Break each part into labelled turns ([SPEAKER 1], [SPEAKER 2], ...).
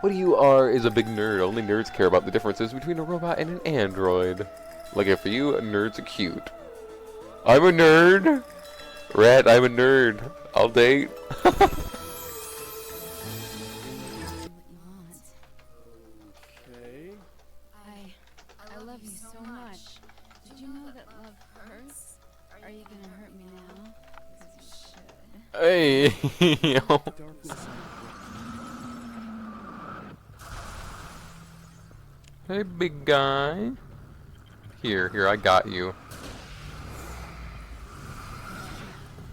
[SPEAKER 1] What you are is a big nerd. Only nerds care about the differences between a robot and an android. Lucky for you, nerds are cute. I'm a nerd! Rat, I'm a nerd. I'll date.
[SPEAKER 2] Okay.
[SPEAKER 3] I love you so much. Did you know that love hurts? Are you gonna hurt me now? Because you should.
[SPEAKER 1] Hey, yo.
[SPEAKER 2] Darkness.
[SPEAKER 1] Hey, big guy. Here, I got you.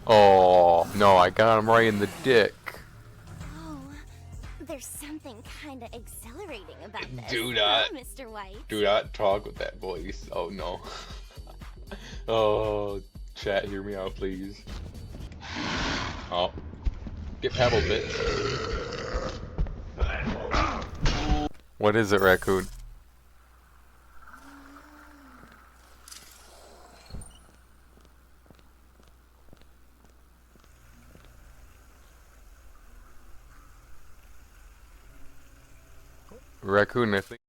[SPEAKER 1] Oh, no, I got him right in the dick.
[SPEAKER 4] Oh, there's something kinda exhilarating about this.
[SPEAKER 1] Do not.
[SPEAKER 4] Huh, Mr. White?
[SPEAKER 1] Do not talk with that voice. Oh, no. Oh, chat, hear me out, please. Oh. Get pebbled, bitch. What is it, Raccoon? Raccoon, I think.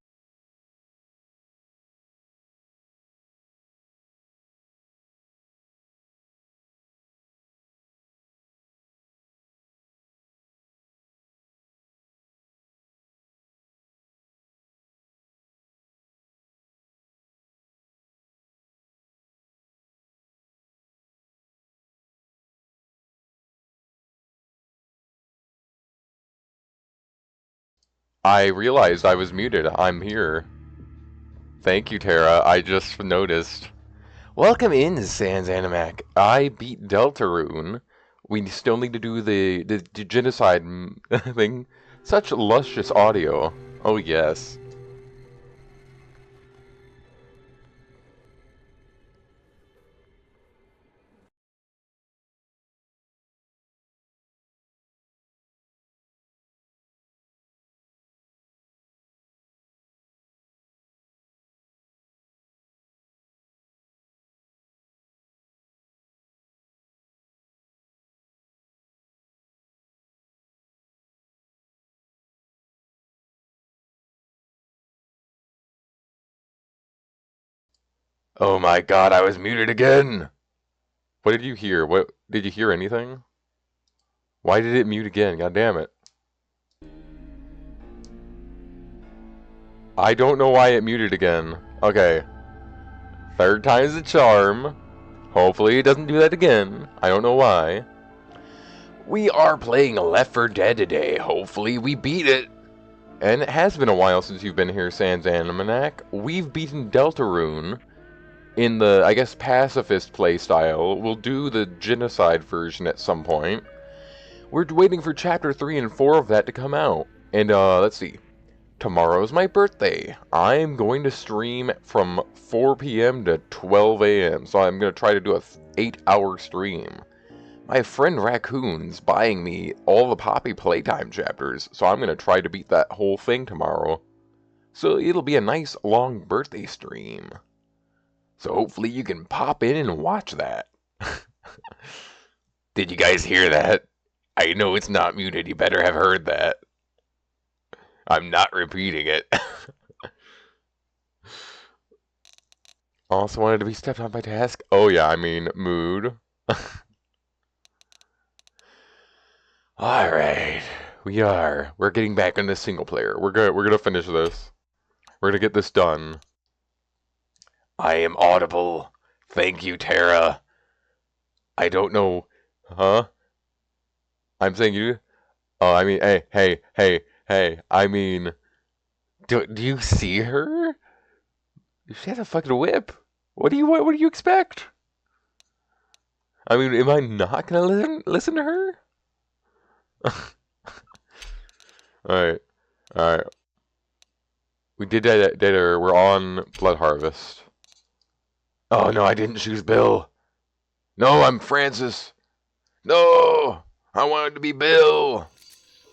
[SPEAKER 1] I realized I was muted. I'm here. Thank you, Tara. I just noticed. Welcome in, Sans Animac. I beat Deltarune. We still need to do the genocide thing. Such luscious audio. Oh, yes. Oh my god, I was muted again! What did you hear? What did you hear anything? Why did it mute again? God damn it. I don't know why it muted again. Okay. Third time's the charm. Hopefully it doesn't do that again. I don't know why. We are playing Left 4 Dead today. Hopefully we beat it. And it has been a while since you've been here, Sans Animanac. We've beaten Deltarune in the, I guess, pacifist playstyle. We'll do the genocide version at some point. We're waiting for Chapter 3 and 4 of that to come out. And, let's see. Tomorrow's my birthday. I'm going to stream from 4 p.m. to 12 a.m. So I'm going to try to do a 8-hour stream. My friend Raccoon's buying me all the Poppy Playtime chapters, so I'm going to try to beat that whole thing tomorrow. So it'll be a nice long birthday stream. So hopefully you can pop in and watch that. Did you guys hear that? I know it's not muted, you better have heard that. I'm not repeating it. Also wanted to be stepped on by task? Oh yeah, I mean, mood. Alright. We're getting back into single player. We're gonna finish this. We're gonna get this done. I am audible. Thank you, Tara. I don't know. Huh? I'm saying you? Oh, I mean, hey. I mean, do you see her? She has a fucking whip. What do you expect? I mean, am I not gonna listen to her? Alright. We did data. We're on Blood Harvest. Oh no, I didn't choose Bill. No, I'm Francis. No, I wanted to be Bill.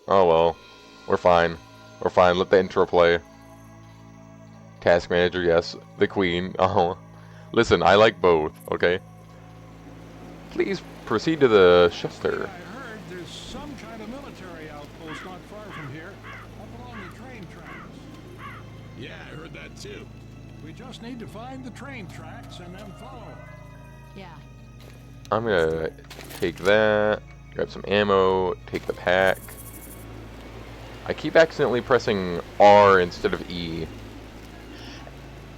[SPEAKER 1] Oh well, we're fine. We're fine. Let the intro play. Task manager, yes. The queen. Oh, listen, I like both. Okay. Please proceed to the shelter.
[SPEAKER 2] I heard there's
[SPEAKER 5] some kind of military outpost not far from here, up along the train tracks.
[SPEAKER 6] Yeah, I heard that too.
[SPEAKER 5] We just need to find the train tracks and then follow.
[SPEAKER 3] Yeah.
[SPEAKER 1] I'm gonna take that, grab some ammo, take the pack. I keep accidentally pressing R instead of E.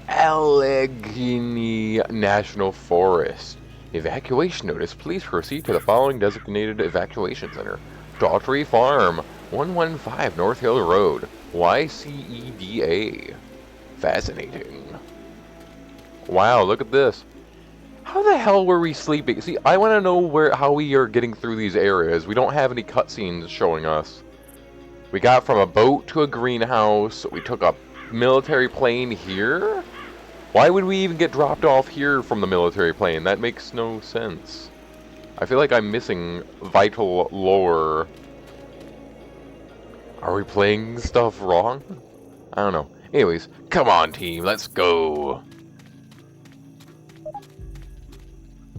[SPEAKER 1] Allegheny National Forest. Evacuation notice. Please proceed to the following designated evacuation center. Daughtry Farm, 115 North Hill Road, YCEDA. Fascinating. Wow, look at this. How the hell were we sleeping? See, I want to know how we are getting through these areas. We don't have any cutscenes showing us. We got from a boat to a greenhouse. We took a military plane here? Why would we even get dropped off here from the military plane? That makes no sense. I feel like I'm missing vital lore. Are we playing stuff wrong? I don't know. Anyways, come on team, let's go.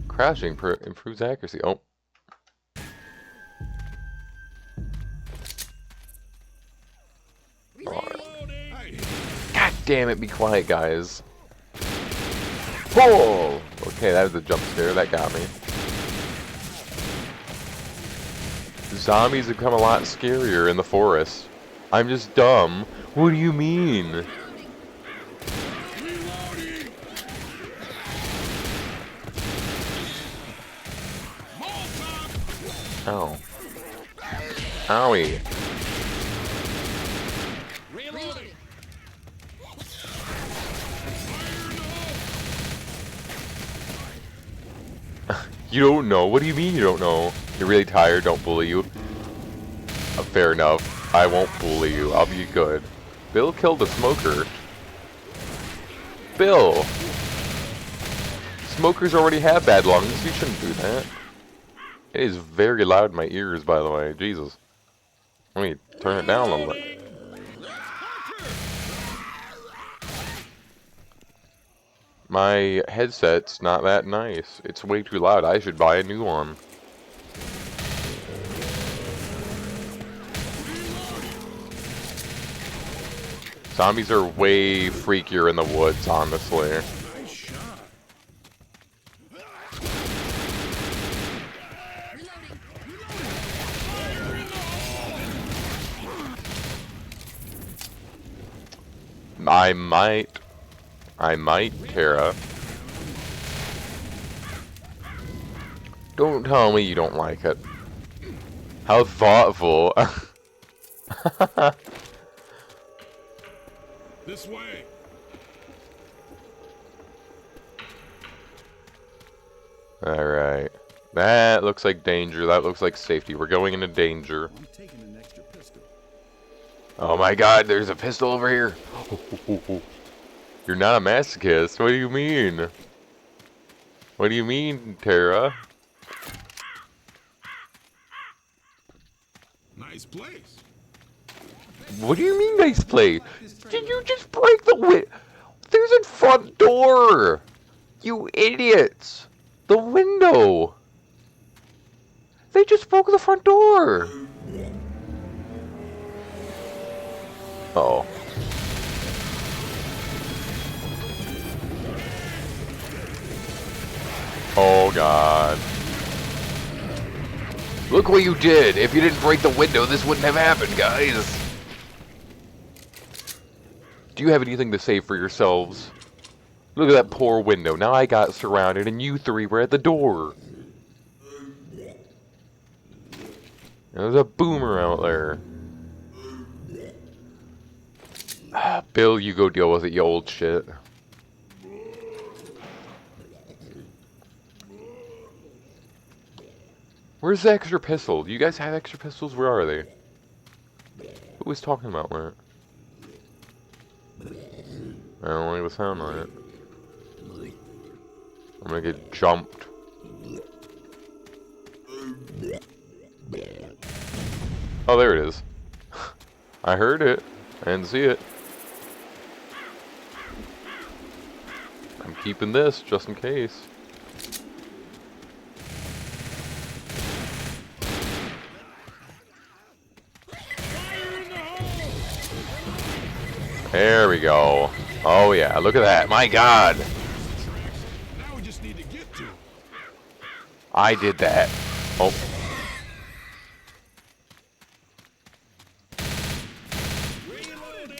[SPEAKER 1] Crouching improves accuracy. Oh. God damn it, be quiet, guys. Whoa! Okay, that was a jump scare. That got me. Zombies have become a lot scarier in the forest. I'm just dumb. What do you mean? Ow. Owie. You don't know? What do you mean you don't know? You're really tired, don't bully you. Fair enough. I won't bully you. I'll be good. Bill killed a smoker. Bill! Smokers already have bad lungs. You shouldn't do that. It is very loud in my ears, by the way. Jesus. Let me turn it down a little bit. My headset's not that nice. It's way too loud. I should buy a new one. Zombies are way freakier in the woods, honestly.
[SPEAKER 5] Nice shot.
[SPEAKER 1] I might, Tara. Don't tell me you don't like it. How thoughtful.
[SPEAKER 6] This way.
[SPEAKER 1] Alright. That looks like danger. That looks like safety. We're going into danger.
[SPEAKER 5] I'm taking an extra pistol.
[SPEAKER 1] Oh my god, there's a pistol over here. You're not a masochist. What do you mean? What do you mean, Tara?
[SPEAKER 6] Nice place.
[SPEAKER 1] What do you mean, nice play? Did you just break the window? There's a front door! You idiots! The window! They just broke the front door! Uh-oh. Oh god. Look what you did! If you didn't break the window, this wouldn't have happened, guys! Do you have anything to say for yourselves? Look at that poor window. Now I got surrounded and you three were at the door. There's a boomer out there. Bill, you go deal with it, you old shit. Where's the extra pistol? Do you guys have extra pistols? Where are they? Who was talking about that? I don't like the sound on it. I'm gonna get jumped. Oh, there it is. I heard it. I didn't see it. I'm keeping this just in case. There we go. Oh yeah, look at that. My God.
[SPEAKER 6] Now we just need to get to him.
[SPEAKER 1] I did that. Oh.
[SPEAKER 6] Reloading.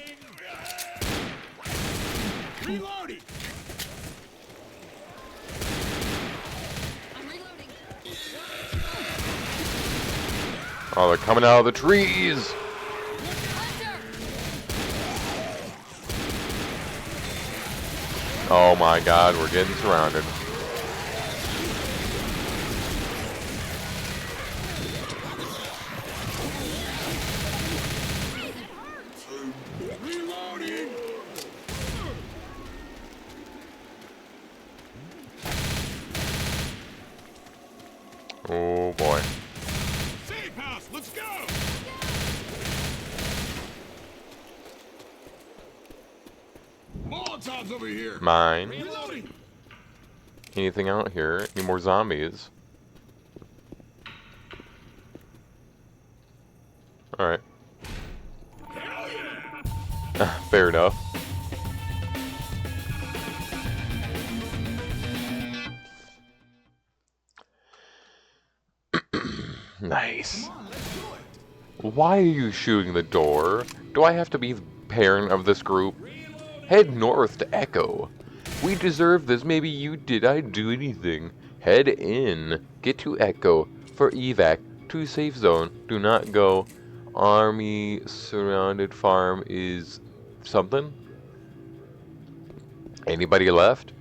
[SPEAKER 6] Reloading.
[SPEAKER 3] I'm reloading.
[SPEAKER 1] Oh, they're coming out of the trees. Oh my God, we're getting surrounded.
[SPEAKER 6] Reloading.
[SPEAKER 1] Oh boy.
[SPEAKER 6] Safe house. Let's go. Molotovs over here.
[SPEAKER 1] Mine.
[SPEAKER 6] Reloading.
[SPEAKER 1] Anything out here? Any more zombies? Alright.
[SPEAKER 6] Hell yeah.
[SPEAKER 1] Fair enough. Nice. Why are you shooting the door? Do I have to be the parent of this group? Head north to Echo. We deserve this. Maybe you did. I do anything. Head in. Get to Echo for evac to safe zone. Do not go. Army surrounded farm is something. Anybody left?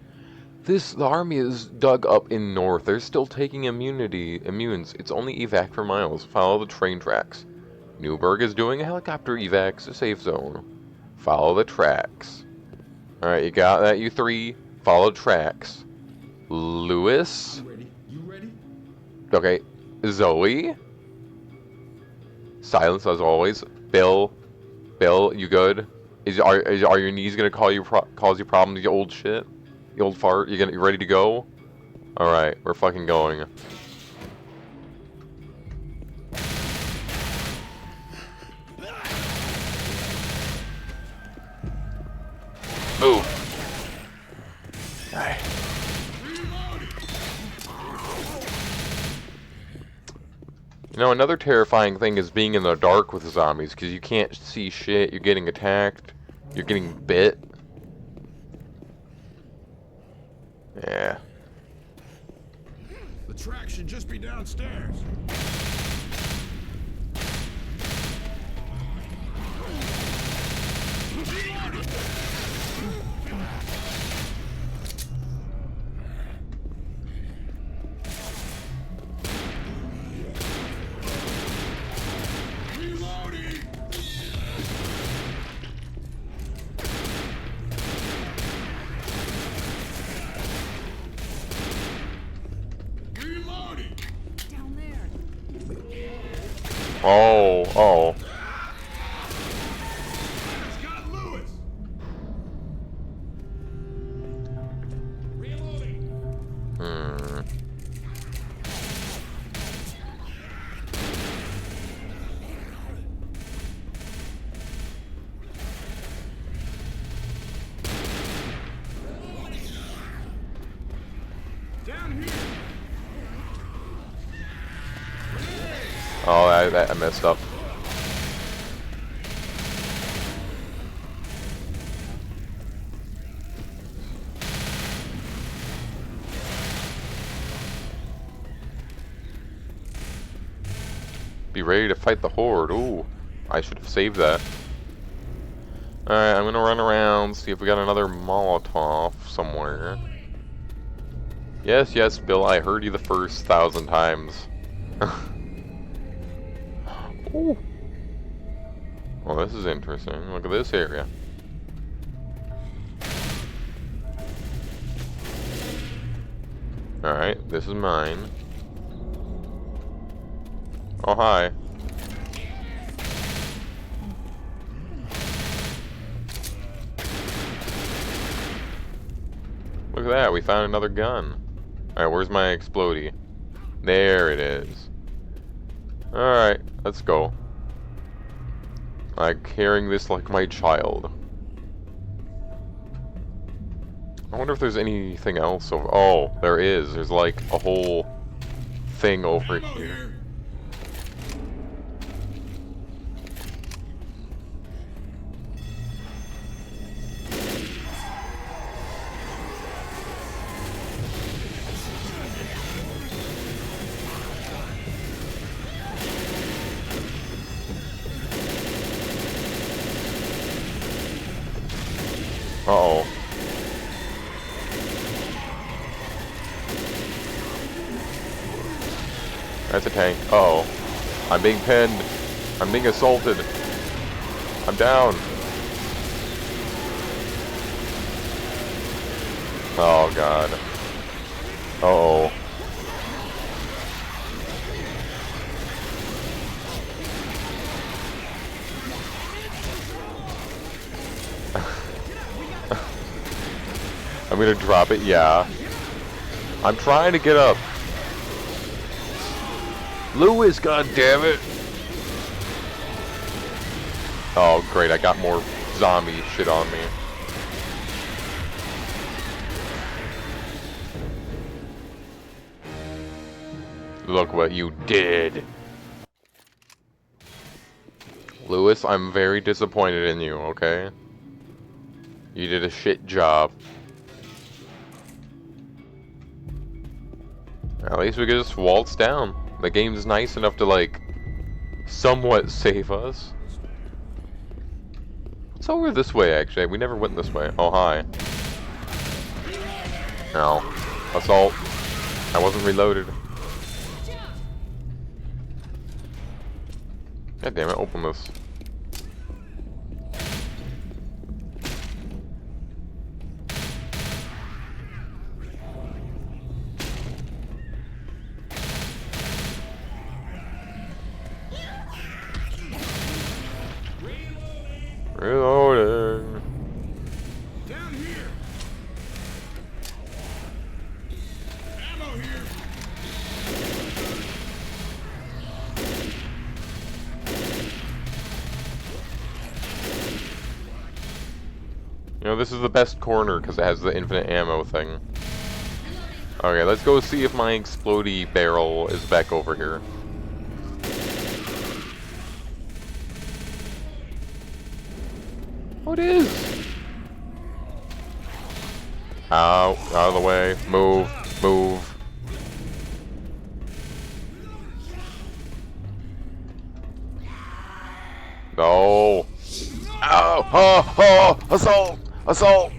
[SPEAKER 1] The army is dug up in north. They're still taking immunes. It's only evac for miles. Follow the train tracks. Newberg is doing a helicopter evac to safe zone. Follow the tracks. Alright, you got that, you three? Follow tracks. Lewis?
[SPEAKER 6] Ready? You ready?
[SPEAKER 1] Okay. Zoe? Silence as always. Bill? Bill, you good? Are your knees gonna cause you problems, you old shit? You old fart? You ready to go? Alright, we're fucking going. Move. Alright. You know, another terrifying thing is being in the dark with zombies, because you can't see shit, you're getting attacked, you're getting bit. Yeah.
[SPEAKER 6] The track should just be downstairs. Reloading. Reloading.
[SPEAKER 3] Down there.
[SPEAKER 1] Oh.
[SPEAKER 6] It's got Lewis. Reloading.
[SPEAKER 1] Hmm.
[SPEAKER 6] Down here.
[SPEAKER 1] Oh, I messed up. Be ready to fight the horde. Ooh, I should have saved that. Alright, I'm gonna run around, see if we got another Molotov somewhere. Yes, Bill, I heard you the first 1,000 times. Ooh. Well, this is interesting. Look at this area. Alright, this is mine. Oh, hi. Look at that, we found another gun. Alright, where's my explodey? There it is. Alright, let's go. I'm carrying this like my child. I wonder if there's anything else over... Oh, there is. There's like a whole thing over
[SPEAKER 6] Ammo
[SPEAKER 1] here.
[SPEAKER 6] here.
[SPEAKER 1] Uh-oh. That's a tank. Uh-oh. I'm being pinned. I'm being assaulted. I'm down. Oh, God. Uh-oh. I'm gonna drop it, yeah. I'm trying to get up. Lewis, goddammit! Oh, great, I got more zombie shit on me. Look what you did. Lewis, I'm very disappointed in you, okay? You did a shit job. At least we could just waltz down. The game's nice enough to, like, somewhat save us. It's over this way, actually. We never went this way. Oh, hi. No. Assault. I wasn't reloaded. God damn it, open this. Reloading.
[SPEAKER 6] Down here. Ammo here.
[SPEAKER 1] You know, this is the best corner because it has the infinite ammo thing. Okay, let's go see if my explodey barrel is back over here. Oh, it is! Out of the way. Move, move. No. Ow! Oh, oh! Assault! Assault!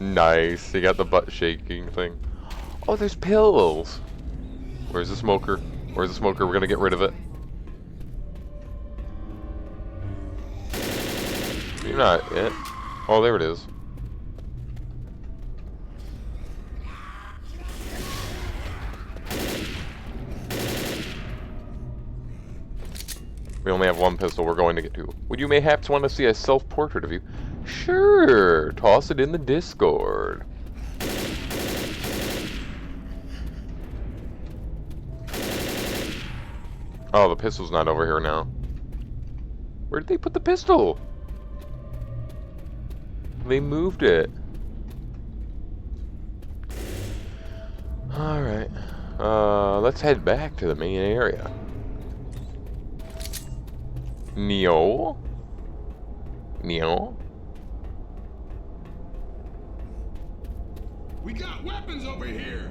[SPEAKER 1] Nice. You got the butt shaking thing. Oh, there's pills. Where's the smoker? Where's the smoker? We're gonna get rid of it. You're not it. Oh, there it is. We only have one pistol. We're going to get two. Would you mayhaps want to see a self-portrait of you? Sure. Toss it in the Discord. Oh, the pistol's not over here now. Where did they put the pistol? They moved it. Alright. Let's head back to the main area. Neo? Neo?
[SPEAKER 6] We got weapons over here.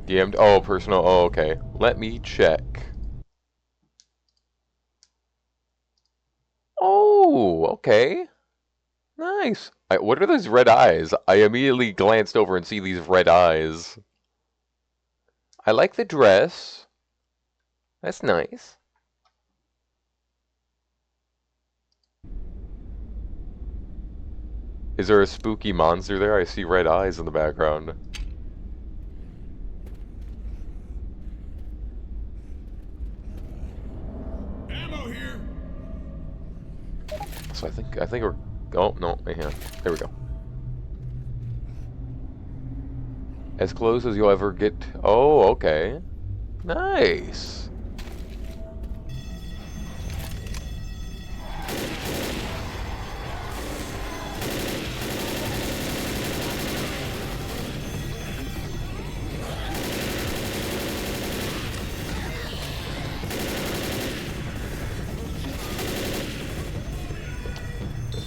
[SPEAKER 1] DM'd. Oh, personal. Oh, okay. Let me check. Oh, okay. Nice. What are those red eyes? I immediately glanced over and see these red eyes. I like the dress. That's nice. Is there a spooky monster there? I see red eyes in the background.
[SPEAKER 6] Ammo here.
[SPEAKER 1] So I think we're... Oh, no. Yeah. There we go. As close as you'll ever get... Oh, okay. Nice.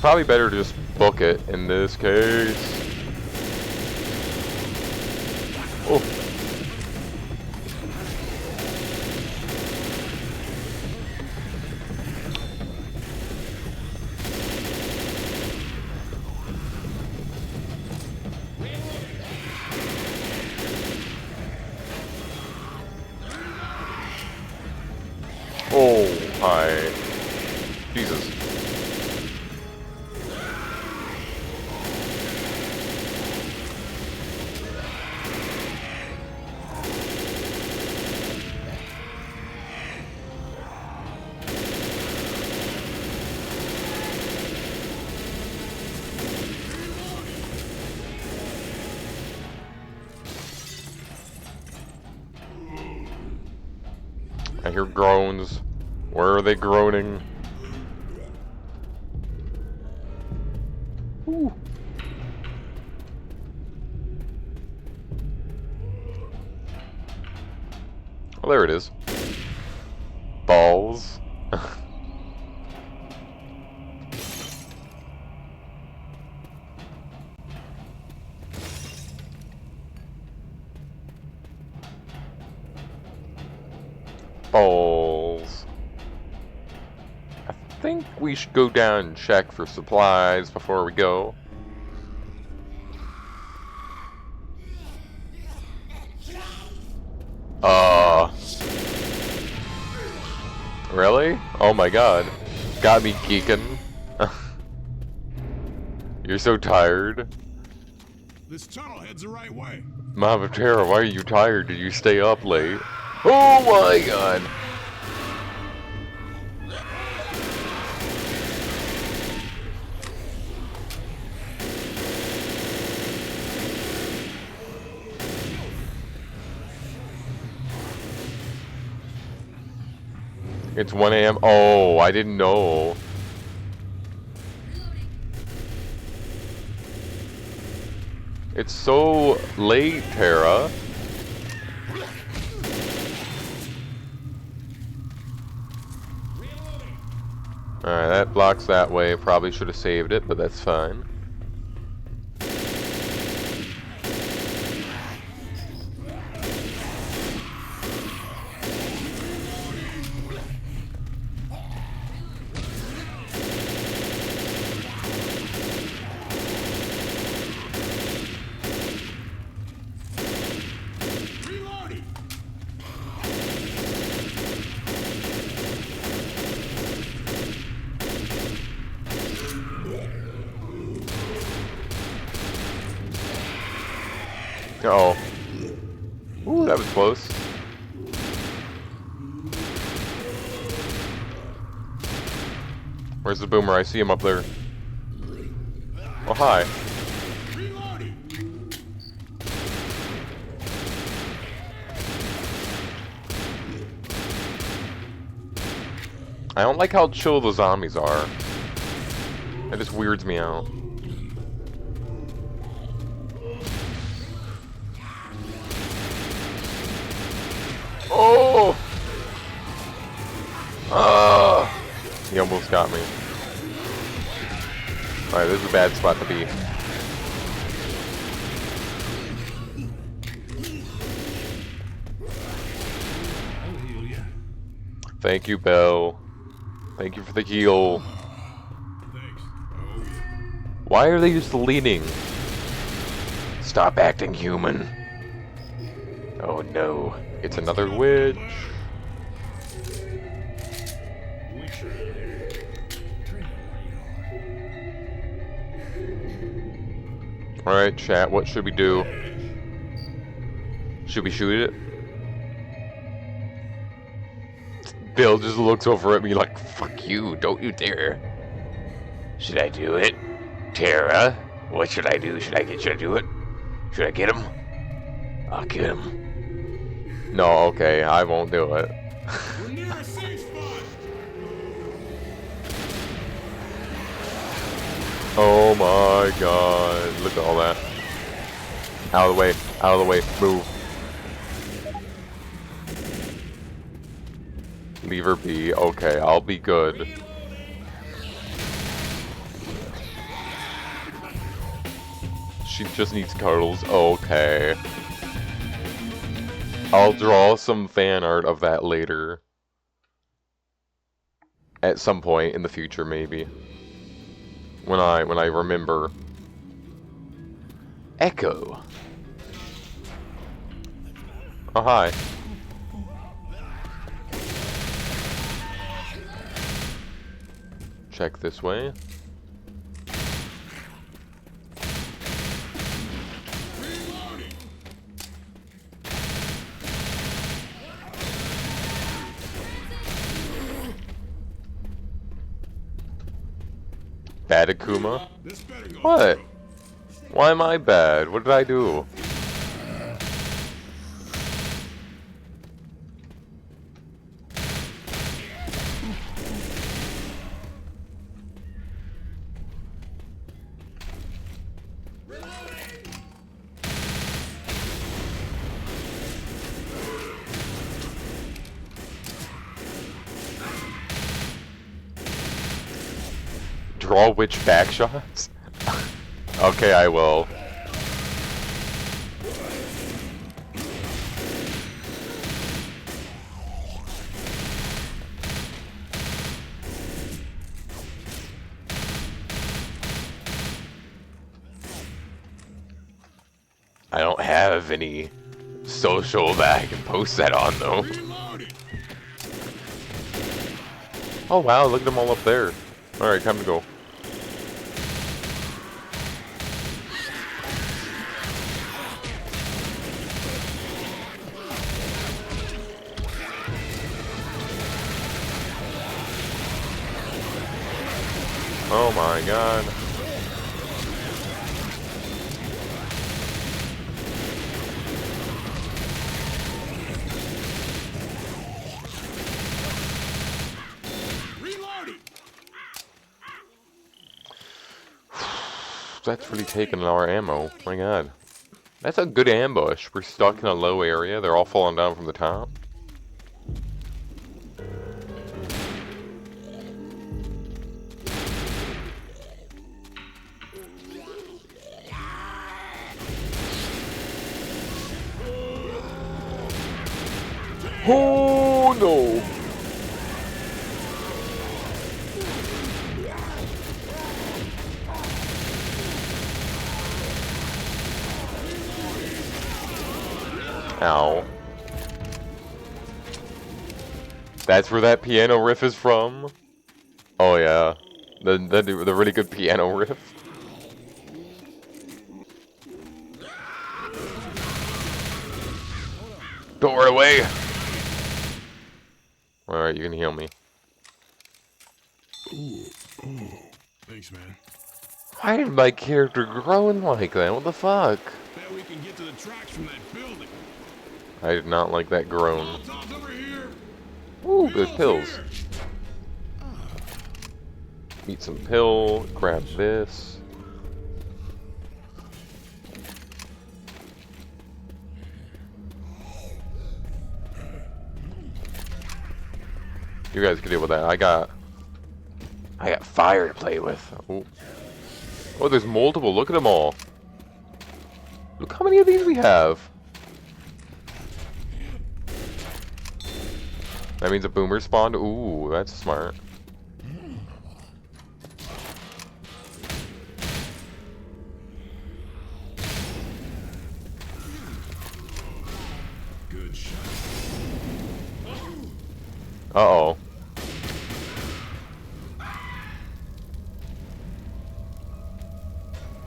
[SPEAKER 1] probably better to just book it in this case. Oh. Oh, hi. Jesus. I hear groans. Where are they groaning? Ooh. Oh, there it is. Balls. Balls. I think we should go down and check for supplies before we go. Really? Oh my god. Got me geeking. You're so tired.
[SPEAKER 6] This tunnel heads the right way.
[SPEAKER 1] Mama Terra, why are you tired? Did you stay up late? Oh my god. It's 1 AM. Oh, I didn't know. It's so late, Terra. Alright, that blocks that way. Probably should have saved it, but that's fine.
[SPEAKER 6] Reloading.
[SPEAKER 1] Uh-oh. Ooh, that was close. Where's the boomer? I see him up there. Oh, hi.
[SPEAKER 6] Reloading.
[SPEAKER 1] I don't like how chill the zombies are. That just weirds me out. Oh! He almost got me. Alright, this is a bad spot to be.
[SPEAKER 5] I'll heal you.
[SPEAKER 1] Thank you, Belle. Thank you for the heal.
[SPEAKER 6] Thanks. Oh, yeah.
[SPEAKER 1] Why are they just leaning? Stop acting human. Oh no, it's another witch. Alright, chat, what should we do? Should we shoot it? Bill just looks over at me like, fuck you, don't you dare. Should I do it? Terra? What should I do? Should I do it? Should I get him? I'll get him. No, okay, I won't do it.
[SPEAKER 6] We're near a safe spot.
[SPEAKER 1] Oh my god, look at all that. Out of the way, out of the way, move. Leave her be, okay, I'll be good. She just needs cuddles. Okay. I'll draw some fan art of that later. At some point in the future, maybe. When I remember. Echo. Oh, hi. Check this way. Bad Akuma?
[SPEAKER 6] This better go
[SPEAKER 1] What?
[SPEAKER 6] through.
[SPEAKER 1] Why am I bad? What did I do? Draw witch back shots? Okay, I will. I don't have any social that I can post that on though.
[SPEAKER 6] Reloading.
[SPEAKER 1] Oh wow, look at them all up there. Alright, time to go. Oh my god.
[SPEAKER 6] Reloading.
[SPEAKER 1] That's really taking our ammo. My god. That's a good ambush. We're stuck in a low area. They're all falling down from the top. Oh no! Ow. That's where that piano riff is from? Oh yeah. The really good piano riff. Door away! Alright, you can heal me.
[SPEAKER 6] Thanks, man.
[SPEAKER 1] Why did my character growing like that? What the fuck?
[SPEAKER 6] Bet we can get to the tracks from that building.
[SPEAKER 1] I did not like that groan.
[SPEAKER 6] Molotovs over here.
[SPEAKER 1] Ooh, good
[SPEAKER 6] Reload
[SPEAKER 1] pills.
[SPEAKER 6] here.
[SPEAKER 1] Eat some pill, grab this. You guys can deal with that. I got fire to play with. Ooh. Oh, there's multiple. Look at them all. Look how many of these we have. That means a boomer spawned. Ooh, that's smart.
[SPEAKER 6] Good shot.
[SPEAKER 1] Uh-oh.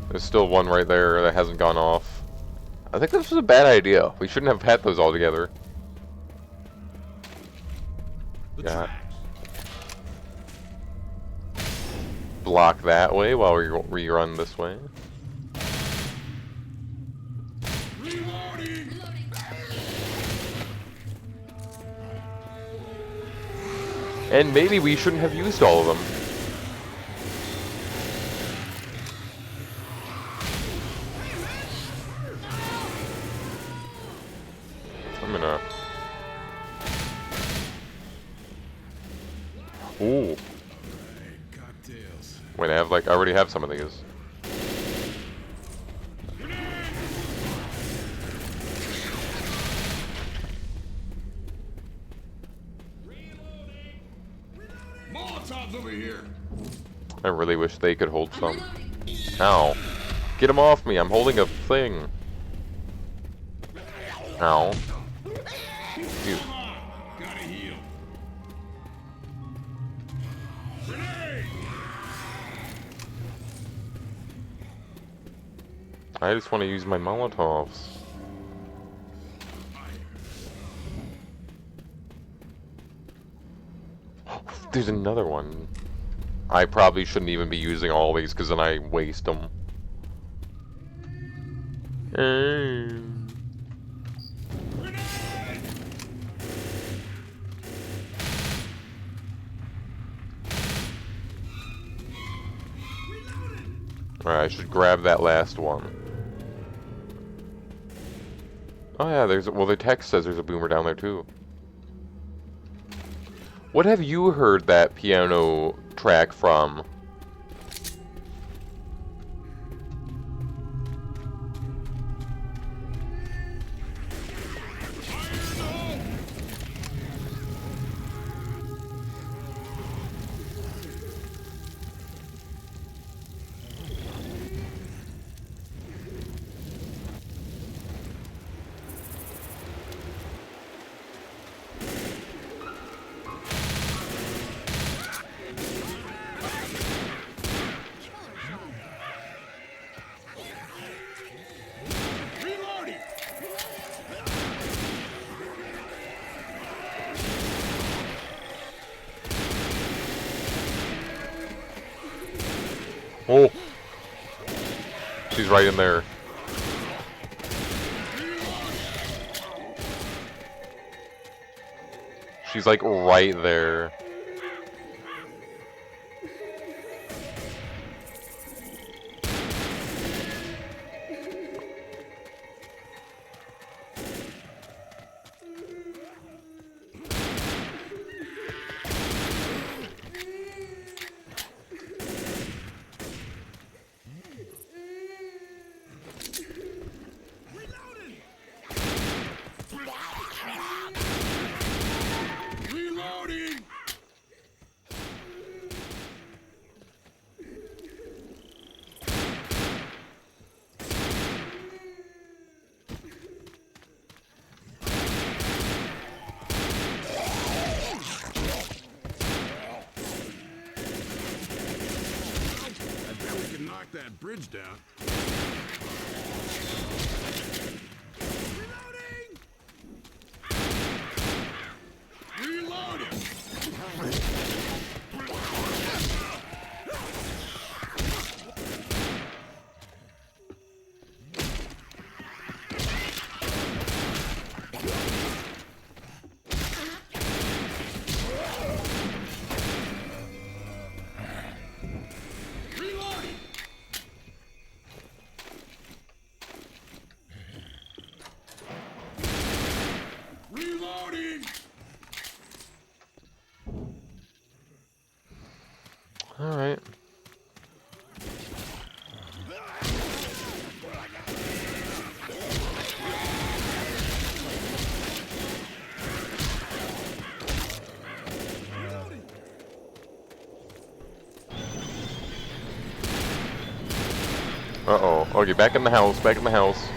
[SPEAKER 1] There's still one right there that hasn't gone off. I think this was a bad idea. We shouldn't have had those all together.
[SPEAKER 6] The
[SPEAKER 1] Yeah.
[SPEAKER 6] tracks.
[SPEAKER 1] Block that way while we rerun this way.
[SPEAKER 6] Reloading.
[SPEAKER 1] And maybe we shouldn't have used all of them. I'm gonna... Ooh.
[SPEAKER 6] Hey, cocktails.
[SPEAKER 1] Wait, I already have some of these.
[SPEAKER 6] Molotovs over here.
[SPEAKER 1] I really wish they could hold some. Ow. Get him off me. I'm holding a thing. Ow. Dude.
[SPEAKER 6] Come on. Gotta heal. Grenade!
[SPEAKER 1] I just want to use my Molotovs. There's another one. I probably shouldn't even be using all these because then I waste them. Alright, I should grab that last one. Oh yeah, well the text says there's a boomer down there too. What have you heard that piano track from?
[SPEAKER 6] Reloading!
[SPEAKER 1] Oh! She's right in there. She's like right there.
[SPEAKER 6] Reloading! I bet we can knock that bridge down. Reloading! Reloading! Reloading! Reloading!
[SPEAKER 1] Alright. Uh-oh. Okay, back in the house, back in the house.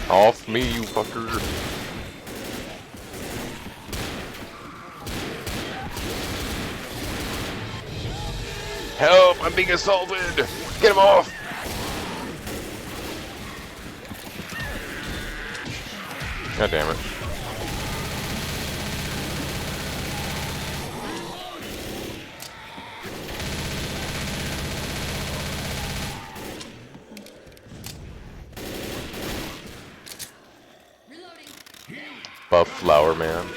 [SPEAKER 1] Off me, you fucker. Help! I'm being assaulted! Get him off! God damn it. Buff Flower Man.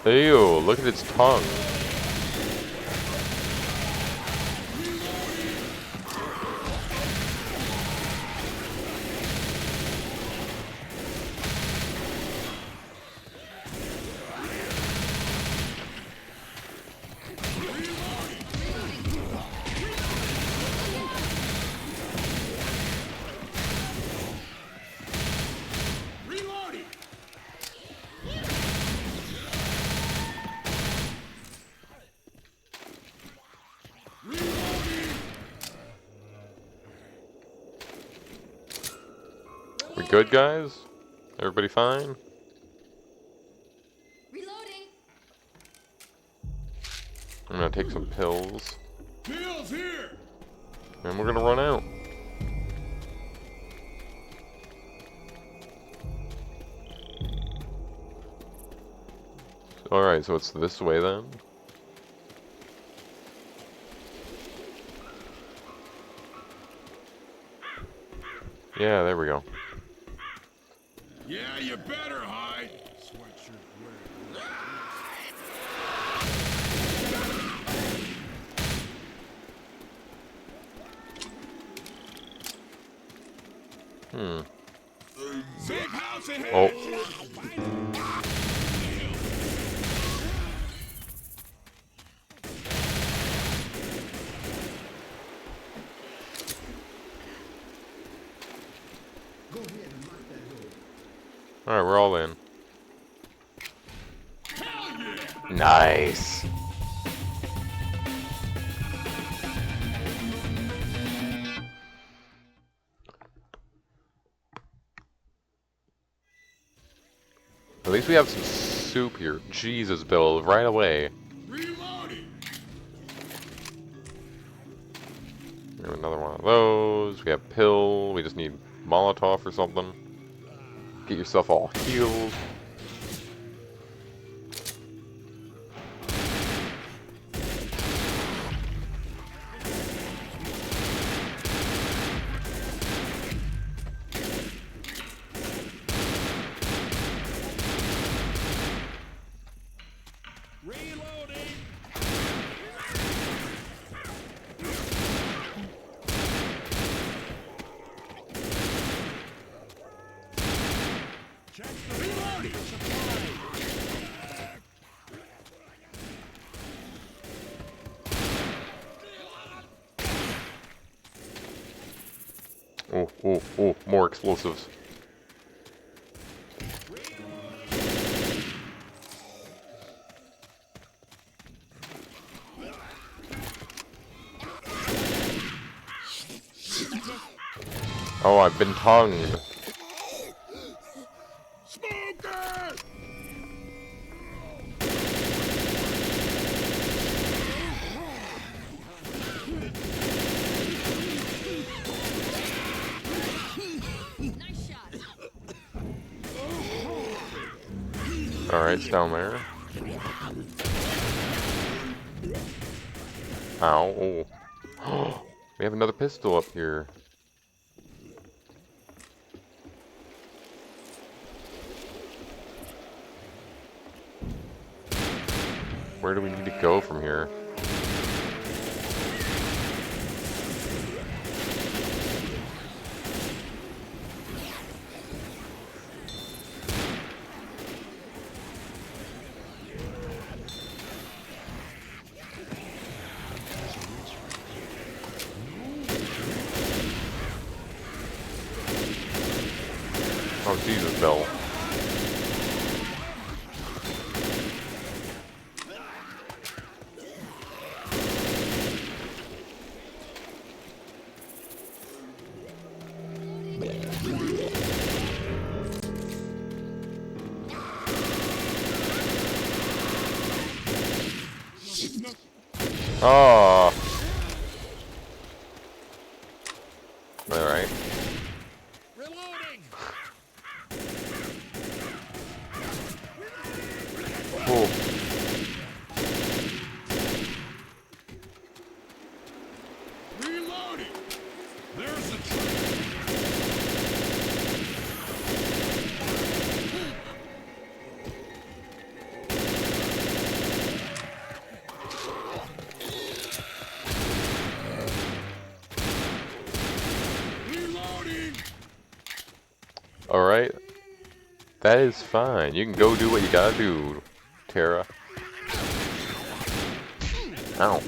[SPEAKER 1] Ew, look at its tongue. We good, guys? Everybody fine?
[SPEAKER 3] Reloading.
[SPEAKER 1] I'm gonna take some pills.
[SPEAKER 6] Pills here!
[SPEAKER 1] And we're gonna run out. Alright, so it's this way then? Yeah, there we go.
[SPEAKER 6] Yeah, you better hide.
[SPEAKER 5] Sweatshirt wearing.
[SPEAKER 6] Safe house ahead.
[SPEAKER 1] Oh. Alright, we're all in. Nice. At least we have some soup here. Jesus, Bill, right away.
[SPEAKER 6] Reloading.
[SPEAKER 1] We have another one of those. We have pill. We just need Molotov or something. Get yourself all healed.
[SPEAKER 5] Reloading. Check the reloading supply.
[SPEAKER 1] Oh, oh, oh, more explosives. Oh, I've been tongued.
[SPEAKER 6] Smoker!
[SPEAKER 1] Alright, it's down there. Ow. Oh. We have another pistol up here. Where do we need to go from here? Oh, Jesus, Bill. Oh. Alright.
[SPEAKER 5] Reloading.
[SPEAKER 1] Cool.
[SPEAKER 6] Reloading. There's the truck. Reloading.
[SPEAKER 1] Alright. That is fine. You can go do what you gotta do, Tara. Ow.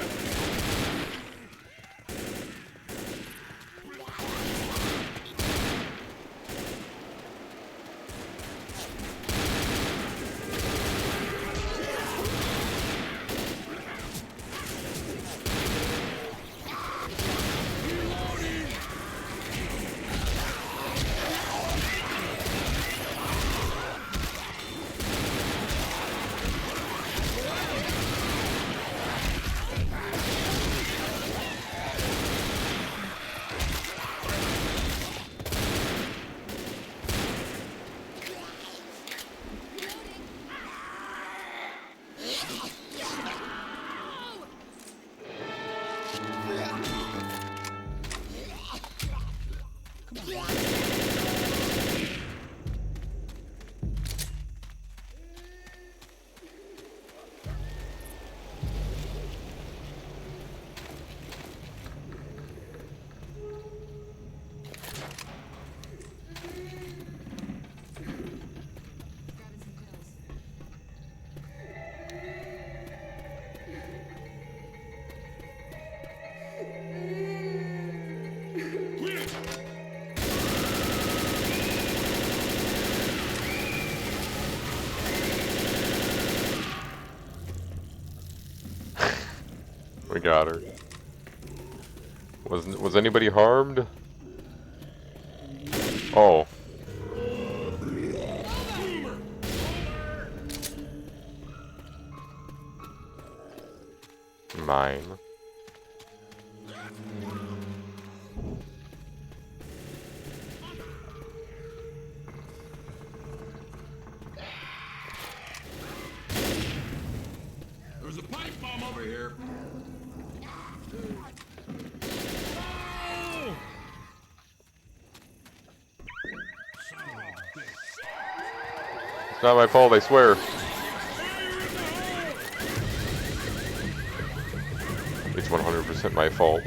[SPEAKER 1] I got her. Was anybody harmed? Oh. Mine.
[SPEAKER 6] There's a pipe bomb over here.
[SPEAKER 1] It's not my fault, I swear. It's 100% my fault.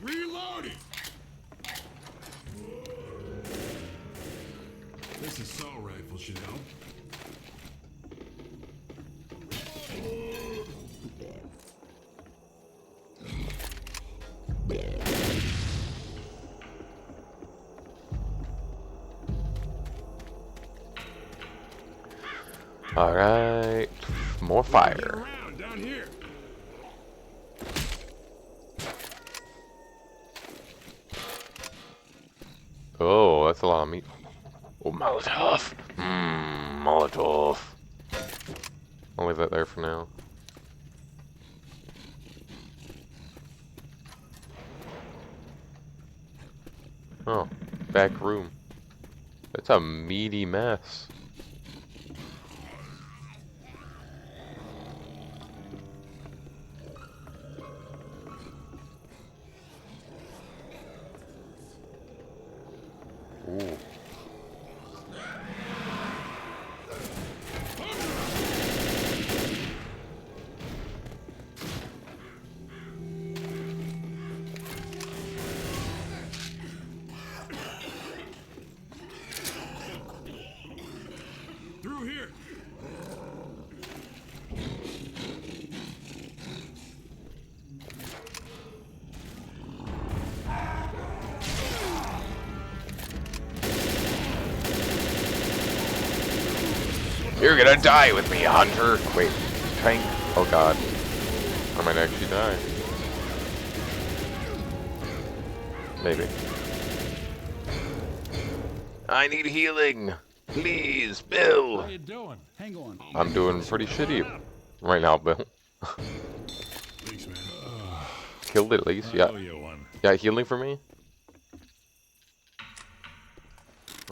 [SPEAKER 6] Reloading! This assault rifle should help.
[SPEAKER 1] Alright. More fire.
[SPEAKER 6] Around down here.
[SPEAKER 1] Oh, that's a lot of meat. Oh, Molotov. Molotov. I'll leave that there for now. Oh, back room. That's a meaty mess. Ooh.
[SPEAKER 6] Through here.
[SPEAKER 1] You're gonna die with me, Hunter! Wait, tank? Oh god. I might actually die. Maybe. I need healing! Please, Bill!
[SPEAKER 5] How you doing? Hang on.
[SPEAKER 1] I'm doing pretty shitty right now, Bill.
[SPEAKER 6] Thanks, man.
[SPEAKER 1] Killed it at least,
[SPEAKER 5] I
[SPEAKER 1] yeah.
[SPEAKER 5] owe you one.
[SPEAKER 1] Yeah, healing for me?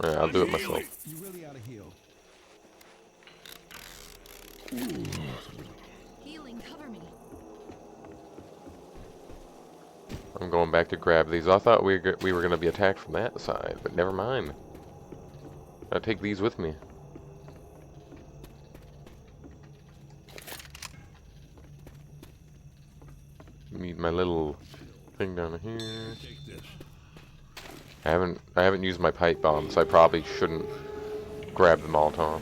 [SPEAKER 1] Yeah, I'll do it myself.
[SPEAKER 5] You really ought to heal.
[SPEAKER 3] Healing, cover me.
[SPEAKER 1] I'm going back to grab these. I thought we were going to be attacked from that side, but never mind. I'll take these with me. Need my little thing down here.
[SPEAKER 6] Take this.
[SPEAKER 1] I haven't used my pipe bomb, so I probably shouldn't grab the Molotov.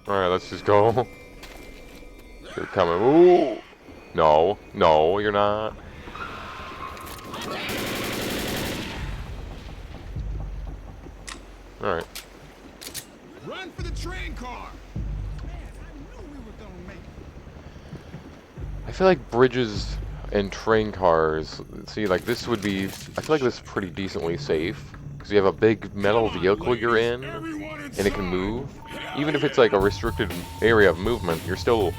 [SPEAKER 1] Alright, let's just go. They're coming. Ooh! No, no, you're not. Alright.
[SPEAKER 6] Run for the train car!
[SPEAKER 1] I feel like Bridges and train cars. See, like this would be, I feel like this is pretty decently safe because you have a big metal vehicle you're in and it can move. Even if it's like a restricted area of movement, you're still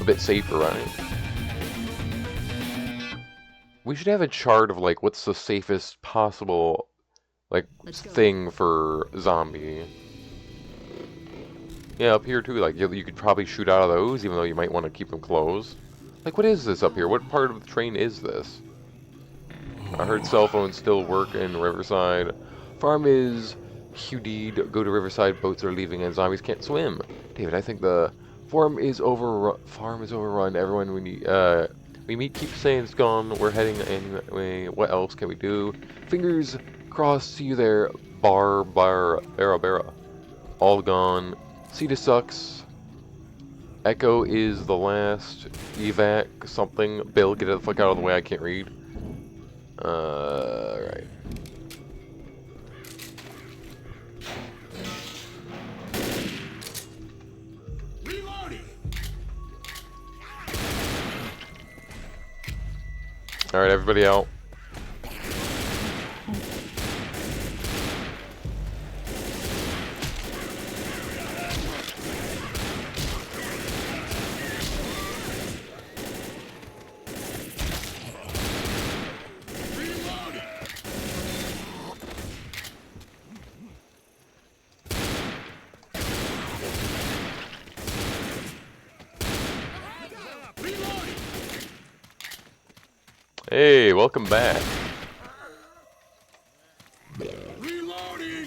[SPEAKER 1] a bit safer, right? We should have a chart of like what's the safest possible like thing for zombie. Yeah, up here too, like you could probably shoot out of those even though you might want to keep them closed. Like what is this up here? What part of the train is this? I heard cell phones still work in Riverside. Farm is QD'd. Go to Riverside. Boats are leaving and zombies can't swim. David, I think the farm is overrun. Everyone we meet keeps saying it's gone. We're heading anyway. What else can we do? Fingers crossed. See you there. Barra. All gone. Cedar sucks. Echo is the last. Evac something. Bill, get the fuck out of the way. I can't read. Right.
[SPEAKER 6] Reloading.
[SPEAKER 1] Alright, everybody out. Hey, welcome back.
[SPEAKER 6] Reloading.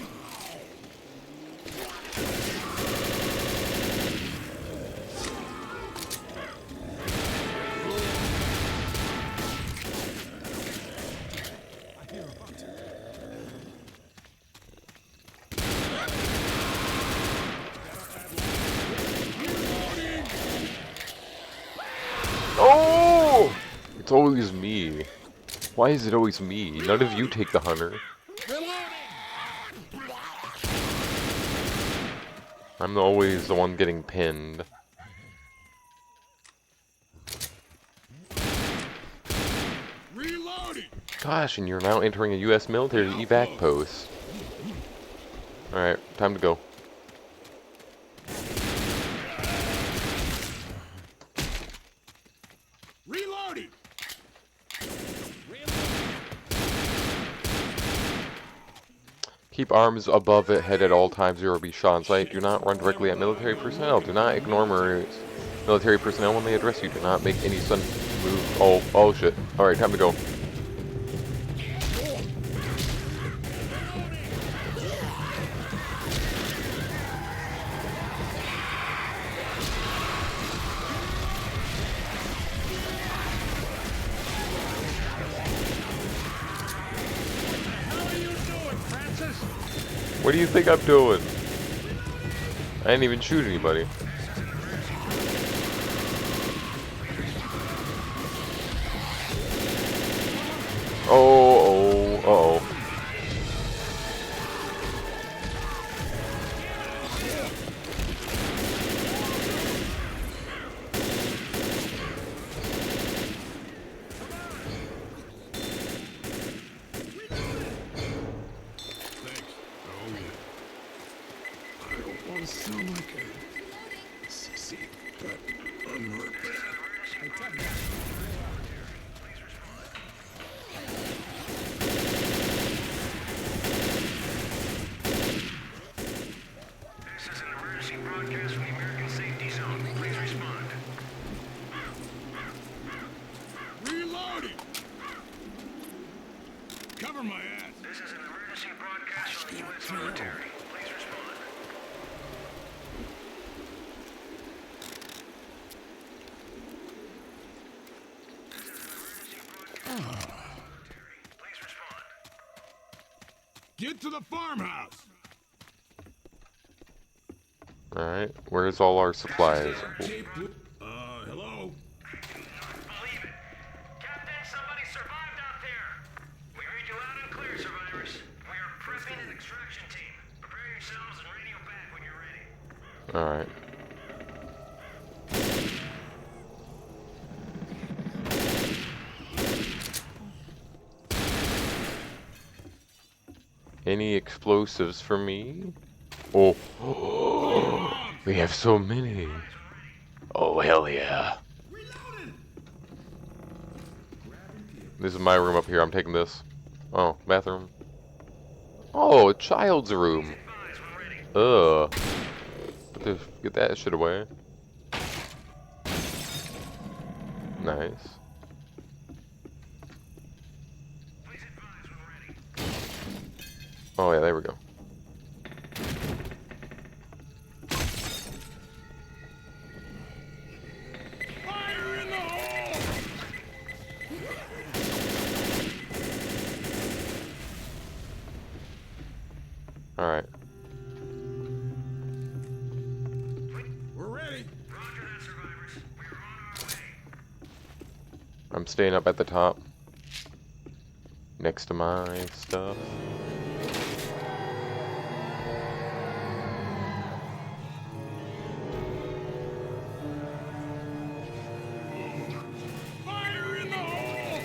[SPEAKER 1] Oh! It's always me. Why is it always me? None of you take the hunter. I'm always the one getting pinned.
[SPEAKER 6] Reloading.
[SPEAKER 1] Gosh, and you're now entering a U.S. military evac post. Alright, time to go.
[SPEAKER 6] Reloading.
[SPEAKER 1] Keep arms above it, head at all times, you will be shot on sight. Do not run directly at military personnel. Do not ignore military personnel when they address you. Do not make any sudden move. Oh shit. Alright, time to go. What do you think I'm doing? I didn't even shoot anybody. Uh-oh.
[SPEAKER 6] Reloading. Cover my ass.
[SPEAKER 7] This is an emergency broadcast from the U.S. military. Please respond. This is an emergency broadcast from the U.S. military. Please respond.
[SPEAKER 6] Get to the farmhouse.
[SPEAKER 1] Alright, where's all our supplies?
[SPEAKER 6] Hello?
[SPEAKER 7] Believe it. Captain, somebody survived out there. We heard you loud and clear, survivors. We are prepping an extraction team. Prepare yourselves and radio back when you're ready.
[SPEAKER 1] Alright. Any explosives for me? Oh. We have so many. Oh, hell yeah. This is my room up here. I'm taking this. Oh, bathroom. Oh, a child's room. Ugh. Get that shit away. Nice. Oh yeah, there we go.
[SPEAKER 6] Fire in the hole!
[SPEAKER 1] Alright.
[SPEAKER 6] We're ready.
[SPEAKER 7] Roger that, survivors. We are on our way.
[SPEAKER 1] I'm staying up at the top. Next to my stuff.
[SPEAKER 6] Fire in the hole!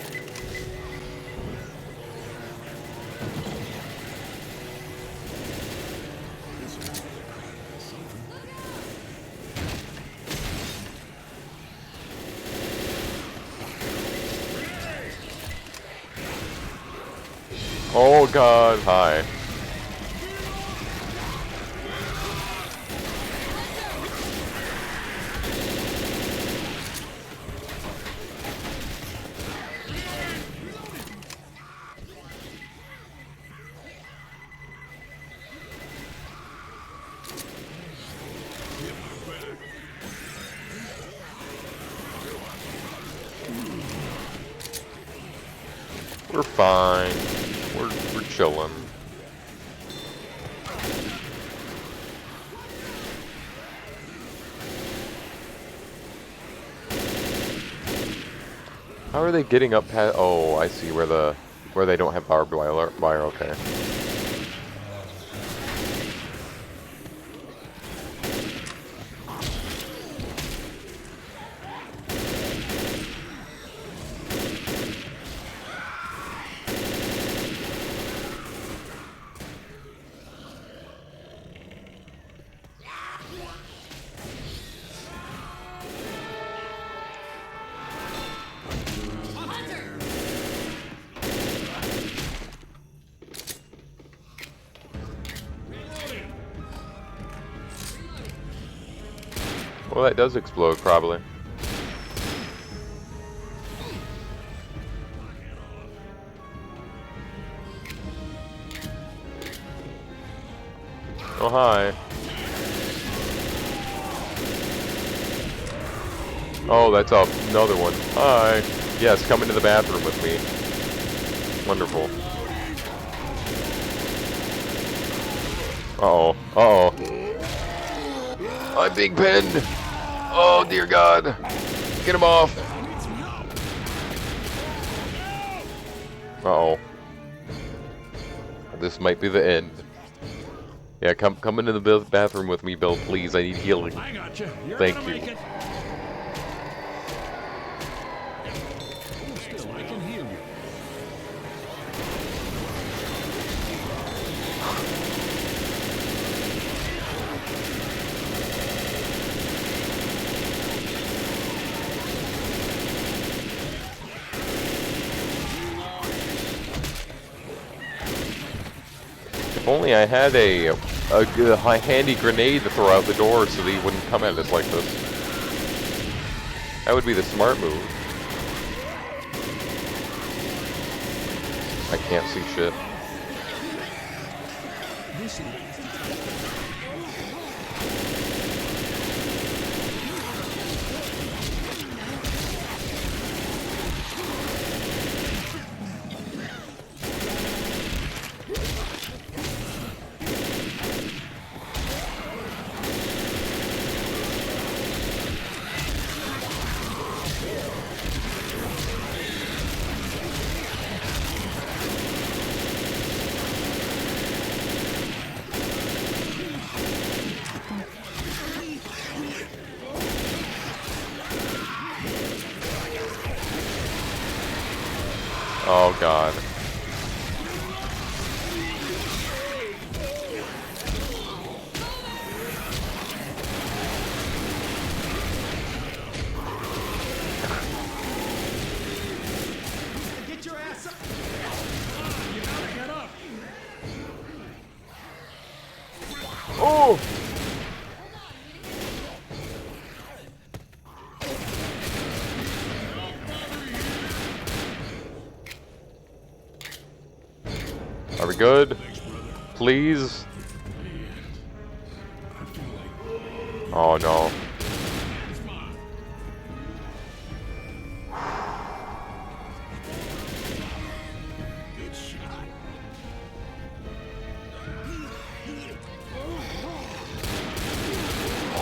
[SPEAKER 1] Oh god, hi. We're fine. We're chilling. How are they getting up past? Oh, I see where they don't have barbed wire. Okay. Well, that does explode, probably. Oh, hi. Oh, that's another one. Hi. Yes, come into the bathroom with me. Wonderful. Uh-oh. Uh-oh. I'm being pinned. Oh, dear God. Get him off. Uh-oh. This might be the end. Yeah, come into the bathroom with me, Bill, please. I need healing.
[SPEAKER 5] I got you. You're
[SPEAKER 1] Thank
[SPEAKER 5] gonna
[SPEAKER 1] you.
[SPEAKER 5] make it. Still, I can heal you.
[SPEAKER 1] If only I had a handy grenade to throw out the door so that he wouldn't come at us like this. That would be the smart move. I can't see shit. Oh god. Oh! Are we good? Please? Oh no.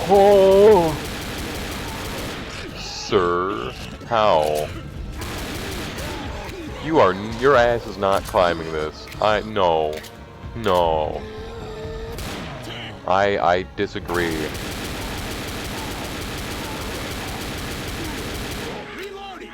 [SPEAKER 1] Oh! Sir, how? Your ass is not climbing this. No. I disagree.
[SPEAKER 6] Reloading!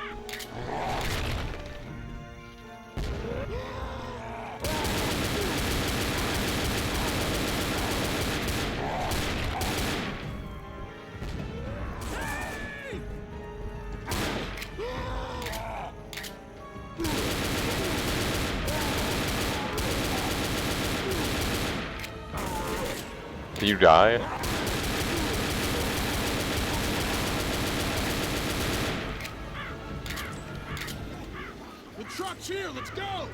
[SPEAKER 1] Did you die?
[SPEAKER 6] The truck's here, let's go!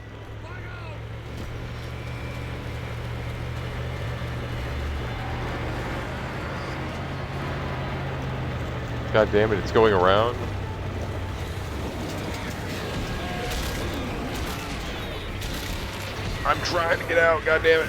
[SPEAKER 1] God damn it, it's going around. I'm trying to get out, god damn it.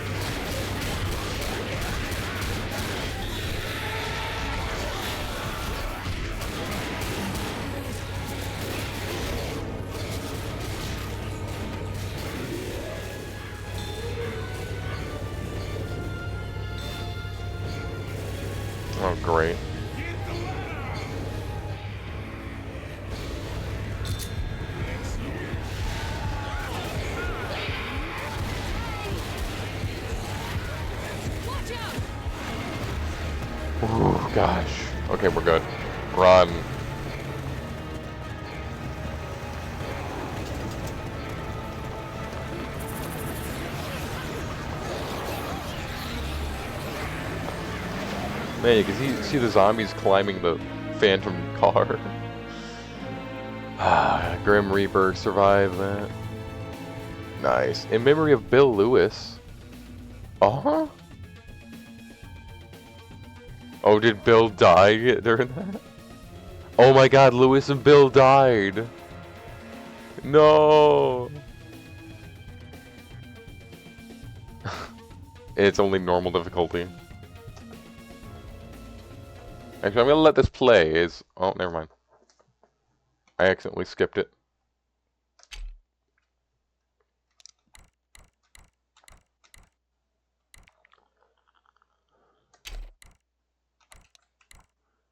[SPEAKER 1] Oh, great. Ooh, gosh. Okay, we're good. Run. Man, you can see the zombies climbing the phantom car. Ah, Grim Reaper survived that. Nice. In memory of Bill Lewis. Uh-huh. Oh, did Bill die during that? Oh my god, Lewis and Bill died. No. It's only normal difficulty. Actually, I'm gonna let this play. Oh, never mind. I accidentally skipped it.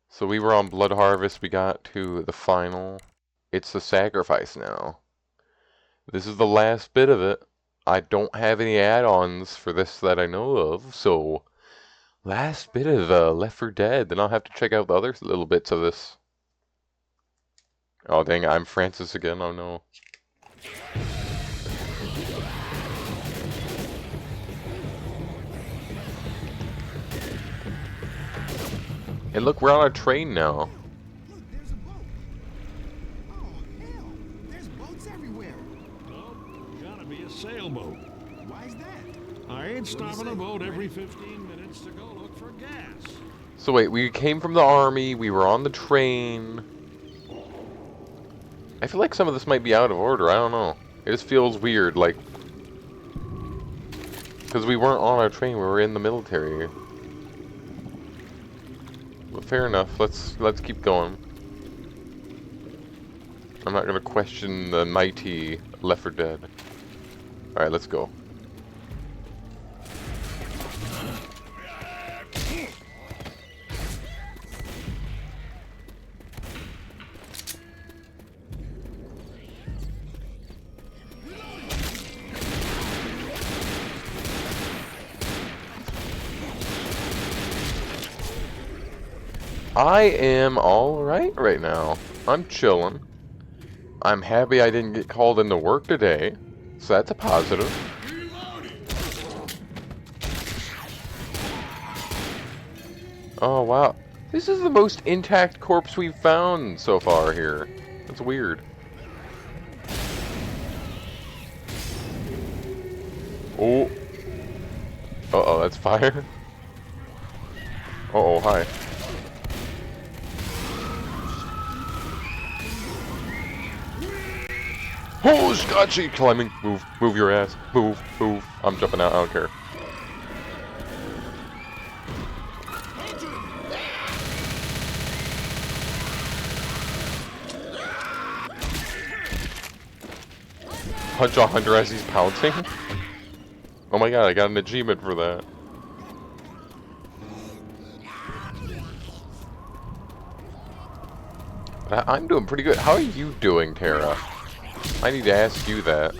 [SPEAKER 1] So we were on Blood Harvest, we got to the final. It's the sacrifice now. This is the last bit of it. I don't have any add-ons for this that I know of, so last bit of Left 4 Dead, then I'll have to check out the other little bits of this. Oh dang, I'm Francis again, oh no. And look, we're on a train now.
[SPEAKER 6] Look, there's a boat. Oh, hell. There's boats everywhere.
[SPEAKER 5] Well, gotta be a sailboat.
[SPEAKER 6] Why is that?
[SPEAKER 5] I ain't stopping a boat every 15 minutes to go look for gas.
[SPEAKER 1] So wait, we came from the army, we were on the train. I feel like some of this might be out of order, I don't know. It just feels weird, like... Because we weren't on a train, we were in the military. But fair enough, let's keep going. I'm not gonna question the mighty Left 4 Dead. Alright, let's go. I am alright right now. I'm chilling. I'm happy I didn't get called into work today, so that's a positive. Oh, wow. This is the most intact corpse we've found so far here. That's weird. Oh. Uh-oh, that's fire. Uh-oh, hi. Oh, Scotchy! Climbing. Move your ass. Move. I'm jumping out, I don't care. Punch a hunter as he's pouncing? Oh my god, I got an achievement for that. I'm doing pretty good. How are you doing, Tara? I need to ask you that.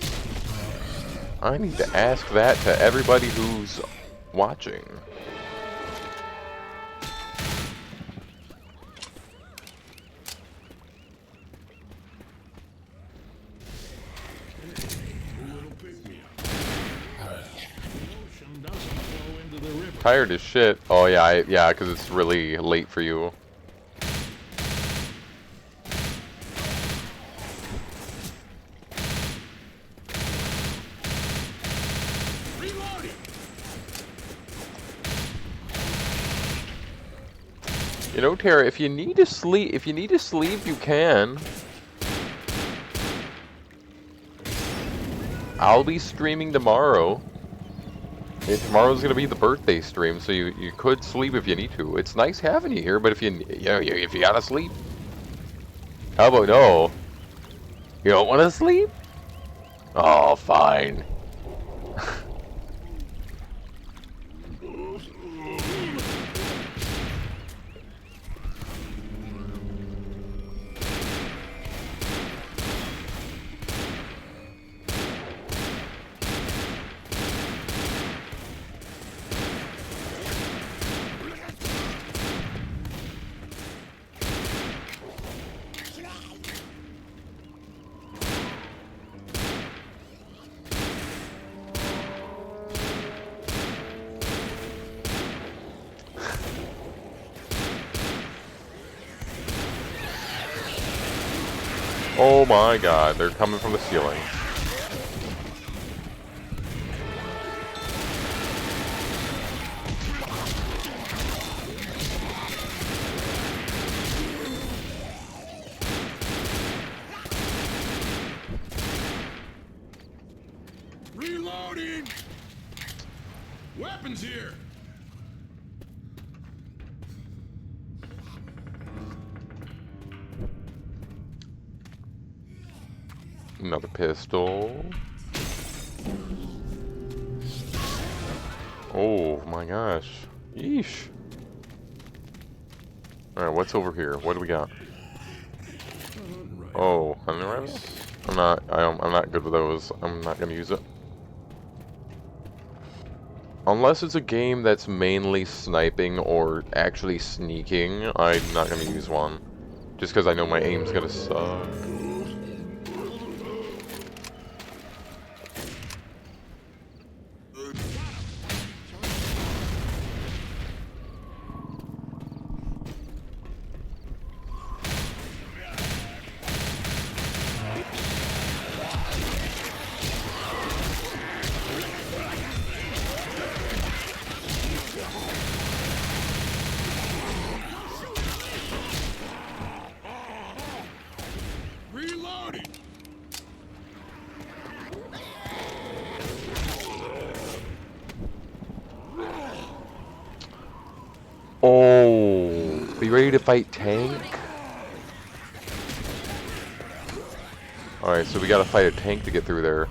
[SPEAKER 1] I need to ask that to everybody who's watching. Tired as shit. Oh yeah, yeah, because it's really late for you. You know, Tara, if you need to sleep, you can. I'll be streaming tomorrow. Tomorrow's gonna be the birthday stream, so you could sleep if you need to. It's nice having you here, but if you gotta sleep, how about no? You don't want to sleep? Oh, fine. Oh my god, they're coming from the ceiling.
[SPEAKER 6] Reloading! Weapons here!
[SPEAKER 1] Another pistol. Oh my gosh. Yeesh. Alright, what's over here? What do we got? Oh, hunting rifle? I'm not good with those. I'm not gonna use it. Unless it's a game that's mainly sniping or actually sneaking, I'm not gonna use one. Just because I know my aim's gonna suck.
[SPEAKER 6] Reloading!
[SPEAKER 1] Oh, be ready to fight tank? Alright, so we gotta fight a tank to get through there.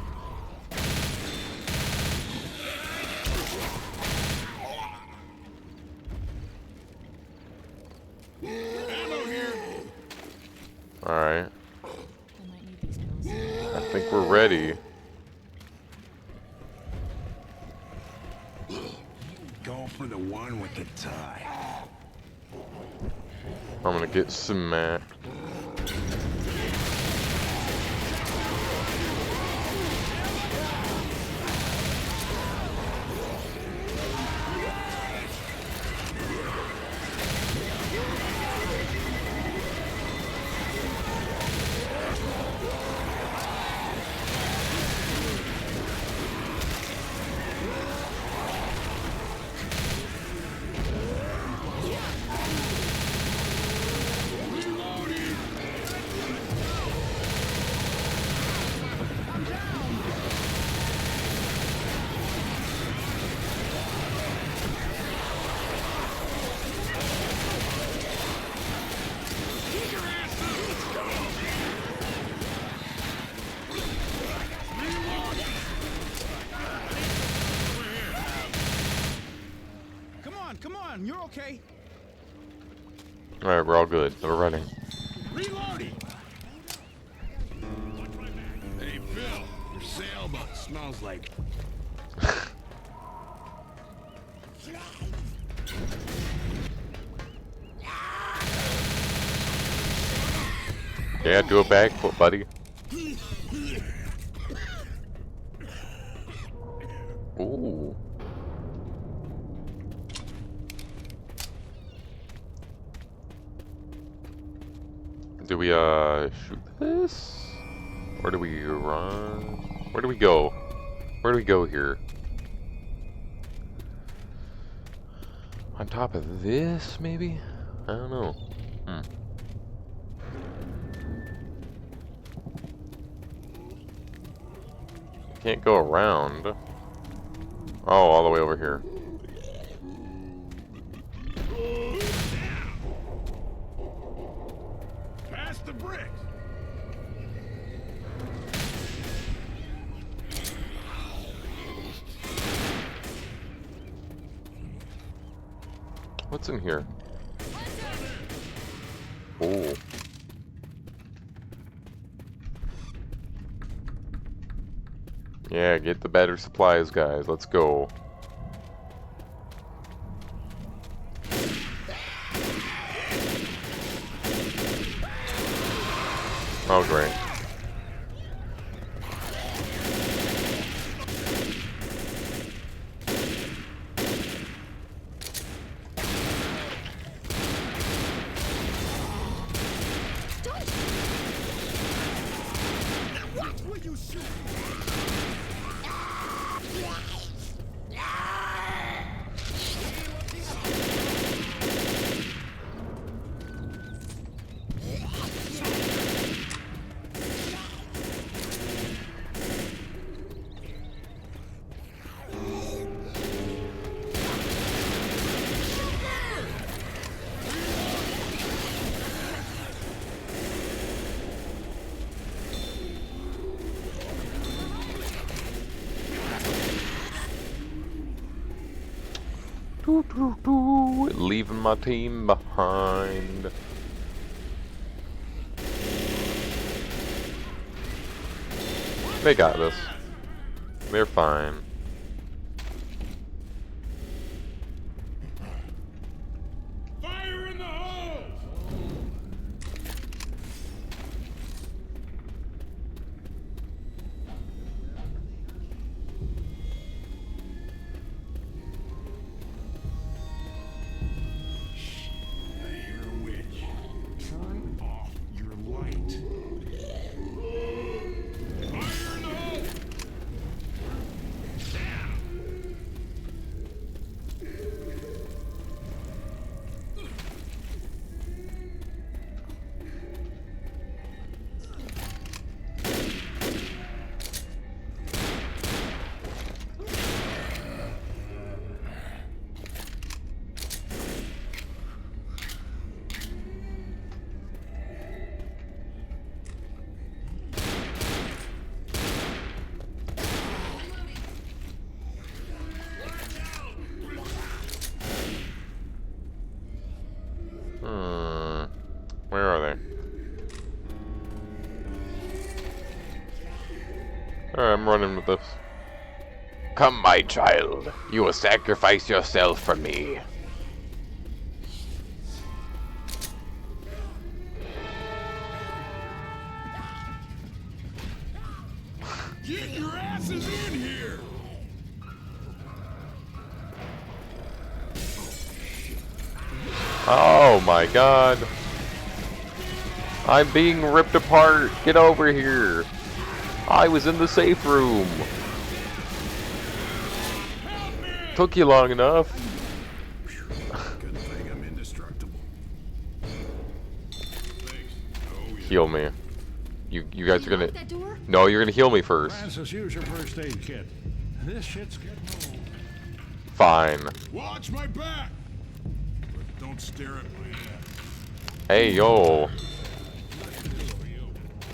[SPEAKER 1] Alright. I think we're ready.
[SPEAKER 6] Go for the one with the tie.
[SPEAKER 1] I'm gonna get smacked.
[SPEAKER 6] come on, you're okay.
[SPEAKER 1] Alright, we're all good. We're running.
[SPEAKER 6] Reloading. Hey, Bill, your sailboat smells like.
[SPEAKER 1] Yeah, do a backflip, buddy. Ooh. Do we shoot this? Or do we run? Where do we go? Where do we go here? On top of this, maybe? I don't know. Can't go around. Oh, all the way over here.
[SPEAKER 6] Pass the bricks.
[SPEAKER 1] What's in here? Oh. Yeah, get the better supplies, guys. Let's go. Oh, great.
[SPEAKER 6] What will you shoot?
[SPEAKER 1] Leaving my team behind. They got this. They're fine.
[SPEAKER 6] Fire in the hole! I hear a witch. Turn off your light. Fire in the hole!
[SPEAKER 1] Where are they? Alright, I'm running with this. Come, my child. You will sacrifice yourself for me.
[SPEAKER 6] Get your asses in here!
[SPEAKER 1] Oh my god. I'm being ripped apart. Get over here. I was in the safe room. Took you long enough.
[SPEAKER 6] Good thing I'm indestructible. Thanks. Oh, yeah.
[SPEAKER 1] Heal me. You guys are gonna... No, you're gonna heal me first.
[SPEAKER 5] Francis, use your first aid kit. This shit's getting old.
[SPEAKER 1] Fine.
[SPEAKER 6] Watch my back! But don't stare at my ass.
[SPEAKER 1] Hey, yo.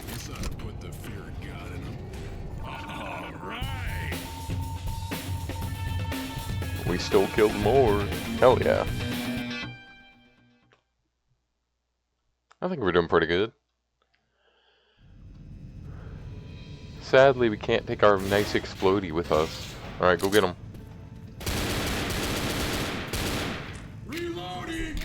[SPEAKER 6] This ought to put the fear of God in them. All right!
[SPEAKER 1] We still killed more. Hell yeah. I think we're doing pretty good. Sadly, we can't take our nice explodey with us. Alright, go get him.
[SPEAKER 6] Reloading!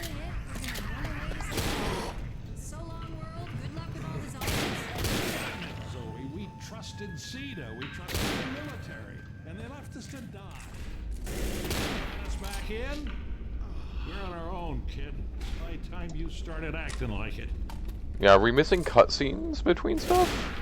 [SPEAKER 8] So long, world. Good luck with all this office.
[SPEAKER 5] Zoe, we trusted CEDA. We trusted the military. And they left us to die. Let us back in? We're on our own, kid. By the time you started acting like it.
[SPEAKER 1] Yeah, are we missing cutscenes between stuff?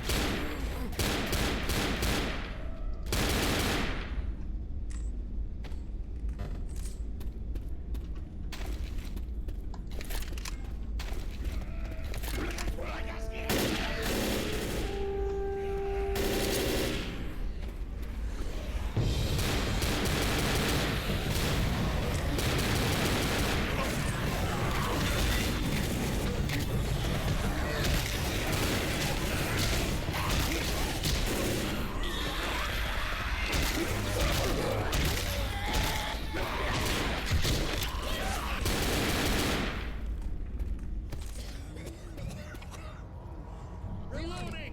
[SPEAKER 5] Reloading!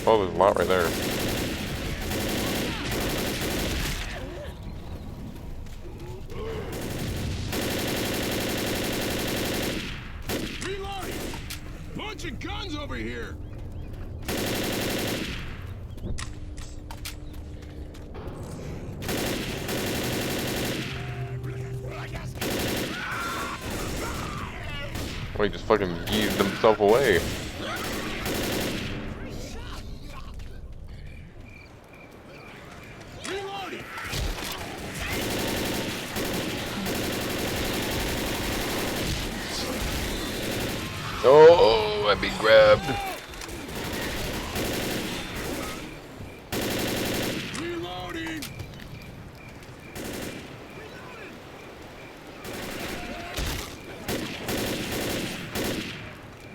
[SPEAKER 1] Oh, there's a lot right there.
[SPEAKER 6] Reloading! Bunch of guns over here!
[SPEAKER 1] Well, he just fucking yeeted himself away.
[SPEAKER 6] Reloading!
[SPEAKER 1] Oh, I've been grabbed.
[SPEAKER 6] Reloading!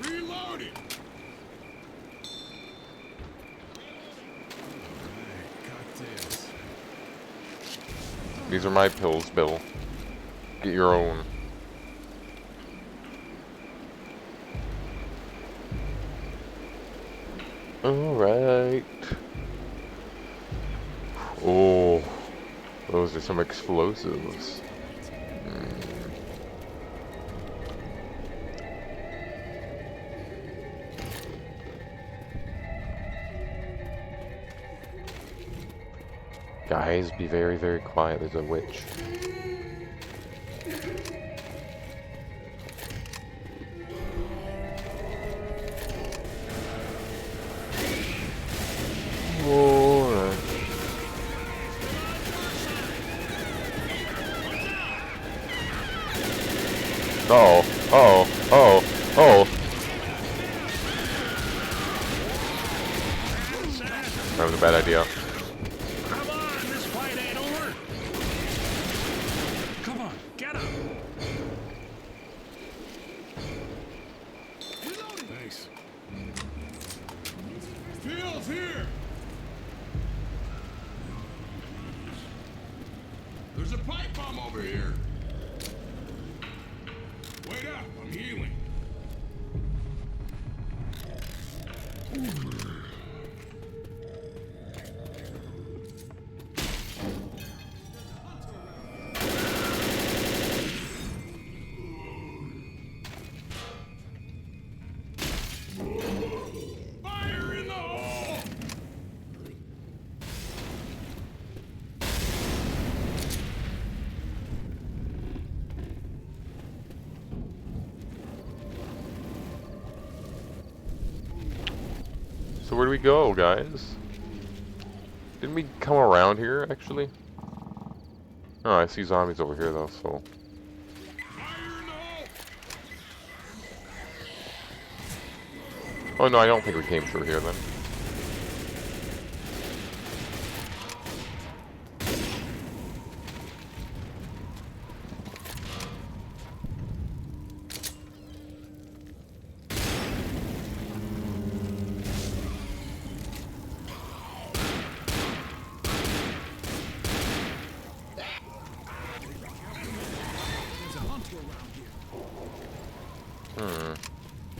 [SPEAKER 6] Reloading! Cocktails.
[SPEAKER 1] These are my pills, Bill. Get your own. Alright. Oh, those are some explosives. Guys, be very, very quiet. There's a witch. Alright. Oh, oh, oh, oh. That was a bad idea.
[SPEAKER 5] Come on, this fight ain't over. Come on, get him.
[SPEAKER 6] Thanks. Pills here! There's a pipe bomb over here. Wait up, I'm healing. Fire in the hole!
[SPEAKER 1] So where do we go, guys? Didn't we come around here, actually? Oh, I see zombies over here though, so. Oh no, I don't think we came through here then.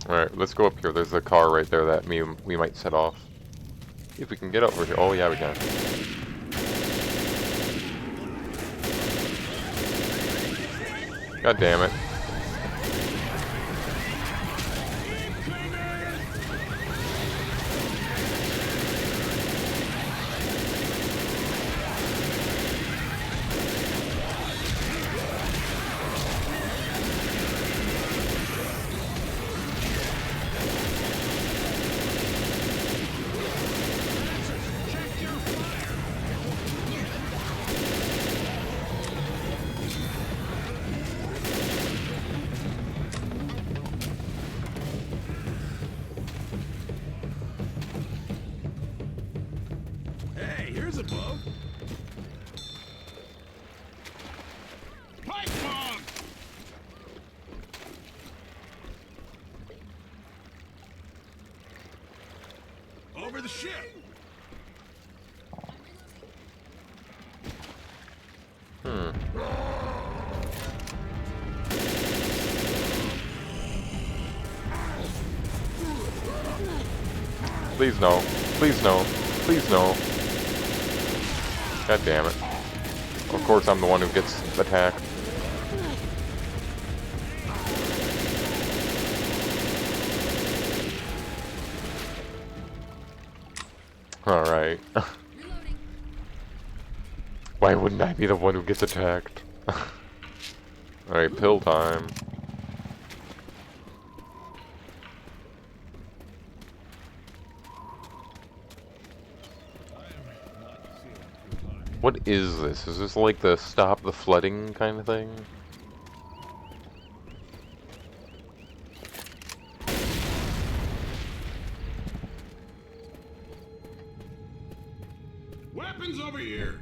[SPEAKER 1] Alright, let's go up here. There's a car right there that we might set off. See if we can get over here. Oh yeah, we can. God damn it.
[SPEAKER 6] Hey, here's a bug. Pipe bomb! Over the ship.
[SPEAKER 1] Please no. Please no. Please no. God damn it. Of course I'm the one who gets attacked. Alright. Why wouldn't I be the one who gets attacked? Alright, pill time. What is this? Is this like the stop the flooding kind of thing?
[SPEAKER 6] Weapons over here.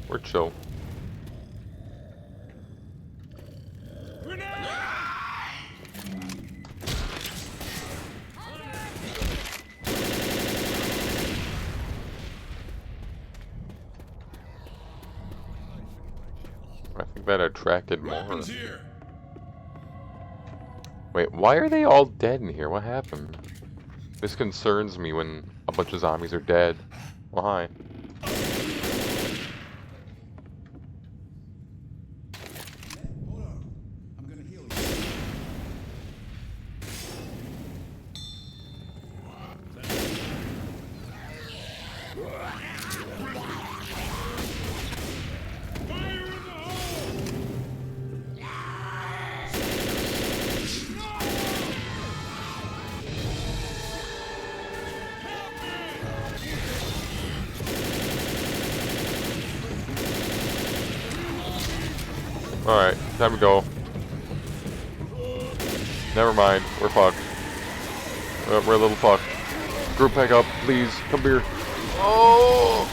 [SPEAKER 1] We're chill. I think that attracted more.
[SPEAKER 6] Weapons here.
[SPEAKER 1] Wait, why are they all dead in here? What happened? This concerns me when a bunch of zombies are dead. Well, hi.
[SPEAKER 6] Hold on. I'm gonna heal you.
[SPEAKER 1] Alright, time to go. Never mind, we're fucked. We're a little fucked. Group back up, please. Come here. Oh!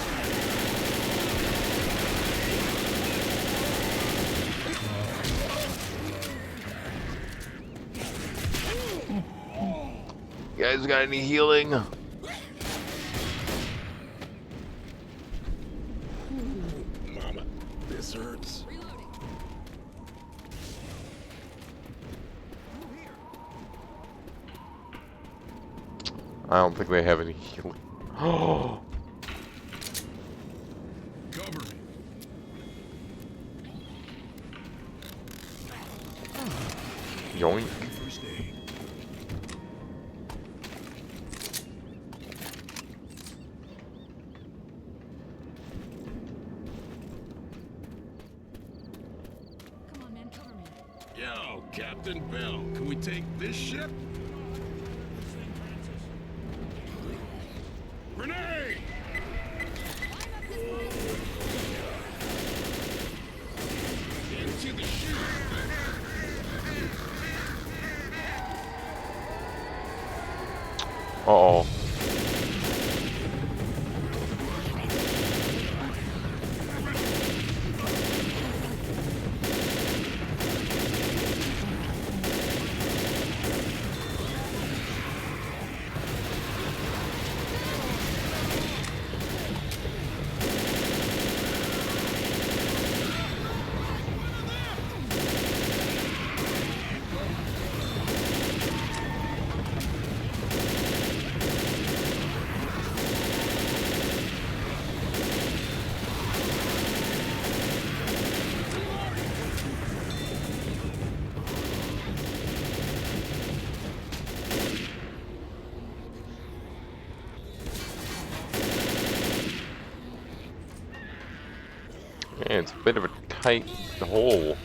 [SPEAKER 1] You guys got any healing?
[SPEAKER 6] Mama, this hurts.
[SPEAKER 1] I don't think they have any healing. Oh!
[SPEAKER 6] Cover me.
[SPEAKER 1] Yoink.
[SPEAKER 6] First day.
[SPEAKER 8] Come on, man, cover me.
[SPEAKER 6] Yo, Captain Bill, can we take this ship? Grenade! Into the chute!
[SPEAKER 1] Uh-oh. Yeah, it's a bit of a tight hole.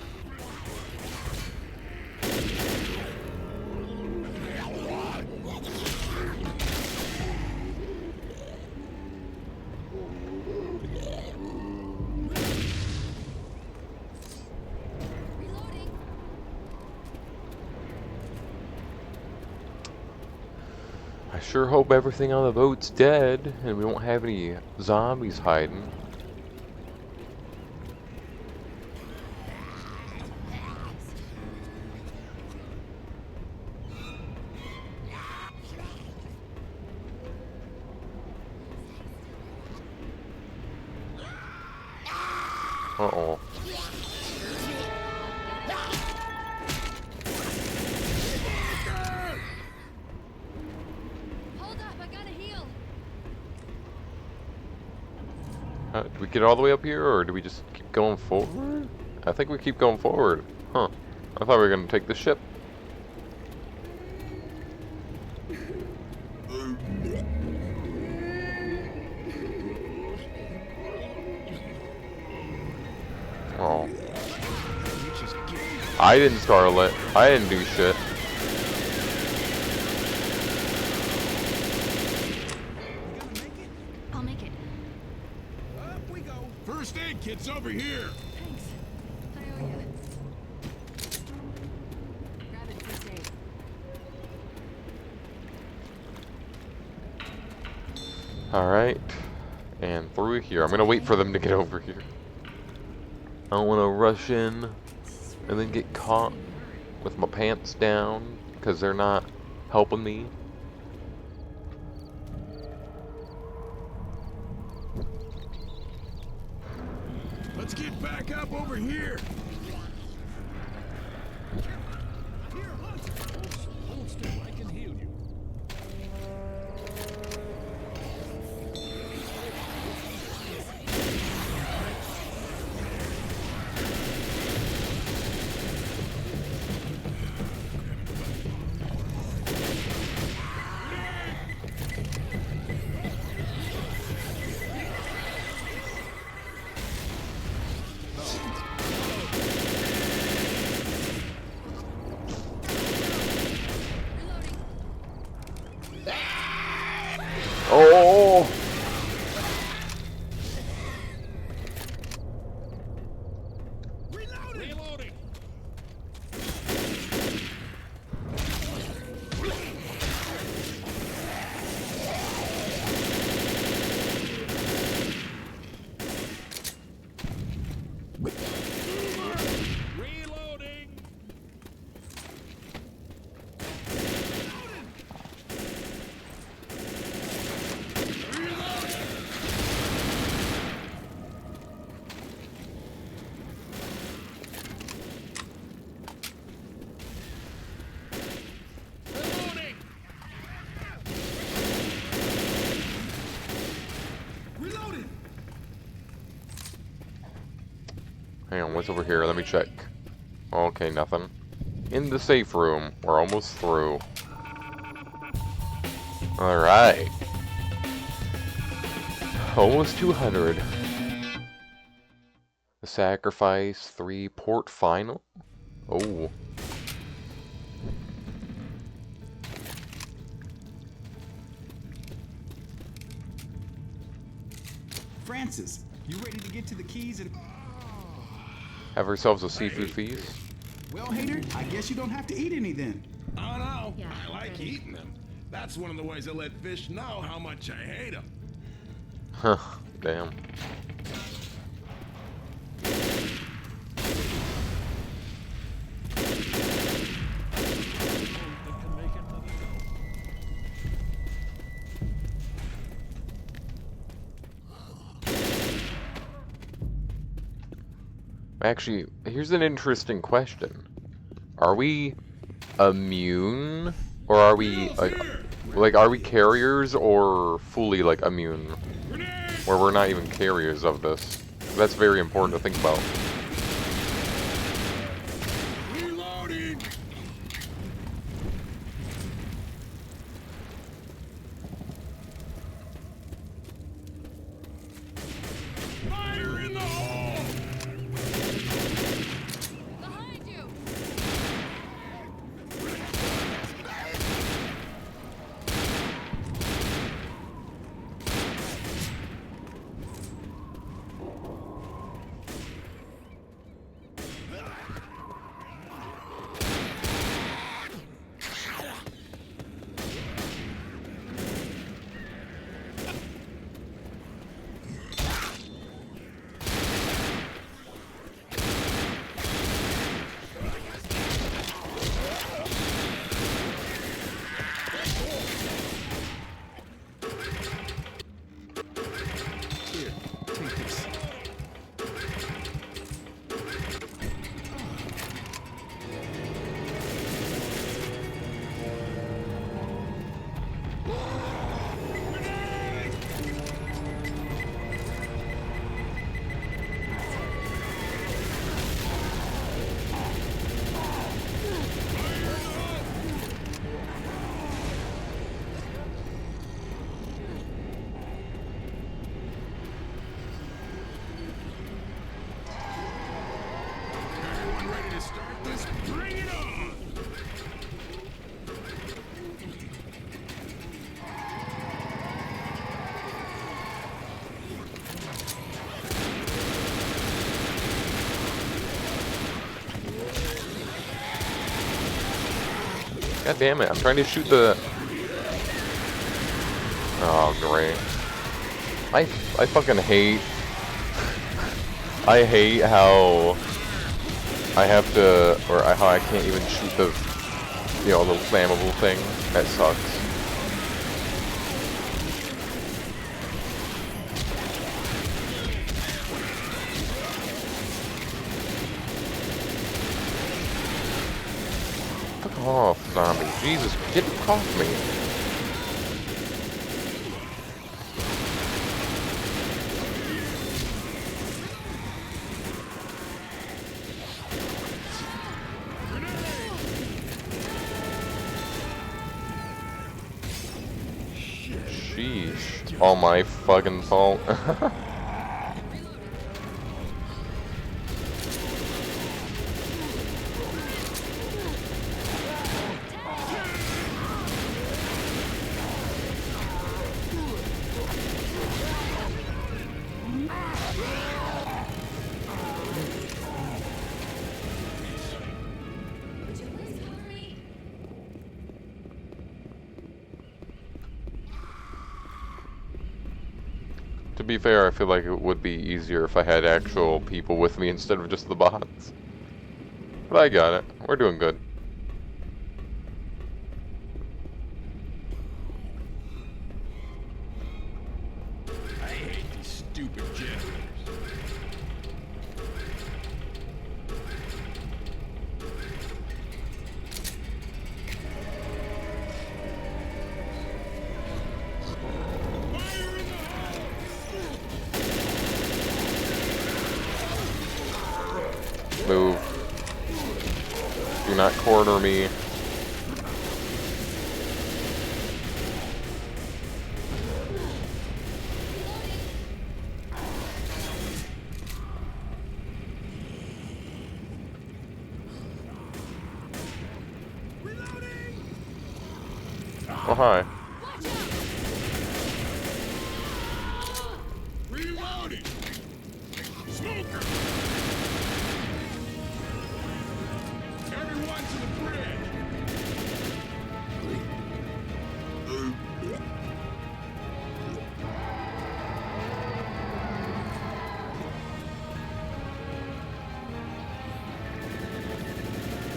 [SPEAKER 8] Reloading.
[SPEAKER 1] I sure hope everything on the boat's dead and we won't have any zombies hiding. Uh-oh.
[SPEAKER 8] Hold up, I gotta heal.
[SPEAKER 1] Do we get all the way up here, or do we just keep going forward? I think we keep going forward. Huh. I thought we were going to take the ship. Oh. I didn't Scarlet. I didn't do shit.
[SPEAKER 8] I'll make it.
[SPEAKER 6] Up we go. First aid kit's over here.
[SPEAKER 8] Thanks. I owe you. Grab it, first aid.
[SPEAKER 1] Alright. And through here. I'm going to wait for them to get over here. I don't want to rush in and then get caught with my pants down because they're not helping me.
[SPEAKER 6] Let's get back up over here. Here, Hunt.
[SPEAKER 5] Hold still, I can heal you.
[SPEAKER 1] Oh!
[SPEAKER 5] Reloading. Reloading. Reloading.
[SPEAKER 6] Reloading.
[SPEAKER 1] Hang on, what's over here? Let me check. Okay, nothing. in the safe room. We're almost through. Alright. Almost 200. The Sacrifice 3 port final. Oh.
[SPEAKER 6] Francis, you ready to get to the keys and...
[SPEAKER 1] Have ourselves a seafood feast.
[SPEAKER 6] Well, Hater, I guess you don't have to eat any then.
[SPEAKER 5] Oh no,
[SPEAKER 3] Yeah,
[SPEAKER 5] I like
[SPEAKER 3] ready.
[SPEAKER 5] eating them. That's one of the ways I let fish know how much I hate them.
[SPEAKER 1] Huh. Damn. Actually, here's an interesting question. Are we immune? Or are we, like, are we carriers or fully, like, immune? Where we're not even carriers of this. That's very important to think about.
[SPEAKER 5] Reloading! Fire in the hole!
[SPEAKER 8] Behind you!
[SPEAKER 6] Here, take this.
[SPEAKER 5] Everyone ready to start this? Bring it on!
[SPEAKER 1] God damn it, I'm trying to shoot the... Oh, great. I fucking hate... I hate how I have to, or how I can't even shoot the, you know, the flammable thing. That sucks. Fuck off, zombie. Jesus, get off me. Sheesh. All my fucking fault. To be fair, I feel like it would be easier if I had actual people with me instead of just the bots. But I got it. We're doing good.
[SPEAKER 5] I hate these stupid generators. Fire in the hole!
[SPEAKER 1] Move. Do Do not corner me. Oh, hi.
[SPEAKER 6] Reloading! Smoker! Everyone to the bridge!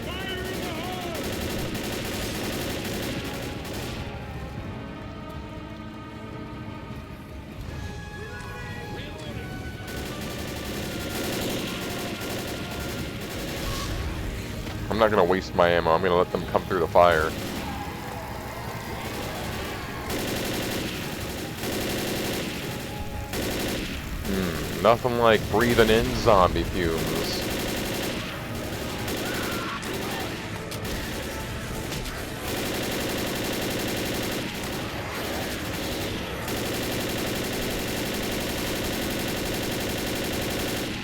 [SPEAKER 6] Fire in the hole!
[SPEAKER 1] I'm not gonna waste my ammo. I'm gonna let them come through the fire. Nothing like breathing in zombie fumes.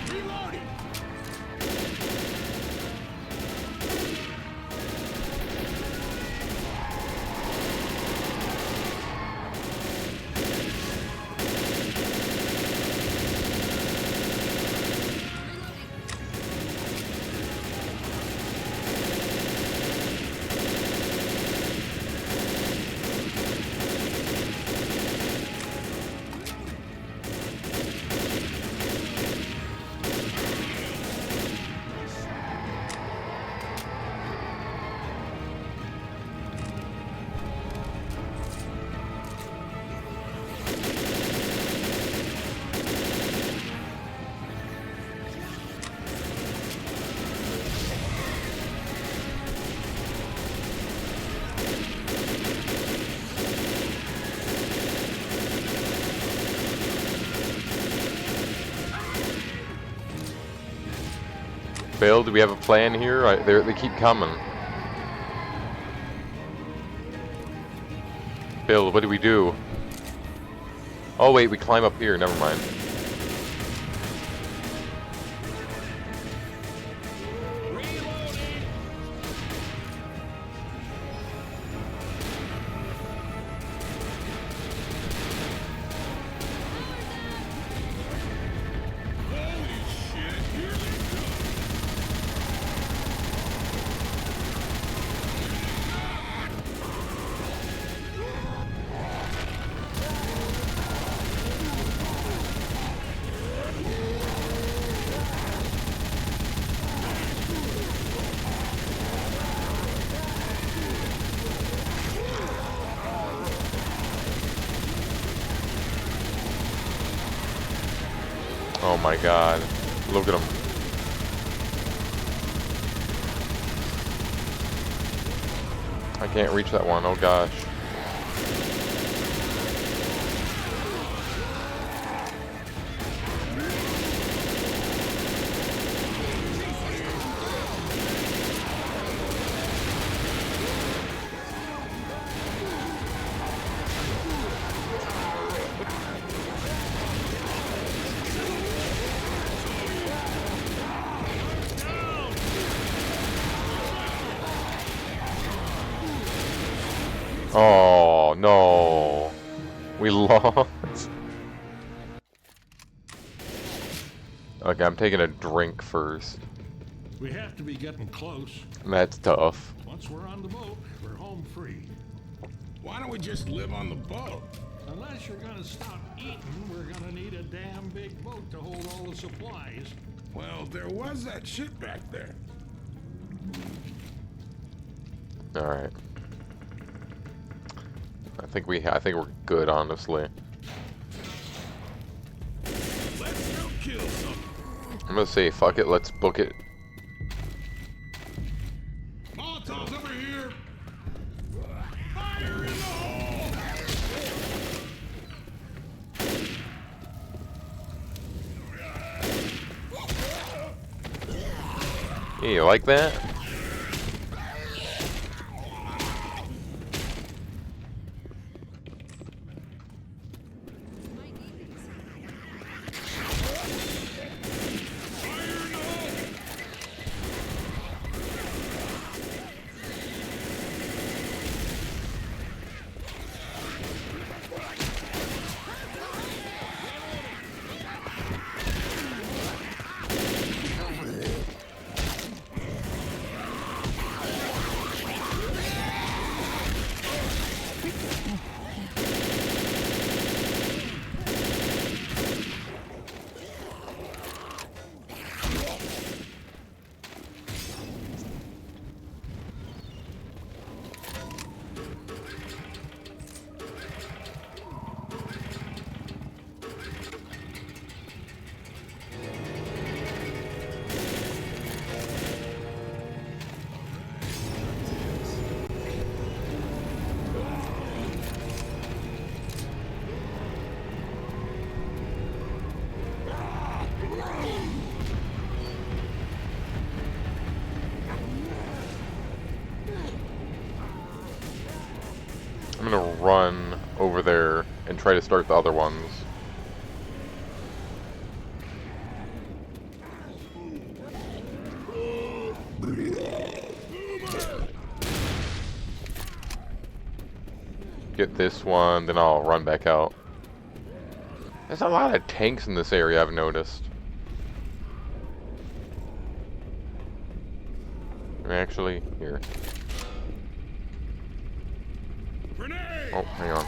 [SPEAKER 6] Reloading!
[SPEAKER 1] Bill, do we have a plan here? They keep coming. Bill, what do we do? Oh wait, we climb up here. Never mind.
[SPEAKER 6] Holy shit, here they come!
[SPEAKER 1] Oh my god. Look at him. I can't reach that one. Oh gosh. Oh no. We lost. Okay, I'm taking a drink first.
[SPEAKER 5] We have to be getting close.
[SPEAKER 1] That's tough.
[SPEAKER 5] Once we're on the boat, we're home free.
[SPEAKER 6] Why don't we just live on the boat?
[SPEAKER 5] Unless you're gonna stop eating, we're gonna need a damn big boat to hold all the supplies.
[SPEAKER 6] Well, there was that shit back there.
[SPEAKER 1] All right. I think we're good, honestly.
[SPEAKER 6] Let's go kill something.
[SPEAKER 1] I'm gonna say fuck it. Let's book it.
[SPEAKER 6] Molotov's over here. Fire in the hole!
[SPEAKER 1] Yeah, you like that? I'm gonna run over there and try to start the other ones. Get this one, then I'll run back out. There's a lot of tanks in this area, I've noticed. Actually, here. Oh, hang on.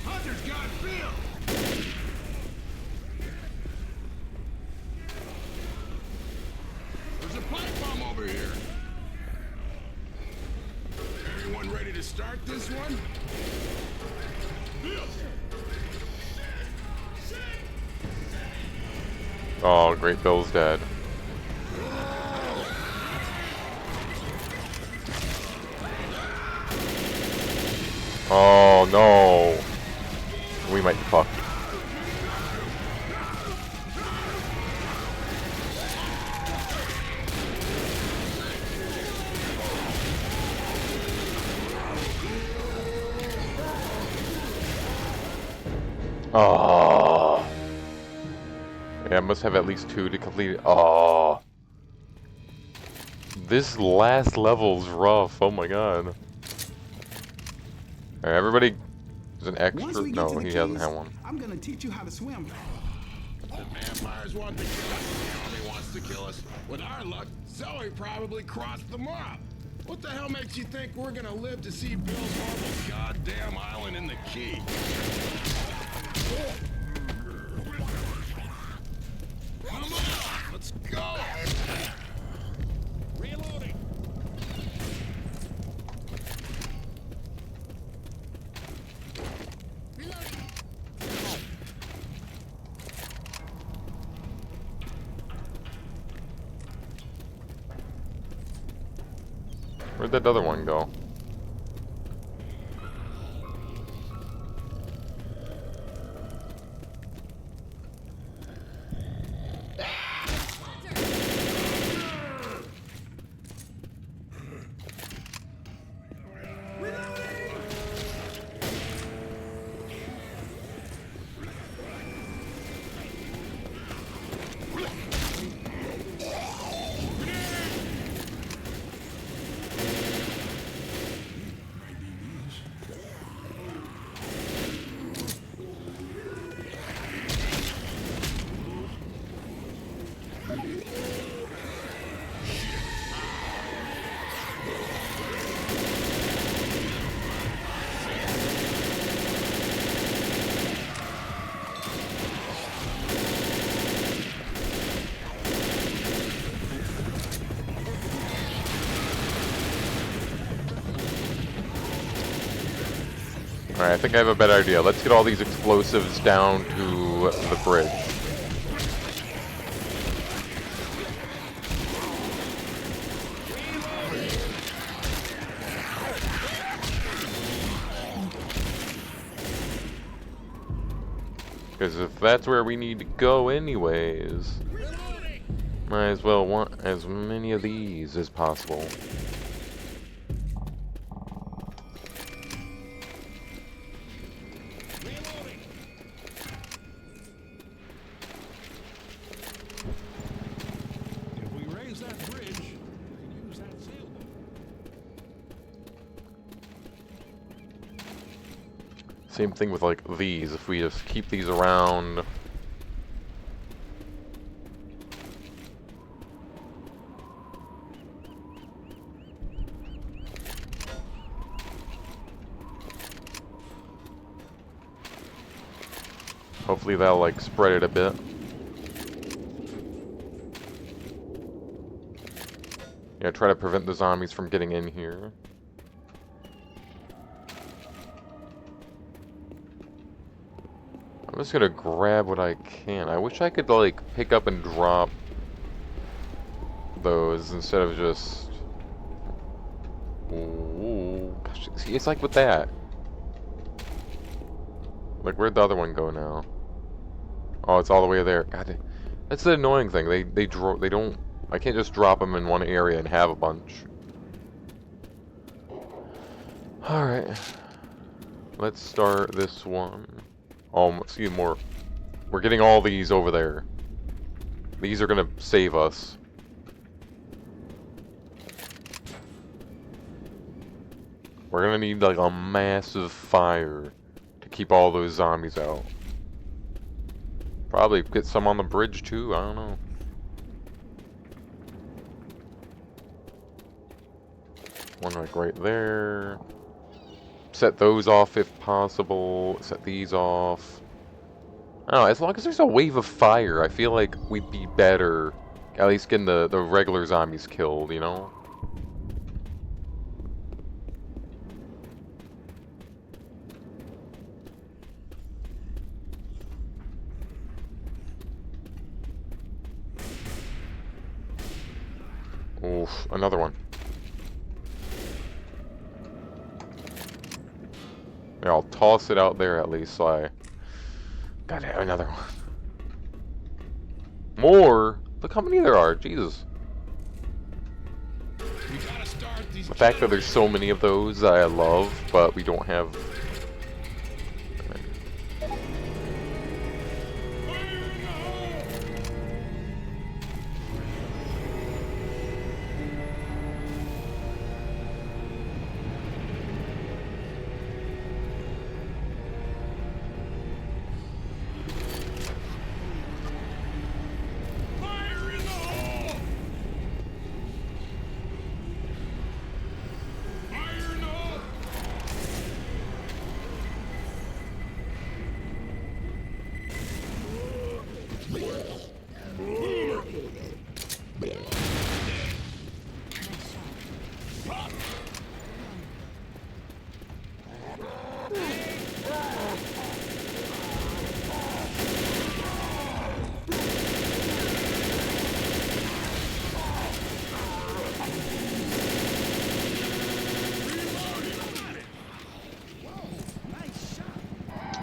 [SPEAKER 6] Hunter's got Bill. There's a pipe bomb over here. Everyone ready to start this one?
[SPEAKER 1] Oh, Great Bill's dead. Oh no. We might be fucked. Oh. Yeah, I must have at least 2 to complete it. Oh. This last level's rough. Oh my god. Alright, everybody. There's an
[SPEAKER 6] Once
[SPEAKER 1] extra.
[SPEAKER 6] we get
[SPEAKER 1] No,
[SPEAKER 6] to the
[SPEAKER 1] he doesn't
[SPEAKER 6] keys,
[SPEAKER 1] have one.
[SPEAKER 6] I'm gonna teach you how to swim.
[SPEAKER 9] The vampires want to kill us. The army wants to kill us. With our luck, Zoe probably crossed them off. What the hell makes you think we're gonna live to see Bill's horrible goddamn island in the key? Come on, let's go! Reloading!
[SPEAKER 1] Where'd that other one go? Alright, I think I have a better idea. Let's get all these explosives down to the bridge. Because if that's where we need to go anyways, might as well want as many of these as possible. Same thing with like these. If we just keep these around. Hopefully that'll like spread it a bit. Yeah, try to prevent the zombies from getting in here. I'm just gonna grab what I can. I wish I could like pick up and drop those instead of just... Ooh, gosh, see, it's like with that. Like, where'd the other one go now? Oh, it's all the way there. God, that's the annoying thing. They don't. I can't just drop them in one area and have a bunch. All right, let's start this one. Oh, let's see more. We're getting all these over there. These are gonna save us. We're gonna need like a massive fire to keep all those zombies out. Probably get some on the bridge too, I don't know. One like right there. Set those off if possible. Set these off. I don't know, as long as there's a wave of fire, I feel like we'd be better. At least getting the regular zombies killed, you know? Oof, another one. Yeah, I'll toss it out there at least so I... Gotta have another one. More? Look how many there are, Jesus. The fact that there's so many of those I love, but we don't have...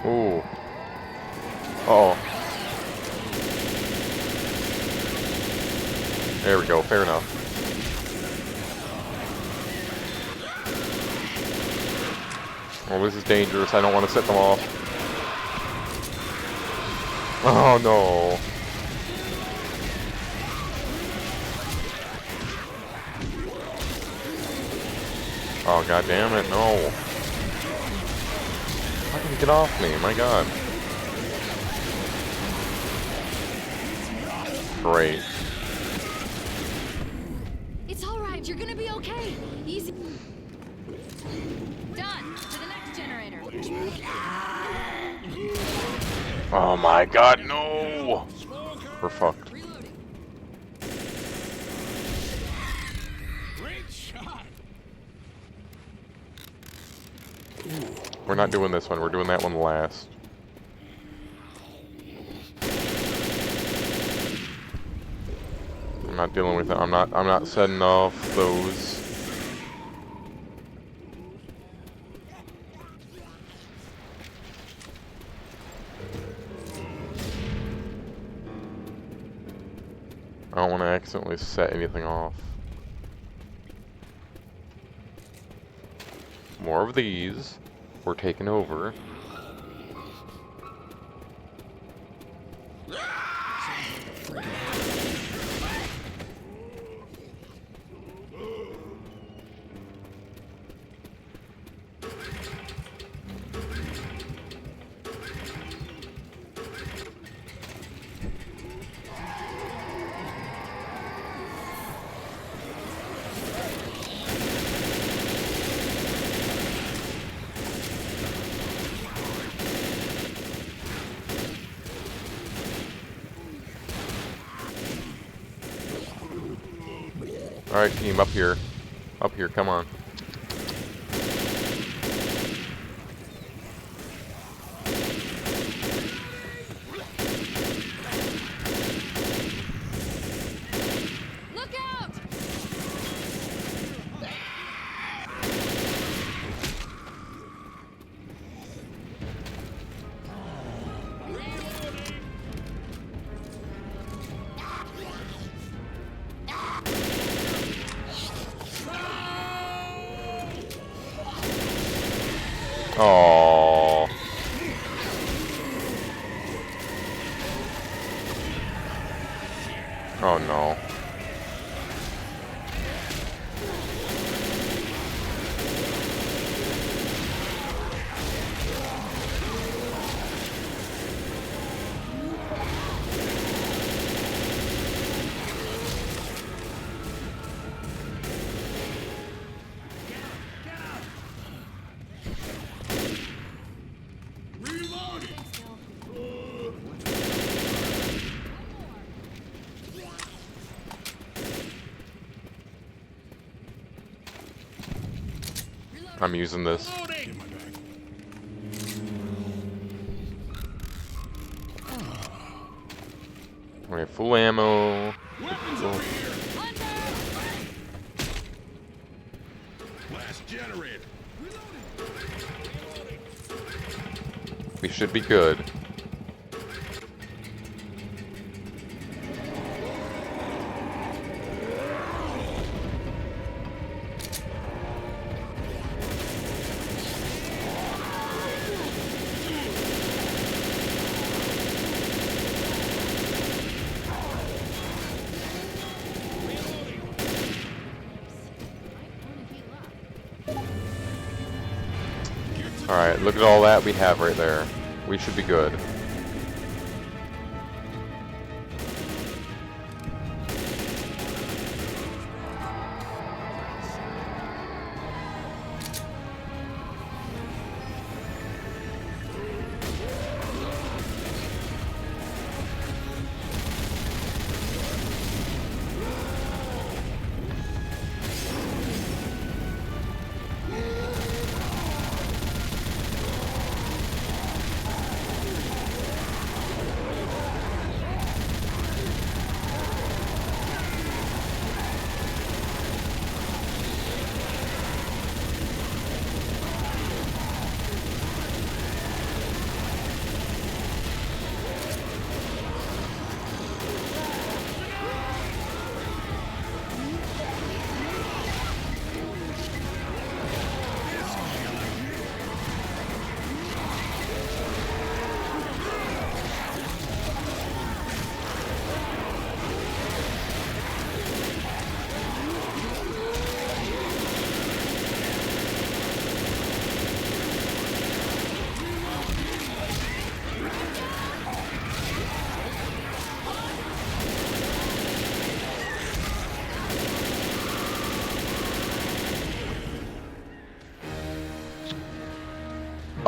[SPEAKER 1] Ooh. Uh-oh. There we go, fair enough. Oh, this is dangerous. I don't want to set them off. Oh, no. Oh, god damn it, no. How can you get off me? My god. Great.
[SPEAKER 8] It's all right. You're gonna be okay. Easy. Done. To the next generator.
[SPEAKER 1] Oh my god, no! We're fucked.
[SPEAKER 8] Reloading.
[SPEAKER 9] Great shot.
[SPEAKER 1] We're not doing this one, we're doing that one last. I'm not dealing with it. I'm not setting off those. I don't want to accidentally set anything off. More of these. We're taking over. Alright, team, up here. Up here, come on.
[SPEAKER 8] Look out!
[SPEAKER 1] Oh. Oh no. I'm using this. Okay, full ammo. Full.
[SPEAKER 9] Blast generator.
[SPEAKER 1] We should be good. Alright, look at all that we have right there. We should be good.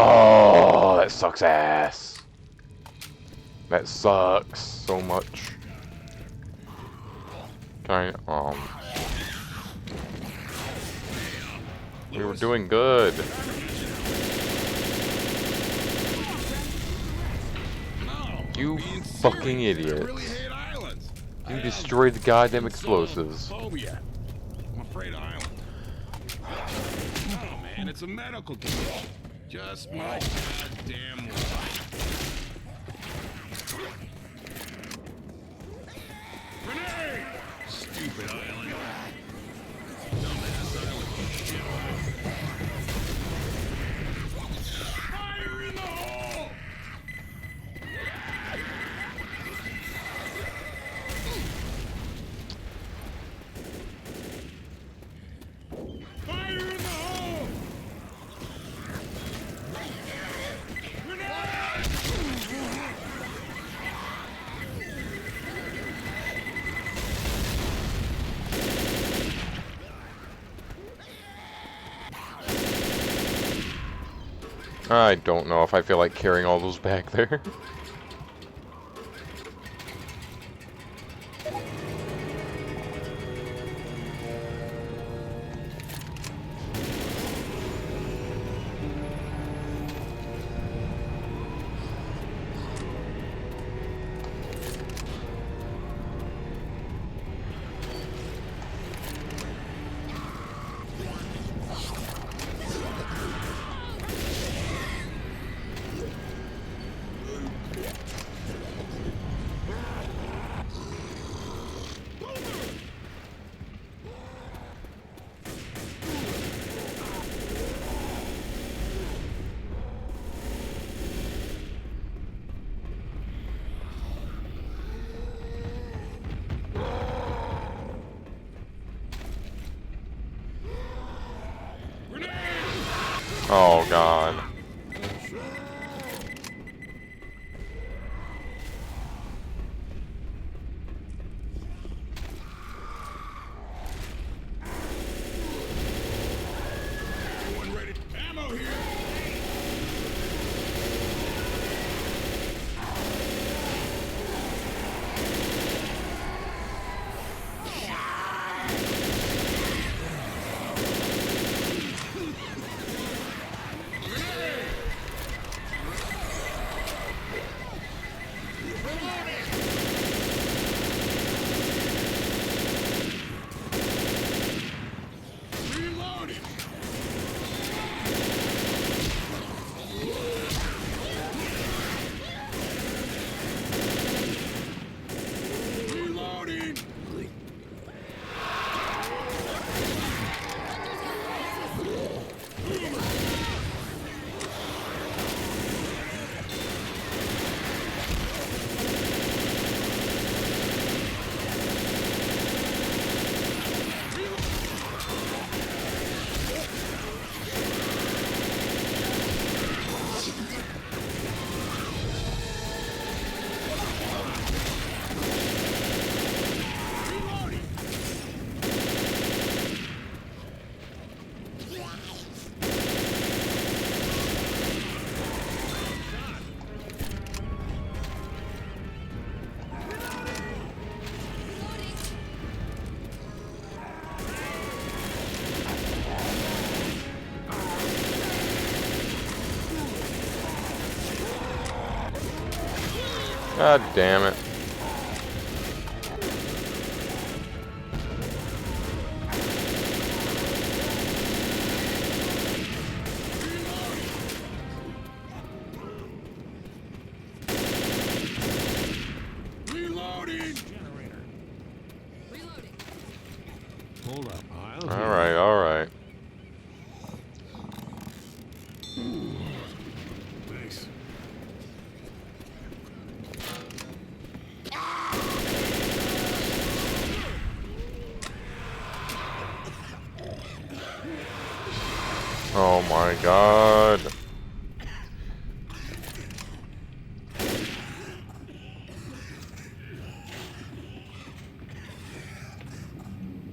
[SPEAKER 1] Oh, that sucks ass. That sucks so much. Can I, we were doing good. You fucking idiots. You destroyed the goddamn explosives.
[SPEAKER 9] I'm afraid of islands. Oh man, it's a medical condition. Just my goddamn life. Grenade! Stupid island. Dumbass island. Shit. Fire in the hole! Fire in the hole!
[SPEAKER 1] I don't know if I feel like carrying all those back there. Oh god.
[SPEAKER 9] Everyone ready? Ammo here! Reloading! Reloading!
[SPEAKER 1] God damn it.
[SPEAKER 9] Reloading!
[SPEAKER 5] Generator.
[SPEAKER 8] Reloading.
[SPEAKER 5] Hold up, Miles.
[SPEAKER 1] Alright, alright.
[SPEAKER 5] Thanks.
[SPEAKER 1] Oh my god.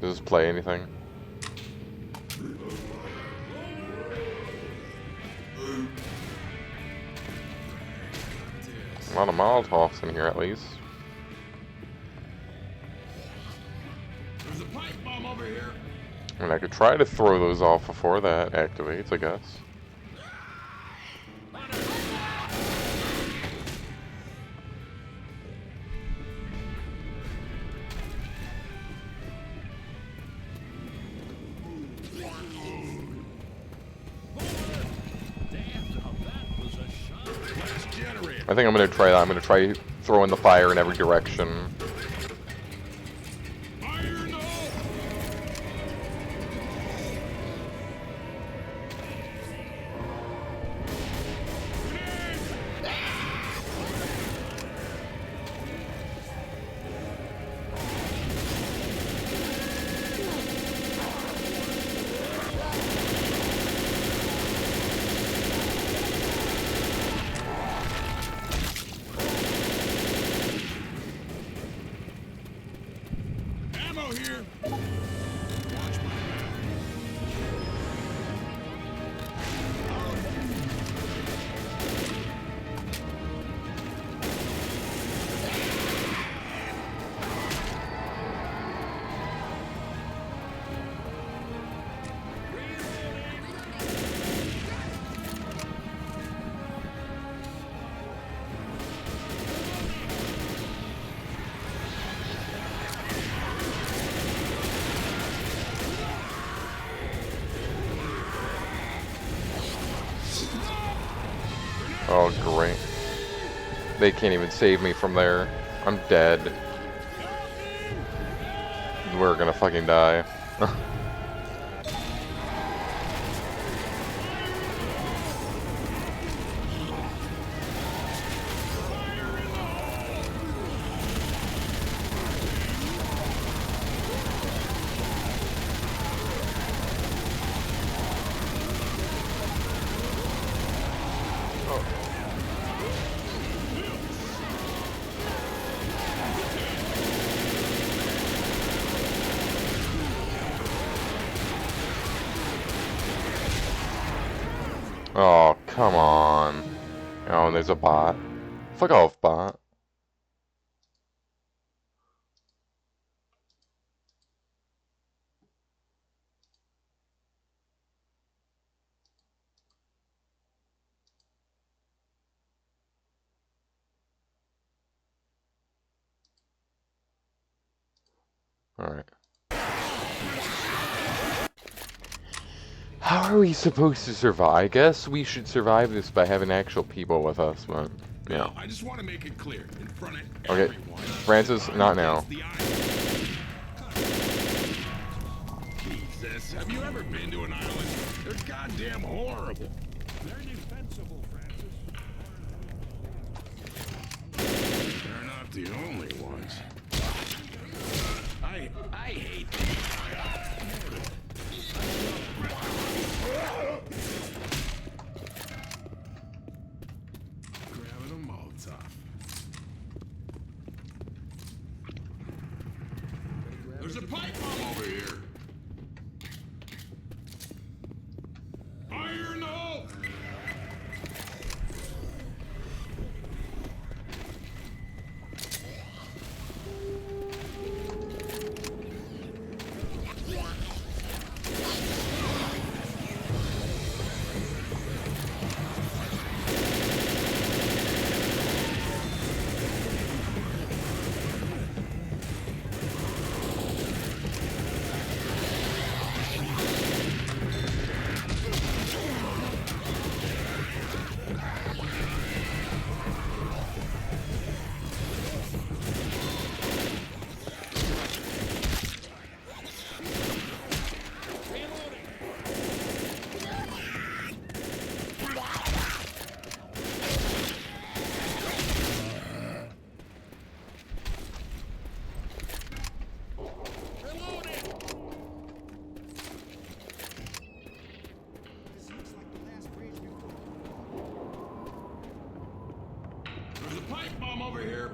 [SPEAKER 1] Does this play anything? A lot of Molotovs in here at least.
[SPEAKER 9] There's a pipe bomb over here!
[SPEAKER 1] I mean, I could try to throw those off before that activates, I guess.
[SPEAKER 9] Last generator!
[SPEAKER 1] I think I'm gonna try that. I'm gonna try throwing the fire in every direction.
[SPEAKER 9] Fire in the hole! Ammo here! Watch my back.
[SPEAKER 1] Oh, great. They can't even save me from there. I'm dead. We're gonna fucking die. Oh, come on. Oh, and there's a bot. Fuck off, bot. Alright. How are we supposed to survive? I guess we should survive this by having actual people with us, but yeah.
[SPEAKER 9] Now, I just want to make it clear in front of
[SPEAKER 1] Okay,
[SPEAKER 9] everyone.
[SPEAKER 1] Francis, not now.
[SPEAKER 9] Jesus, have you ever been to an island? They're goddamn horrible.
[SPEAKER 5] They're defensible, Francis.
[SPEAKER 9] They're not the only ones. I hate them. Grabbing a Molotov. There's a pipe bomb over here. Fire in the hole! There's a pipe bomb over here.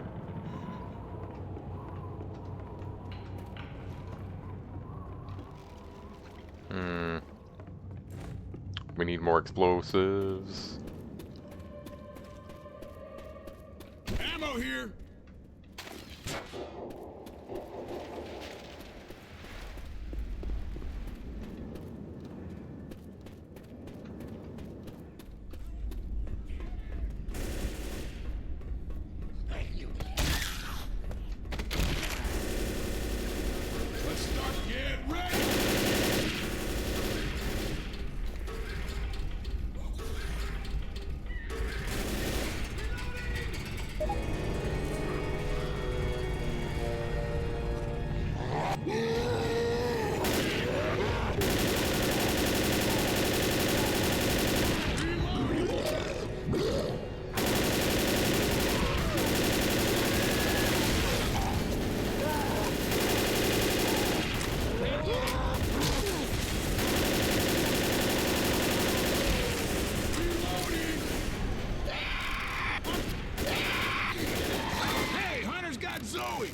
[SPEAKER 1] We need more explosives.
[SPEAKER 9] Ammo here. Let's start. Get ready. Hey, Hunter's got Zoe.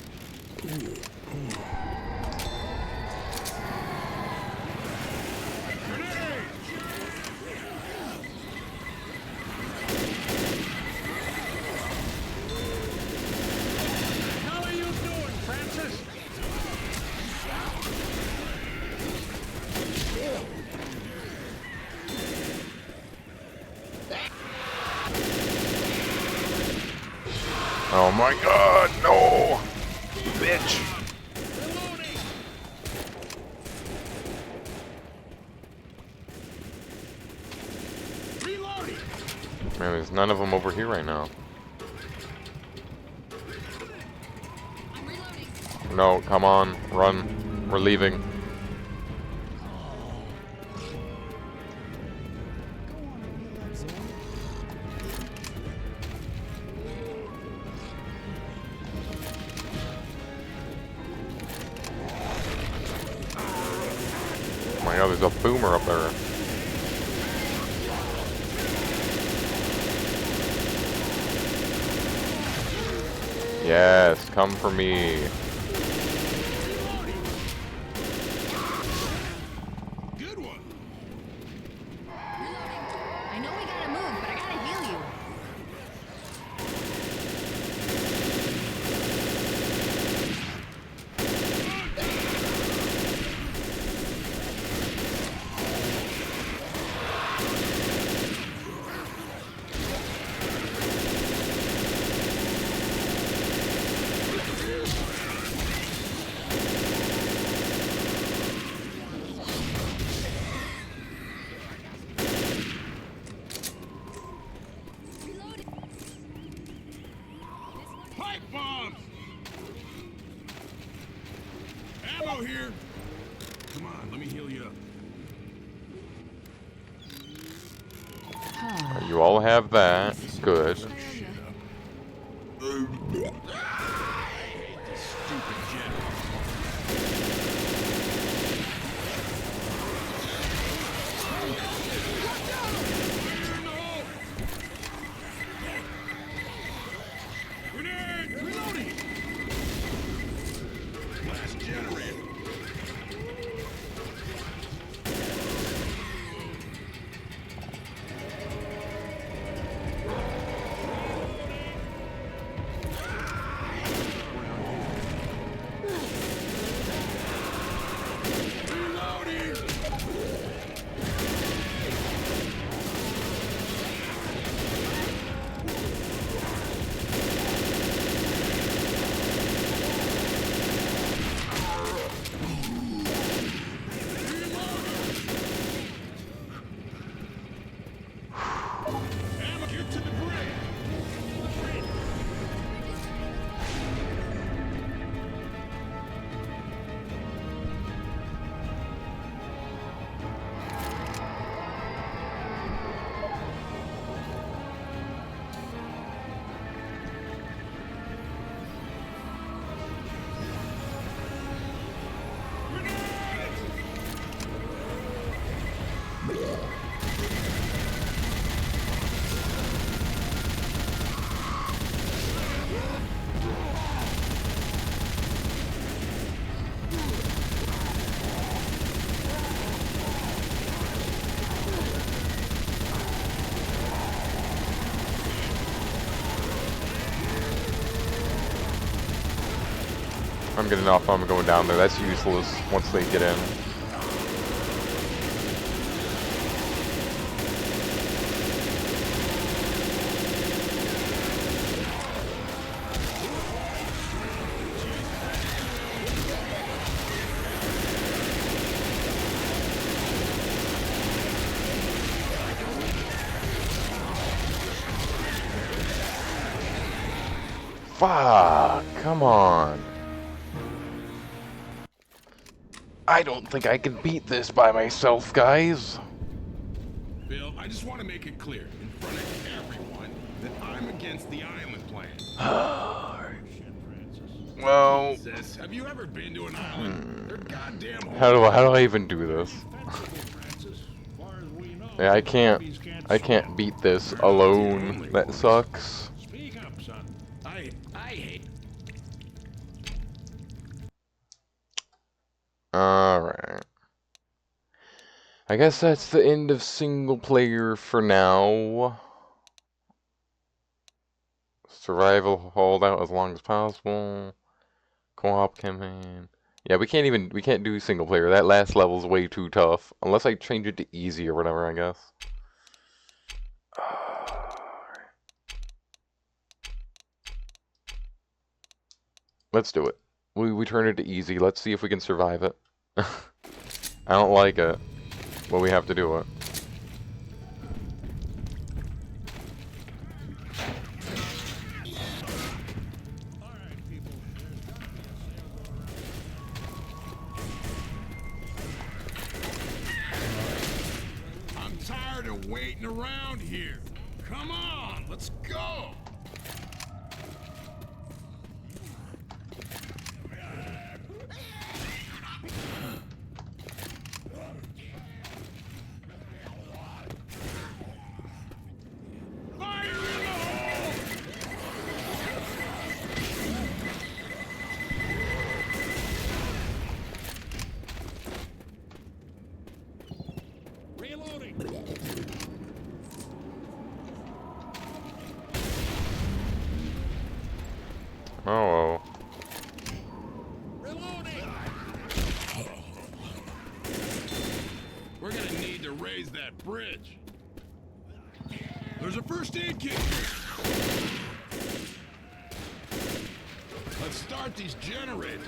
[SPEAKER 5] How are you doing, Francis?
[SPEAKER 1] Oh my god, no! Bitch!
[SPEAKER 9] Reloading.
[SPEAKER 1] Man, there's none of them over here right now.
[SPEAKER 8] I'm reloading.
[SPEAKER 1] No, come on, run. We're leaving. Oh my god, there's a boomer up there. Yes, come for me.
[SPEAKER 9] Good one.
[SPEAKER 8] I know we gotta move, but I gotta heal you.
[SPEAKER 9] Pipe bombs! Ammo here! Come on, let me heal you up.
[SPEAKER 1] You all have that. Good.
[SPEAKER 9] I hate this stupid jet. Grenade! Reloading! Blast generator. Reloading! Ammo, get to the bridge!
[SPEAKER 1] I'm getting off. I'm going down there. That's useless once they get in. Fuck! Come on. I don't think I can beat this by myself, guys.
[SPEAKER 9] Bill, I just want to make it clear in front of everyone that I'm against the island plan.
[SPEAKER 1] Well,
[SPEAKER 9] Sis, have you ever been to an island? They're goddamn
[SPEAKER 1] how do I even do this? Yeah, I can't beat this alone. That sucks.
[SPEAKER 5] Speak up, son.
[SPEAKER 9] I hate.
[SPEAKER 1] Alright. I guess that's the end of single player for now. Survival, hold out as long as possible. Co-op campaign. Yeah, we can't do single player. That last level's way too tough. Unless I change it to easy or whatever, I guess. Let's do it. We turn it to easy. Let's see if we can survive it. I don't like it, but we have to do it.
[SPEAKER 9] I'm tired of waiting around here. Come on, let's go. Fire in the hole! raise that bridge. There's a first aid kit. Let's start these generators.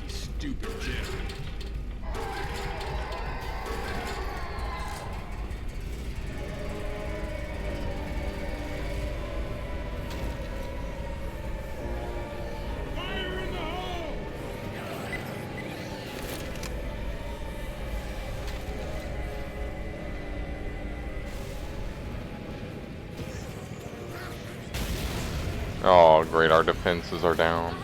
[SPEAKER 9] Stupid generators. Fire in the hole!
[SPEAKER 1] Oh, great, our defenses are down.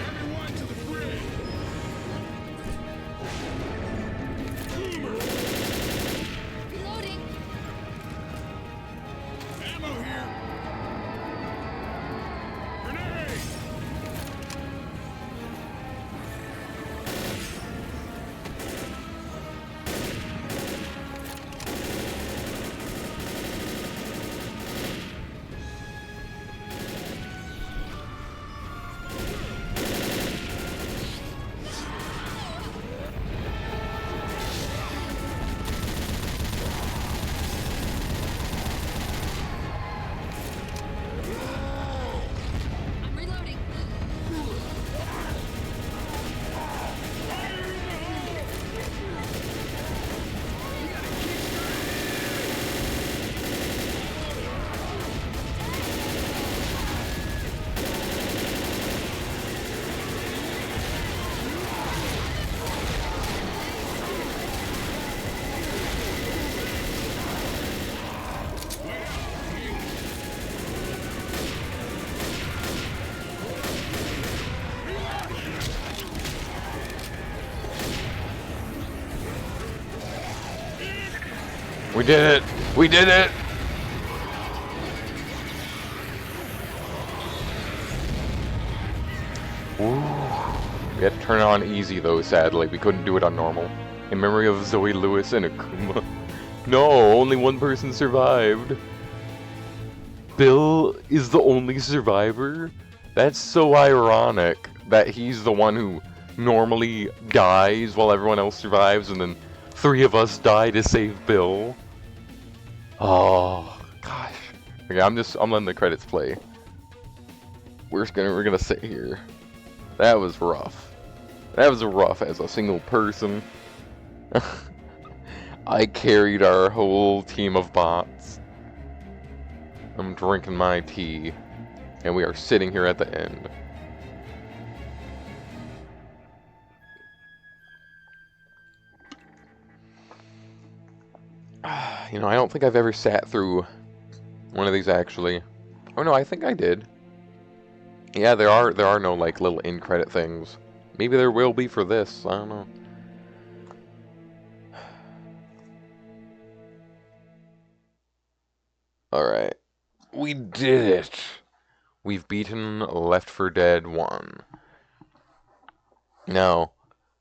[SPEAKER 9] Everyone to the bridge! Boomer!
[SPEAKER 8] Reloading.
[SPEAKER 9] Ammo here! Grenade!
[SPEAKER 8] I'm reloading.
[SPEAKER 1] We did it! We did it! Ooh. We had to turn it on easy though, sadly. We couldn't do it on normal. In memory of Zoe Lewis and Akuma. No, only one person survived. Bill is the only survivor? That's so ironic that he's the one who normally dies while everyone else survives, and then 3 of us die to save Bill. Oh gosh. Okay, I'm letting the credits play. We're gonna sit here. That was rough. That was rough as a single person. I carried our whole team of bots. I'm drinking my tea, and we are sitting here at the end. You know, I don't think I've ever sat through one of these actually. Oh no, I think I did. Yeah, there are no like little end credit things. Maybe there will be for this. I don't know. Alright. We did it! We've beaten Left 4 Dead 1. Now,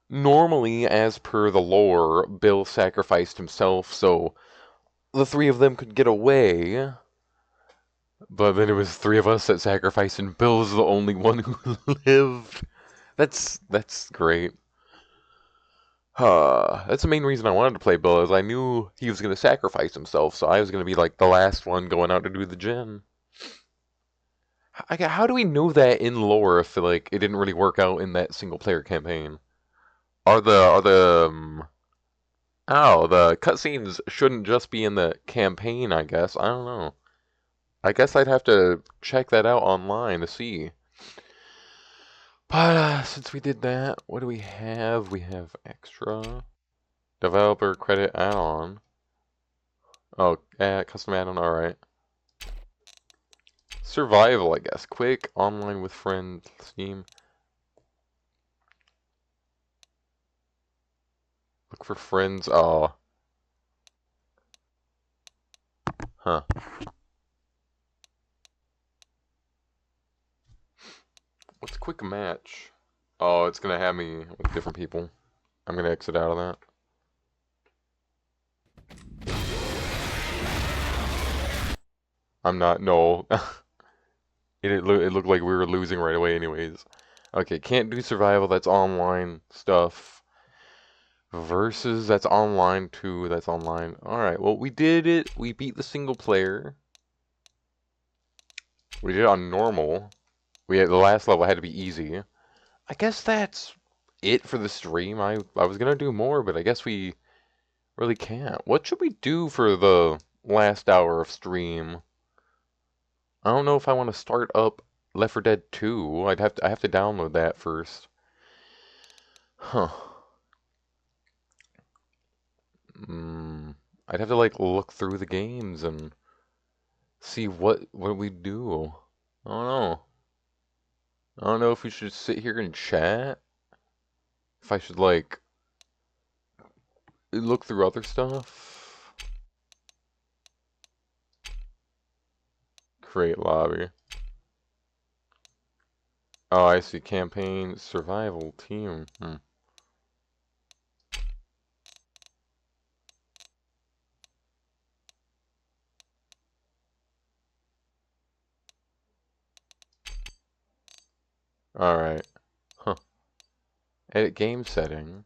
[SPEAKER 1] normally, as per the lore, Bill sacrificed himself so the three of them could get away. But then it was three of us that sacrificed, and Bill's the only one who lived. That's great. That's the main reason I wanted to play Bill, is I knew he was going to sacrifice himself, so I was going to be like the last one going out to do the gen. How do we know that in lore if like it didn't really work out in that single player campaign? The cutscenes shouldn't just be in the campaign, I guess. I don't know. I guess I'd have to check that out online to see. But since we did that, what do we have? We have extra developer credit add-on. Oh, custom add-on. All right. Survival, I guess. Quick online with friends scheme. Look for friends. Oh. Huh. What's quick match? Oh, it's gonna have me with different people. I'm gonna exit out of that. I'm not. No. It looked like we were losing right away, anyways. Okay, can't do survival. That's online stuff. Versus, that's online too. That's online. All right. Well, we did it. We beat the single player. We did it on normal. The last level had to be easy. I guess that's it for the stream. I was gonna do more, but I guess we really can't. What should we do for the last hour of stream? I don't know if I want to start up Left 4 Dead 2. I have to download that first. Huh. I'd have to like look through the games and see what we do. I don't know. I don't know if we should sit here and chat. If I should, like, look through other stuff. Create lobby. Oh, I see. Campaign, survival, team. Alright. Huh. Edit game setting.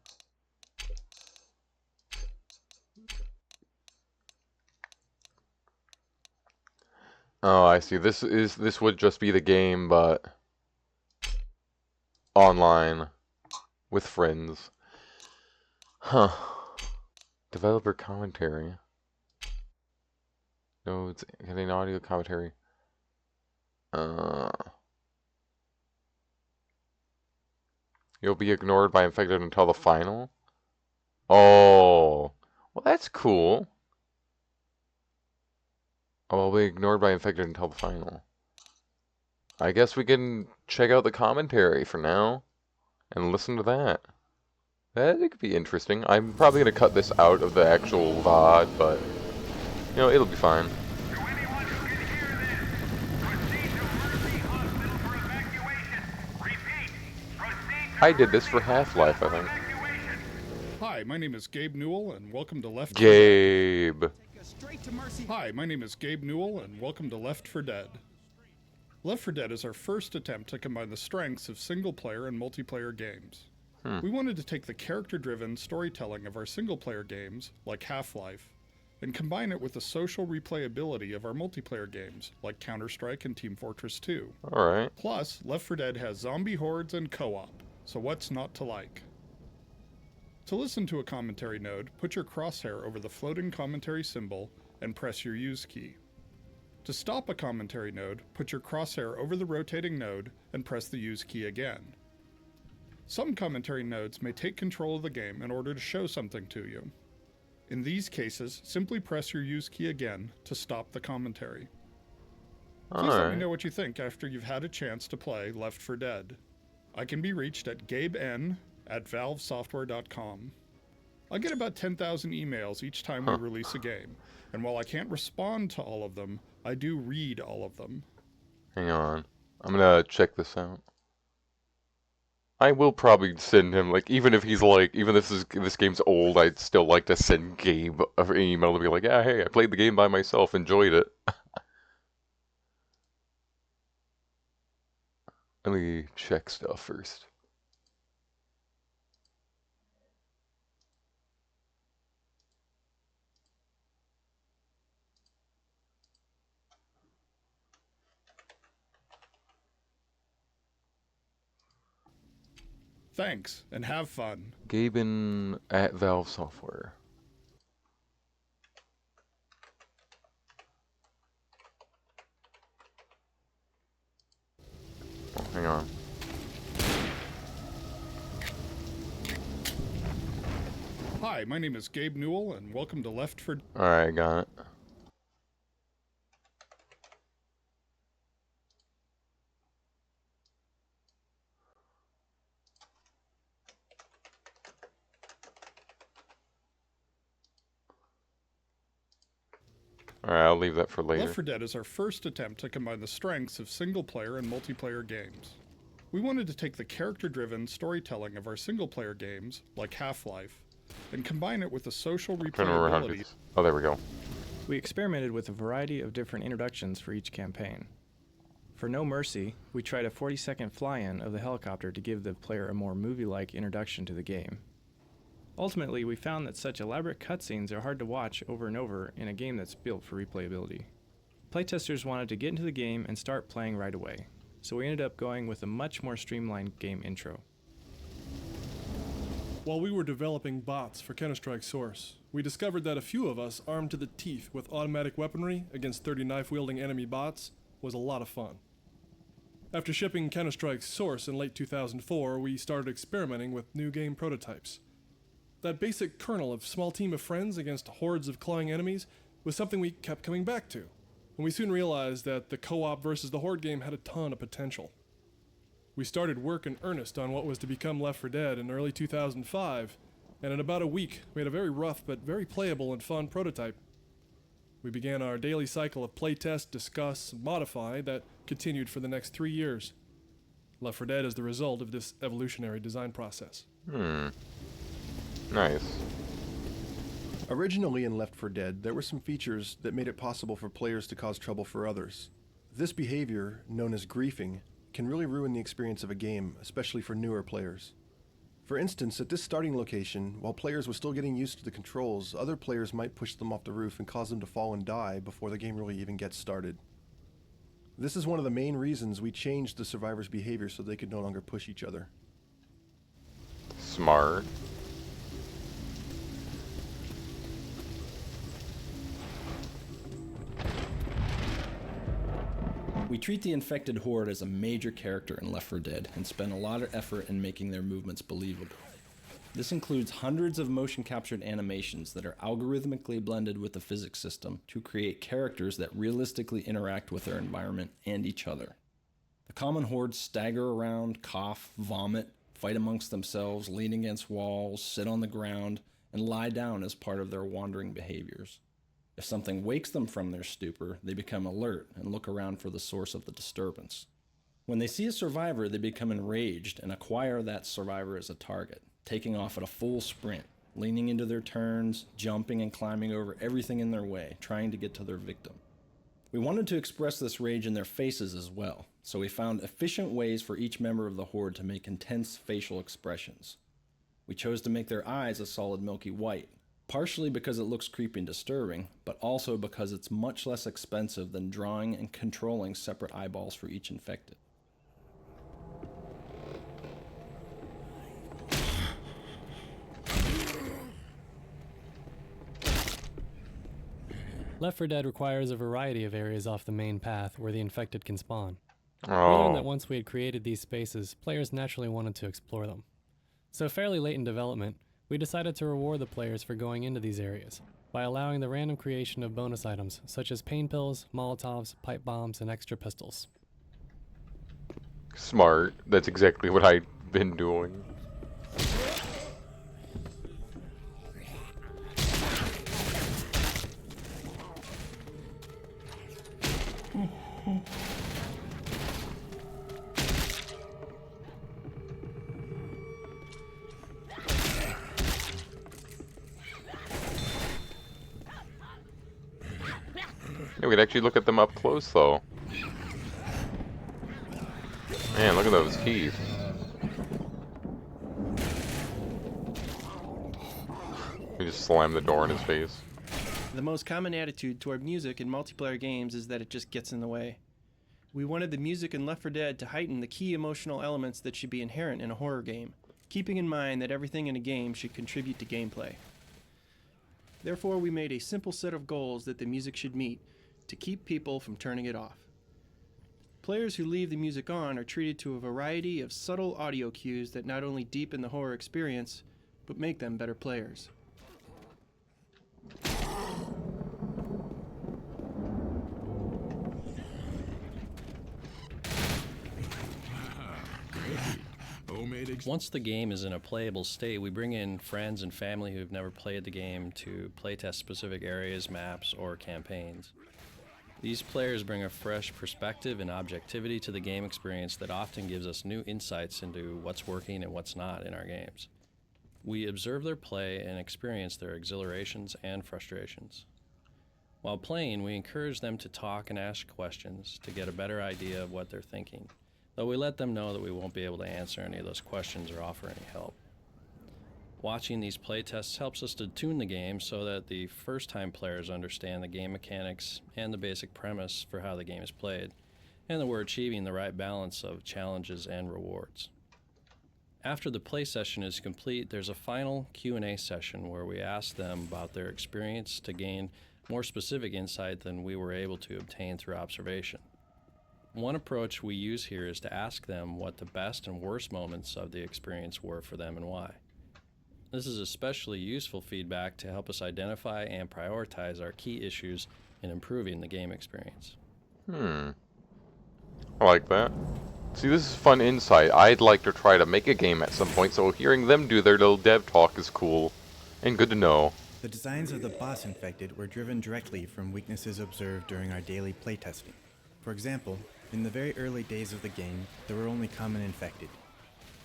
[SPEAKER 1] Oh, I see. This would just be the game, but online with friends. Huh. Developer commentary. No, it's getting audio commentary. You'll be ignored by infected until the final? Oh. Well, that's cool. Oh, I'll be ignored by infected until the final. I guess we can check out the commentary for now and listen to that. That could be interesting. I'm probably going to cut this out of the actual VOD, but, you know, it'll be fine. I did this for Half-Life, I think.
[SPEAKER 5] Hi, my name is Gabe Newell, and welcome to Left 4
[SPEAKER 1] Gabe.
[SPEAKER 5] Dead. Hi, my name is Gabe Newell, and welcome to Left 4 Dead. Left 4 Dead is our first attempt to combine the strengths of single-player and multiplayer games. We wanted to take the character-driven storytelling of our single-player games, like Half-Life, and combine it with the social replayability of our multiplayer games, like Counter-Strike and Team Fortress 2.
[SPEAKER 1] Alright.
[SPEAKER 5] Plus, Left 4 Dead has zombie hordes and co-op, so what's not to like? To listen to a commentary node, put your crosshair over the floating commentary symbol and press your use key. To stop a commentary node, put your crosshair over the rotating node and press the use key again. Some commentary nodes may take control of the game in order to show something to you. In these cases, simply press your use key again to stop the commentary. Please let me know what you think after you've had a chance to play Left 4 Dead. I can be reached at gaben@valvesoftware.com. I get about 10,000 emails each time we release a game, and while I can't respond to all of them,
[SPEAKER 2] I do read all of them.
[SPEAKER 1] Hang on. I'm gonna check this out. I will probably send him, like, even if he's like, even if this game's old, I'd still like to send Gabe an email to be like, yeah, hey, I played the game by myself, enjoyed it. Let me check stuff first.
[SPEAKER 2] Thanks, and have fun.
[SPEAKER 1] Gaben at Valve Software. Oh, hang on.
[SPEAKER 2] Hi, my name is Gabe Newell, and welcome to Left 4 Dead.
[SPEAKER 1] Alright, got it. Alright, I'll leave that for later.
[SPEAKER 2] Left 4 Dead is our first attempt to combine the strengths of single-player and multiplayer games. We wanted to take the character-driven storytelling of our single-player games, like Half-Life, and combine it with the social replayability.
[SPEAKER 1] Oh, there we go.
[SPEAKER 10] We experimented with a variety of different introductions for each campaign. For No Mercy, we tried a 40-second fly-in of the helicopter to give the player a more movie-like introduction to the game. Ultimately, we found that such elaborate cutscenes are hard to watch over and over in a game that's built for replayability. Playtesters wanted to get into the game and start playing right away, so we ended up going with a much more streamlined game intro.
[SPEAKER 11] While we were developing bots for Counter-Strike Source, we discovered that a few of us armed to the teeth with automatic weaponry against 30 knife-wielding enemy bots was a lot of fun. After shipping Counter-Strike Source in late 2004, we started experimenting with new game prototypes. That basic kernel of small team of friends against hordes of clawing enemies was something we kept coming back to, and we soon realized that the co-op versus the horde game had a ton of potential. We started work in earnest on what was to become Left 4 Dead in early 2005, and in about a week we had a very rough but very playable and fun prototype. We began our daily cycle of playtest, discuss, and modify that continued for the next 3 years. Left 4 Dead is the result of this evolutionary design process.
[SPEAKER 1] Nice.
[SPEAKER 12] Originally in Left 4 Dead, there were some features that made it possible for players to cause trouble for others. This behavior, known as griefing, can really ruin the experience of a game, especially for newer players. For instance, at this starting location, while players were still getting used to the controls, other players might push them off the roof and cause them to fall and die before the game really even gets started. This is one of the main reasons we changed the survivors' behavior so they could no longer push each other.
[SPEAKER 1] Smart.
[SPEAKER 13] We treat the infected horde as a major character in Left 4 Dead and spend a lot of effort in making their movements believable. This includes hundreds of motion captured animations that are algorithmically blended with the physics system to create characters that realistically interact with their environment and each other. The common hordes stagger around, cough, vomit, fight amongst themselves, lean against walls, sit on the ground, and lie down as part of their wandering behaviors. If something wakes them from their stupor, they become alert and look around for the source of the disturbance. When they see a survivor, they become enraged and acquire that survivor as a target, taking off at a full sprint, leaning into their turns, jumping and climbing over everything in their way, trying to get to their victim. We wanted to express this rage in their faces as well, so we found efficient ways for each member of the horde to make intense facial expressions. We chose to make their eyes a solid milky white, partially because it looks creepy and disturbing, but also because it's much less expensive than drawing and controlling separate eyeballs for each infected.
[SPEAKER 14] Left 4 Dead requires a variety of areas off the main path where the infected can spawn. We
[SPEAKER 1] Oh.
[SPEAKER 14] learned that once we had created these spaces, players naturally wanted to explore them. So fairly late in development, we decided to reward the players for going into these areas by allowing the random creation of bonus items such as pain pills, Molotovs, pipe bombs, and extra pistols.
[SPEAKER 1] Smart. That's exactly what I've been doing. Yeah, we could actually look at them up close, though. Man, look at those teeth. We just slammed the door in his face.
[SPEAKER 10] The most common attitude toward music in multiplayer games is that it just gets in the way. We wanted the music in Left 4 Dead to heighten the key emotional elements that should be inherent in a horror game, keeping in mind that everything in a game should contribute to gameplay. Therefore, we made a simple set of goals that the music should meet to keep people from turning it off. Players who leave the music on are treated to a variety of subtle audio cues that not only deepen the horror experience, but make them better players.
[SPEAKER 13] Once the game is in a playable state, we bring in friends and family who've never played the game to playtest specific areas, maps, or campaigns. These players bring a fresh perspective and objectivity to the game experience that often gives us new insights into what's working and what's not in our games. We observe their play and experience their exhilarations and frustrations. While playing, we encourage them to talk and ask questions to get a better idea of what they're thinking, though we let them know that we won't be able to answer any of those questions or offer any help. Watching these playtests helps us to tune the game so that the first-time players understand the game mechanics and the basic premise for how the game is played, and that we're achieving the right balance of challenges and rewards. After the play session is complete, there's a final Q&A session where we ask them about their experience to gain more specific insight than we were able to obtain through observation. One approach we use here is to ask them what the best and worst moments of the experience were for them and why. This is especially useful feedback to help us identify and prioritize our key issues in improving the game experience.
[SPEAKER 1] I like that. See, this is fun insight. I'd like to try to make a game at some point, so hearing them do their little dev talk is cool and good to know.
[SPEAKER 15] The designs of the boss infected were driven directly from weaknesses observed during our daily playtesting. For example, in the very early days of the game, there were only common infected.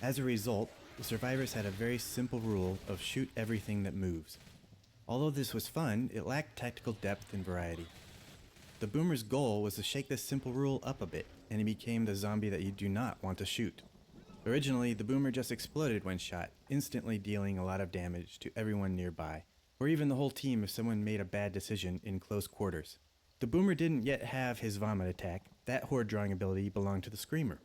[SPEAKER 15] As a result, the survivors had a very simple rule of shoot everything that moves. Although this was fun, it lacked tactical depth and variety. The Boomer's goal was to shake this simple rule up a bit, and he became the zombie that you do not want to shoot. Originally, the Boomer just exploded when shot, instantly dealing a lot of damage to everyone nearby, or even the whole team if someone made a bad decision in close quarters. The Boomer didn't yet have his vomit attack. That horde drawing ability belonged to the Screamer.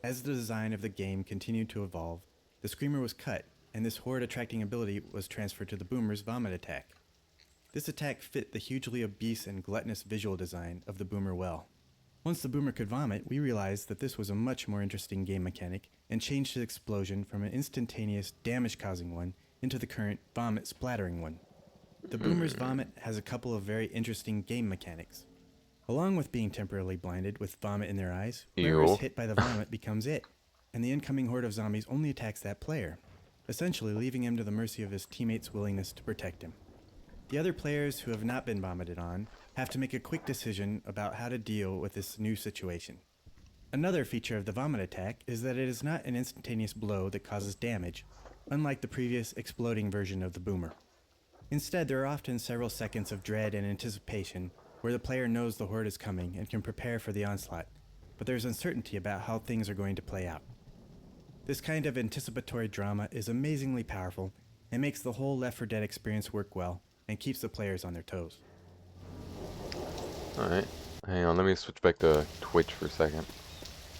[SPEAKER 15] As the design of the game continued to evolve, the Screamer was cut, and this horde attracting ability was transferred to the Boomer's vomit attack. This attack fit the hugely obese and gluttonous visual design of the Boomer well. Once the Boomer could vomit, we realized that this was a much more interesting game mechanic and changed his explosion from an instantaneous damage-causing one into the current vomit-splattering one. The Boomer's vomit has a couple of very interesting game mechanics. Along with being temporarily blinded with vomit in their eyes, whoever is hit by the vomit becomes it, and the incoming horde of zombies only attacks that player, essentially leaving him to the mercy of his teammates' willingness to protect him. The other players who have not been vomited on have to make a quick decision about how to deal with this new situation. Another feature of the vomit attack is that it is not an instantaneous blow that causes damage, unlike the previous exploding version of the Boomer. Instead, there are often several seconds of dread and anticipation where the player knows the horde is coming and can prepare for the onslaught, but there's uncertainty about how things are going to play out. This kind of anticipatory drama is amazingly powerful and makes the whole Left 4 Dead experience work well and keeps the players on their toes.
[SPEAKER 1] Alright, hang on, let me switch back to Twitch for a second.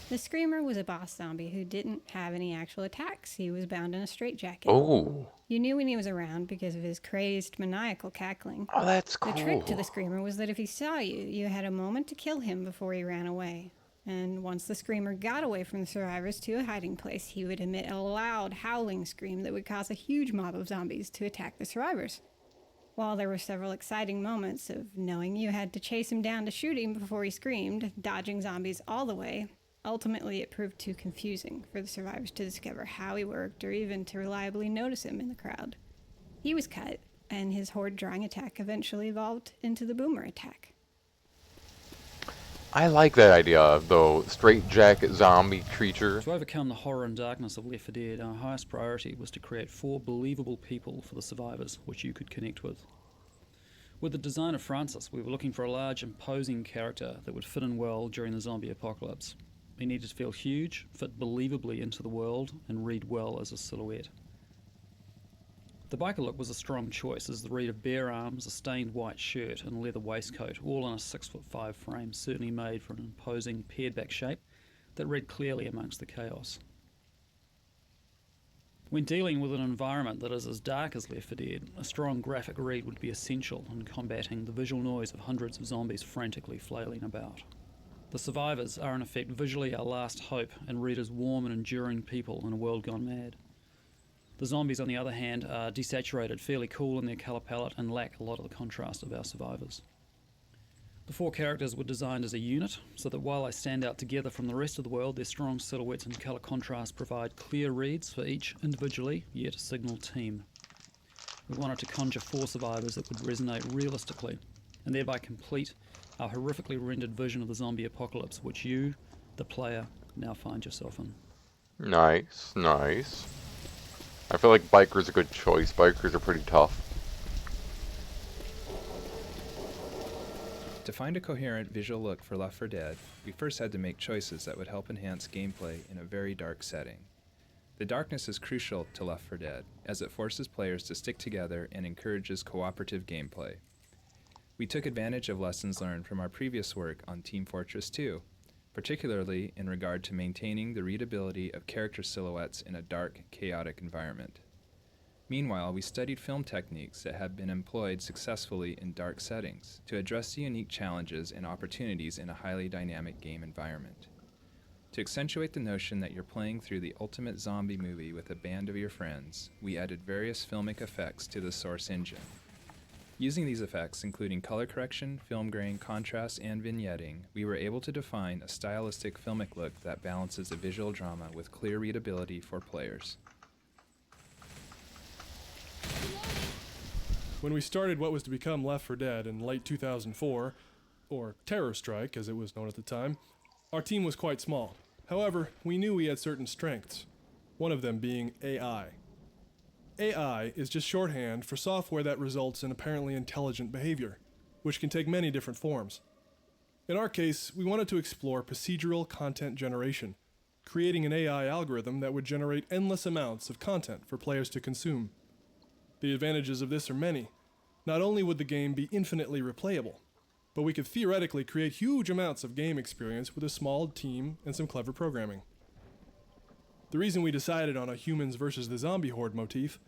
[SPEAKER 16] The Screamer was a boss zombie who didn't have any actual attacks. He was bound in a straitjacket.
[SPEAKER 1] Oh.
[SPEAKER 16] You knew when he was around because of his crazed, maniacal cackling.
[SPEAKER 1] Oh, that's cool.
[SPEAKER 16] The trick to the Screamer was that if he saw you, you had a moment to kill him before he ran away. And once the Screamer got away from the survivors to a hiding place, he would emit a loud, howling scream that would cause a huge mob of zombies to attack the survivors. While there were several exciting moments of knowing you had to chase him down to shoot him before he screamed, dodging zombies all the way, ultimately it proved too confusing for the survivors to discover how he worked or even to reliably notice him in the crowd. He was cut, and his horde drawing attack eventually evolved into the Boomer attack.
[SPEAKER 1] I like that idea, though. Straitjacket zombie creature.
[SPEAKER 17] To overcome the horror and darkness of Left 4 Dead, our highest priority was to create 4 believable people for the survivors, which you could connect with. With the design of Francis, we were looking for a large, imposing character that would fit in well during the zombie apocalypse. He needed to feel huge, fit believably into the world, and read well as a silhouette. The biker look was a strong choice, as the read of bare arms, a stained white shirt, and leather waistcoat, all in a 6'5" frame, certainly made for an imposing, pared-back shape that read clearly amongst the chaos. When dealing with an environment that is as dark as Left 4 Dead, a strong graphic read would be essential in combating the visual noise of hundreds of zombies frantically flailing about. The survivors are in effect visually our last hope and read as warm and enduring people in a world gone mad. The zombies, on the other hand, are desaturated, fairly cool in their colour palette, and lack a lot of the contrast of our survivors. The 4 characters were designed as a unit, so that while they stand out together from the rest of the world, their strong silhouettes and colour contrast provide clear reads for each individually, yet a signal team. We wanted to conjure 4 survivors that would resonate realistically, and thereby complete our horrifically rendered vision of the zombie apocalypse, which you, the player, now find yourself in.
[SPEAKER 1] Nice, nice. I feel like Biker's a good choice. Bikers are pretty tough.
[SPEAKER 18] To find a coherent visual look for Left 4 Dead, we first had to make choices that would help enhance gameplay in a very dark setting. The darkness is crucial to Left 4 Dead, as it forces players to stick together and encourages cooperative gameplay. We took advantage of lessons learned from our previous work on Team Fortress 2, particularly in regard to maintaining the readability of character silhouettes in a dark, chaotic environment. Meanwhile, we studied film techniques that have been employed successfully in dark settings to address the unique challenges and opportunities in a highly dynamic game environment. To accentuate the notion that you're playing through the ultimate zombie movie with a band of your friends, we added various filmic effects to the source engine. Using these effects, including color correction, film grain, contrast, and vignetting, we were able to define a stylistic filmic look that balances a visual drama with clear readability for players.
[SPEAKER 11] When we started what was to become Left 4 Dead in late 2004, or Terror Strike as it was known at the time, our team was quite small. However, we knew we had certain strengths, one of them being AI. AI is just shorthand for software that results in apparently intelligent behavior, which can take many different forms. In our case, we wanted to explore procedural content generation, creating an AI algorithm that would generate endless amounts of content for players to consume. The advantages of this are many. Not only would the game be infinitely replayable, but we could theoretically create huge amounts of game experience with a small team and some clever programming. The reason we decided on a humans versus the zombie horde motif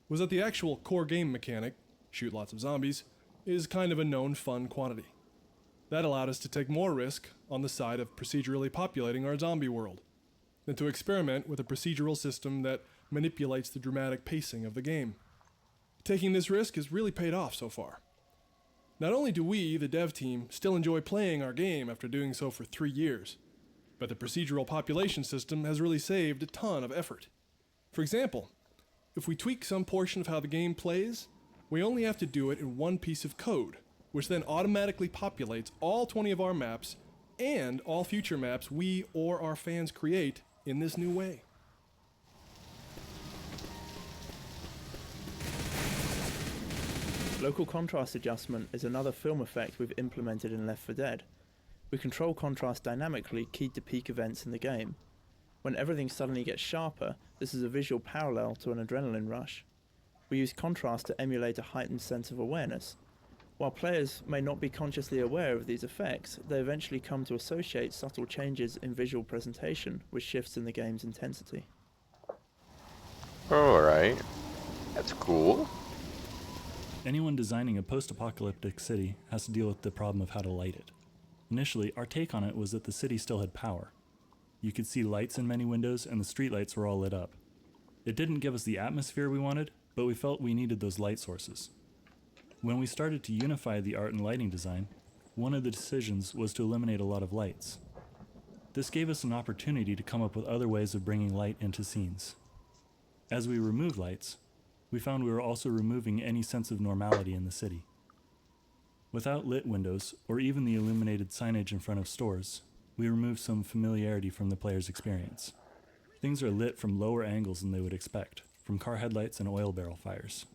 [SPEAKER 11] was that the actual core game mechanic, shoot lots of zombies, is kind of a known fun quantity. That allowed us to take more risk on the side of procedurally populating our zombie world, than to experiment with a procedural system that manipulates the dramatic pacing of the game. Taking this risk has really paid off so far. Not only do we, the dev team, still enjoy playing our game after doing so for 3 years, but the procedural population system has really saved a ton of effort. For example, if we tweak some portion of how the game plays, we only have to do it in one piece of code, which then automatically populates all 20 of our maps and all future maps we or our fans create in this new way.
[SPEAKER 19] Local contrast adjustment is another film effect we've implemented in Left 4 Dead. We control contrast dynamically keyed to peak events in the game. When everything suddenly gets sharper, this is a visual parallel to an adrenaline rush. We use contrast to emulate a heightened sense of awareness. While players may not be consciously aware of these effects, they eventually come to associate subtle changes in visual presentation with shifts in the game's intensity.
[SPEAKER 1] Alright. That's cool.
[SPEAKER 20] Anyone designing a post-apocalyptic city has to deal with the problem of how to light it. Initially, our take on it was that the city still had power. You could see lights in many windows and the streetlights were all lit up. It didn't give us the atmosphere we wanted, but we felt we needed those light sources. When we started to unify the art and lighting design, one of the decisions was to eliminate a lot of lights. This gave us an opportunity to come up with other ways of bringing light into scenes. As we removed lights, we found we were also removing any sense of normality in the city. Without lit windows, or even the illuminated signage in front of stores, we removed some familiarity from the player's experience. Things are lit from lower angles than they would expect, from car headlights and oil barrel fires.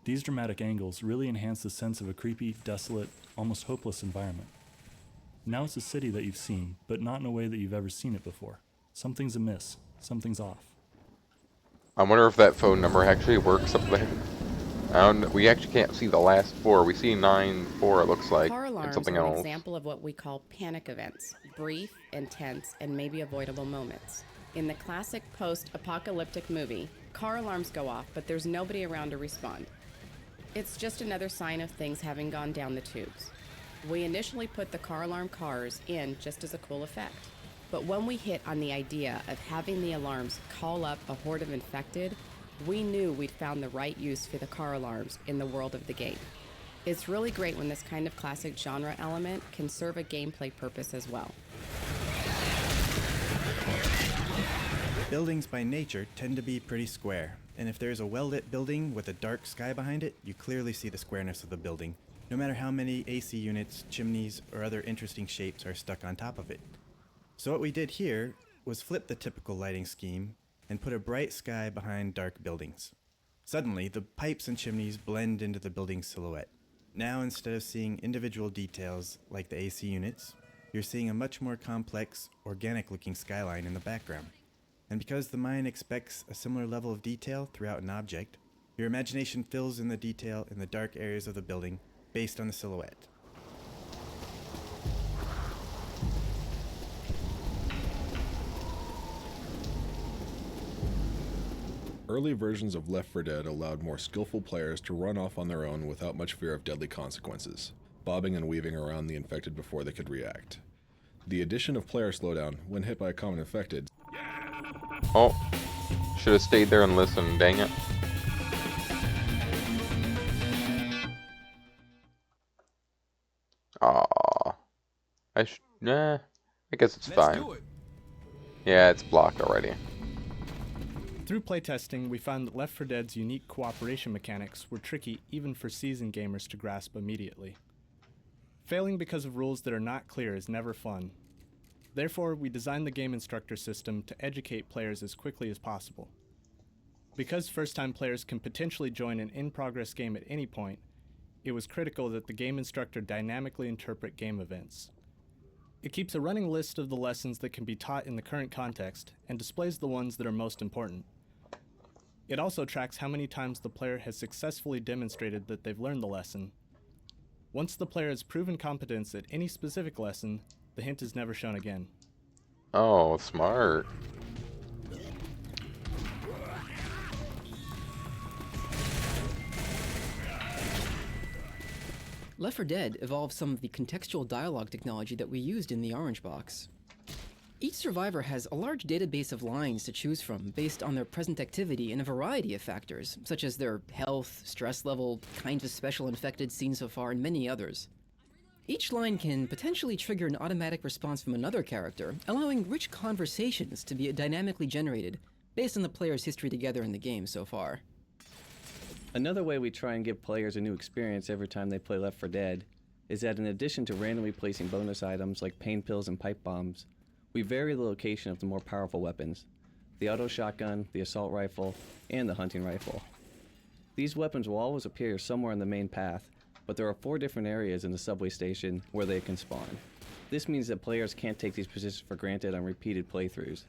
[SPEAKER 20] These dramatic angles really enhance the sense of a creepy, desolate, almost hopeless environment. Now it's a city that you've seen, but not in a way that you've ever seen it before. Something's amiss. Something's off.
[SPEAKER 1] I wonder if that phone number actually works up there. We actually can't see the last 4. We see 9-4, it looks like,
[SPEAKER 21] Car
[SPEAKER 1] and
[SPEAKER 21] alarms
[SPEAKER 1] something
[SPEAKER 21] are an
[SPEAKER 1] else.
[SPEAKER 21] example of what we call panic events, brief, intense, and maybe avoidable moments. In the classic post-apocalyptic movie, car alarms go off, but there's nobody around to respond. It's just another sign of things having gone down the tubes. We initially put the car alarm cars in just as a cool effect. But when we hit on the idea of having the alarms call up a horde of infected, we knew we'd found the right use for the car alarms in the world of the game. It's really great when this kind of classic genre element can serve a gameplay purpose as well.
[SPEAKER 15] Buildings by nature tend to be pretty square, and if there's a well-lit building with a dark sky behind it, you clearly see the squareness of the building, no matter how many AC units, chimneys, or other interesting shapes are stuck on top of it. So what we did here was flip the typical lighting scheme and put a bright sky behind dark buildings. Suddenly, the pipes and chimneys blend into the building's silhouette. Now, instead of seeing individual details like the AC units, you're seeing a much more complex, organic-looking skyline in the background. And because the mind expects a similar level of detail throughout an object, your imagination fills in the detail in the dark areas of the building based on the silhouette.
[SPEAKER 12] Early versions of Left 4 Dead allowed more skillful players to run off on their own without much fear of deadly consequences, bobbing and weaving around the infected before they could react. The addition of player slowdown when hit by a common infected...
[SPEAKER 1] Oh, should have stayed there and listened, dang it. Aww. Nah, I guess it's fine. Yeah, it's blocked already.
[SPEAKER 10] Through playtesting, we found that Left 4 Dead's unique cooperation mechanics were tricky even for seasoned gamers to grasp immediately. Failing because of rules that are not clear is never fun. Therefore, we designed the game instructor system to educate players as quickly as possible. Because first-time players can potentially join an in-progress game at any point, it was critical that the game instructor dynamically interpret game events. It keeps a running list of the lessons that can be taught in the current context and displays the ones that are most important. It also tracks how many times the player has successfully demonstrated that they've learned the lesson. Once the player has proven competence at any specific lesson, the hint is never shown again.
[SPEAKER 1] Oh, smart.
[SPEAKER 22] Left 4 Dead evolved some of the contextual dialogue technology that we used in the Orange Box. Each survivor has a large database of lines to choose from based on their present activity and a variety of factors, such as their health, stress level, kinds of special infected seen so far, and many others. Each line can potentially trigger an automatic response from another character, allowing rich conversations to be dynamically generated based on the player's history together in the game so far.
[SPEAKER 23] Another way we try and give players a new experience every time they play Left 4 Dead is that in addition to randomly placing bonus items like pain pills and pipe bombs, we vary the location of the more powerful weapons, the auto shotgun, the assault rifle, and the hunting rifle. These weapons will always appear somewhere on the main path, but there are 4 different areas in the subway station where they can spawn. This means that players can't take these positions for granted on repeated playthroughs,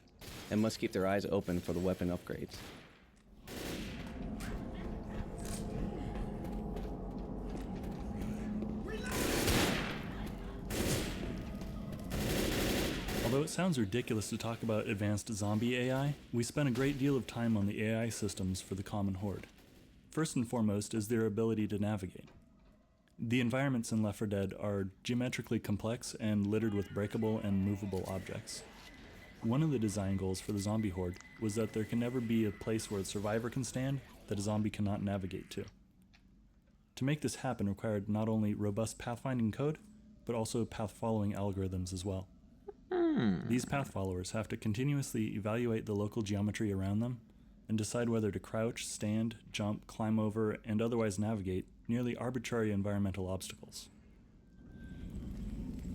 [SPEAKER 23] and must keep their eyes open for the weapon upgrades.
[SPEAKER 20] Although it sounds ridiculous to talk about advanced zombie AI, we spent a great deal of time on the AI systems for the common horde. First and foremost is their ability to navigate. The environments in Left 4 Dead are geometrically complex and littered with breakable and movable objects. One of the design goals for the zombie horde was that there can never be a place where a survivor can stand that a zombie cannot navigate to. To make this happen required not only robust pathfinding code, but also path-following algorithms as well. These path followers have to continuously evaluate the local geometry around them and decide whether to crouch, stand, jump, climb over, and otherwise navigate nearly arbitrary environmental obstacles.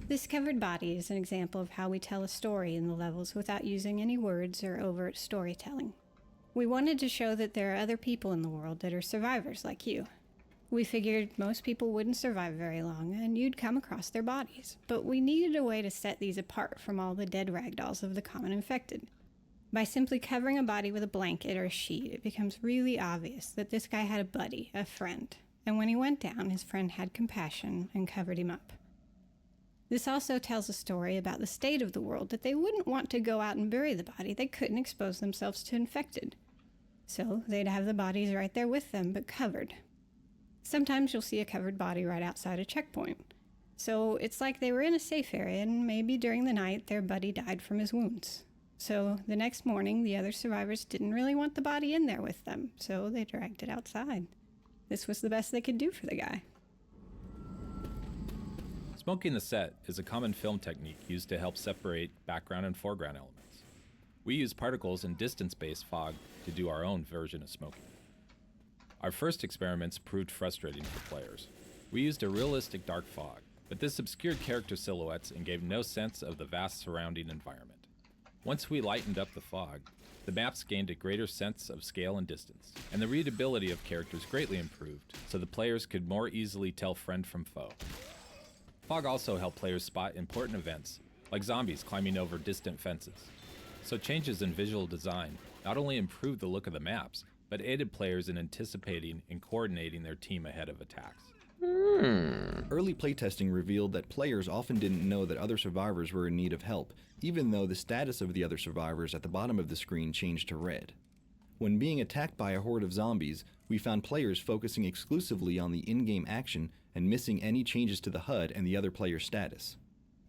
[SPEAKER 16] This covered body is an example of how we tell a story in the levels without using any words or overt storytelling. We wanted to show that there are other people in the world that are survivors like you. We figured most people wouldn't survive very long, and you'd come across their bodies, but we needed a way to set these apart from all the dead ragdolls of the common infected. By simply covering a body with a blanket or a sheet, it becomes really obvious that this guy had a buddy, a friend, and when he went down, his friend had compassion and covered him up. This also tells a story about the state of the world, that they wouldn't want to go out and bury the body. They couldn't expose themselves to infected. So they'd have the bodies right there with them, but covered. Sometimes you'll see a covered body right outside a checkpoint. So it's like they were in a safe area, and maybe during the night their buddy died from his wounds. So the next morning, the other survivors didn't really want the body in there with them, so they dragged it outside. This was the best they could do for the guy.
[SPEAKER 3] Smoking the set is a common film technique used to help separate background and foreground elements. We use particles and distance-based fog to do our own version of smoking. Our first experiments proved frustrating for players. We used a realistic dark fog, but this obscured character silhouettes and gave no sense of the vast surrounding environment. Once we lightened up the fog, the maps gained a greater sense of scale and distance, and the readability of characters greatly improved, so the players could more easily tell friend from foe. Fog also helped players spot important events, like zombies climbing over distant fences. So changes in visual design not only improved the look of the maps, but aided players in anticipating and coordinating their team ahead of attacks.
[SPEAKER 4] Early playtesting revealed that players often didn't know that other survivors were in need of help, even though the status of the other survivors at the bottom of the screen changed to red. When being attacked by a horde of zombies, we found players focusing exclusively on the in-game action and missing any changes to the HUD and the other player's status.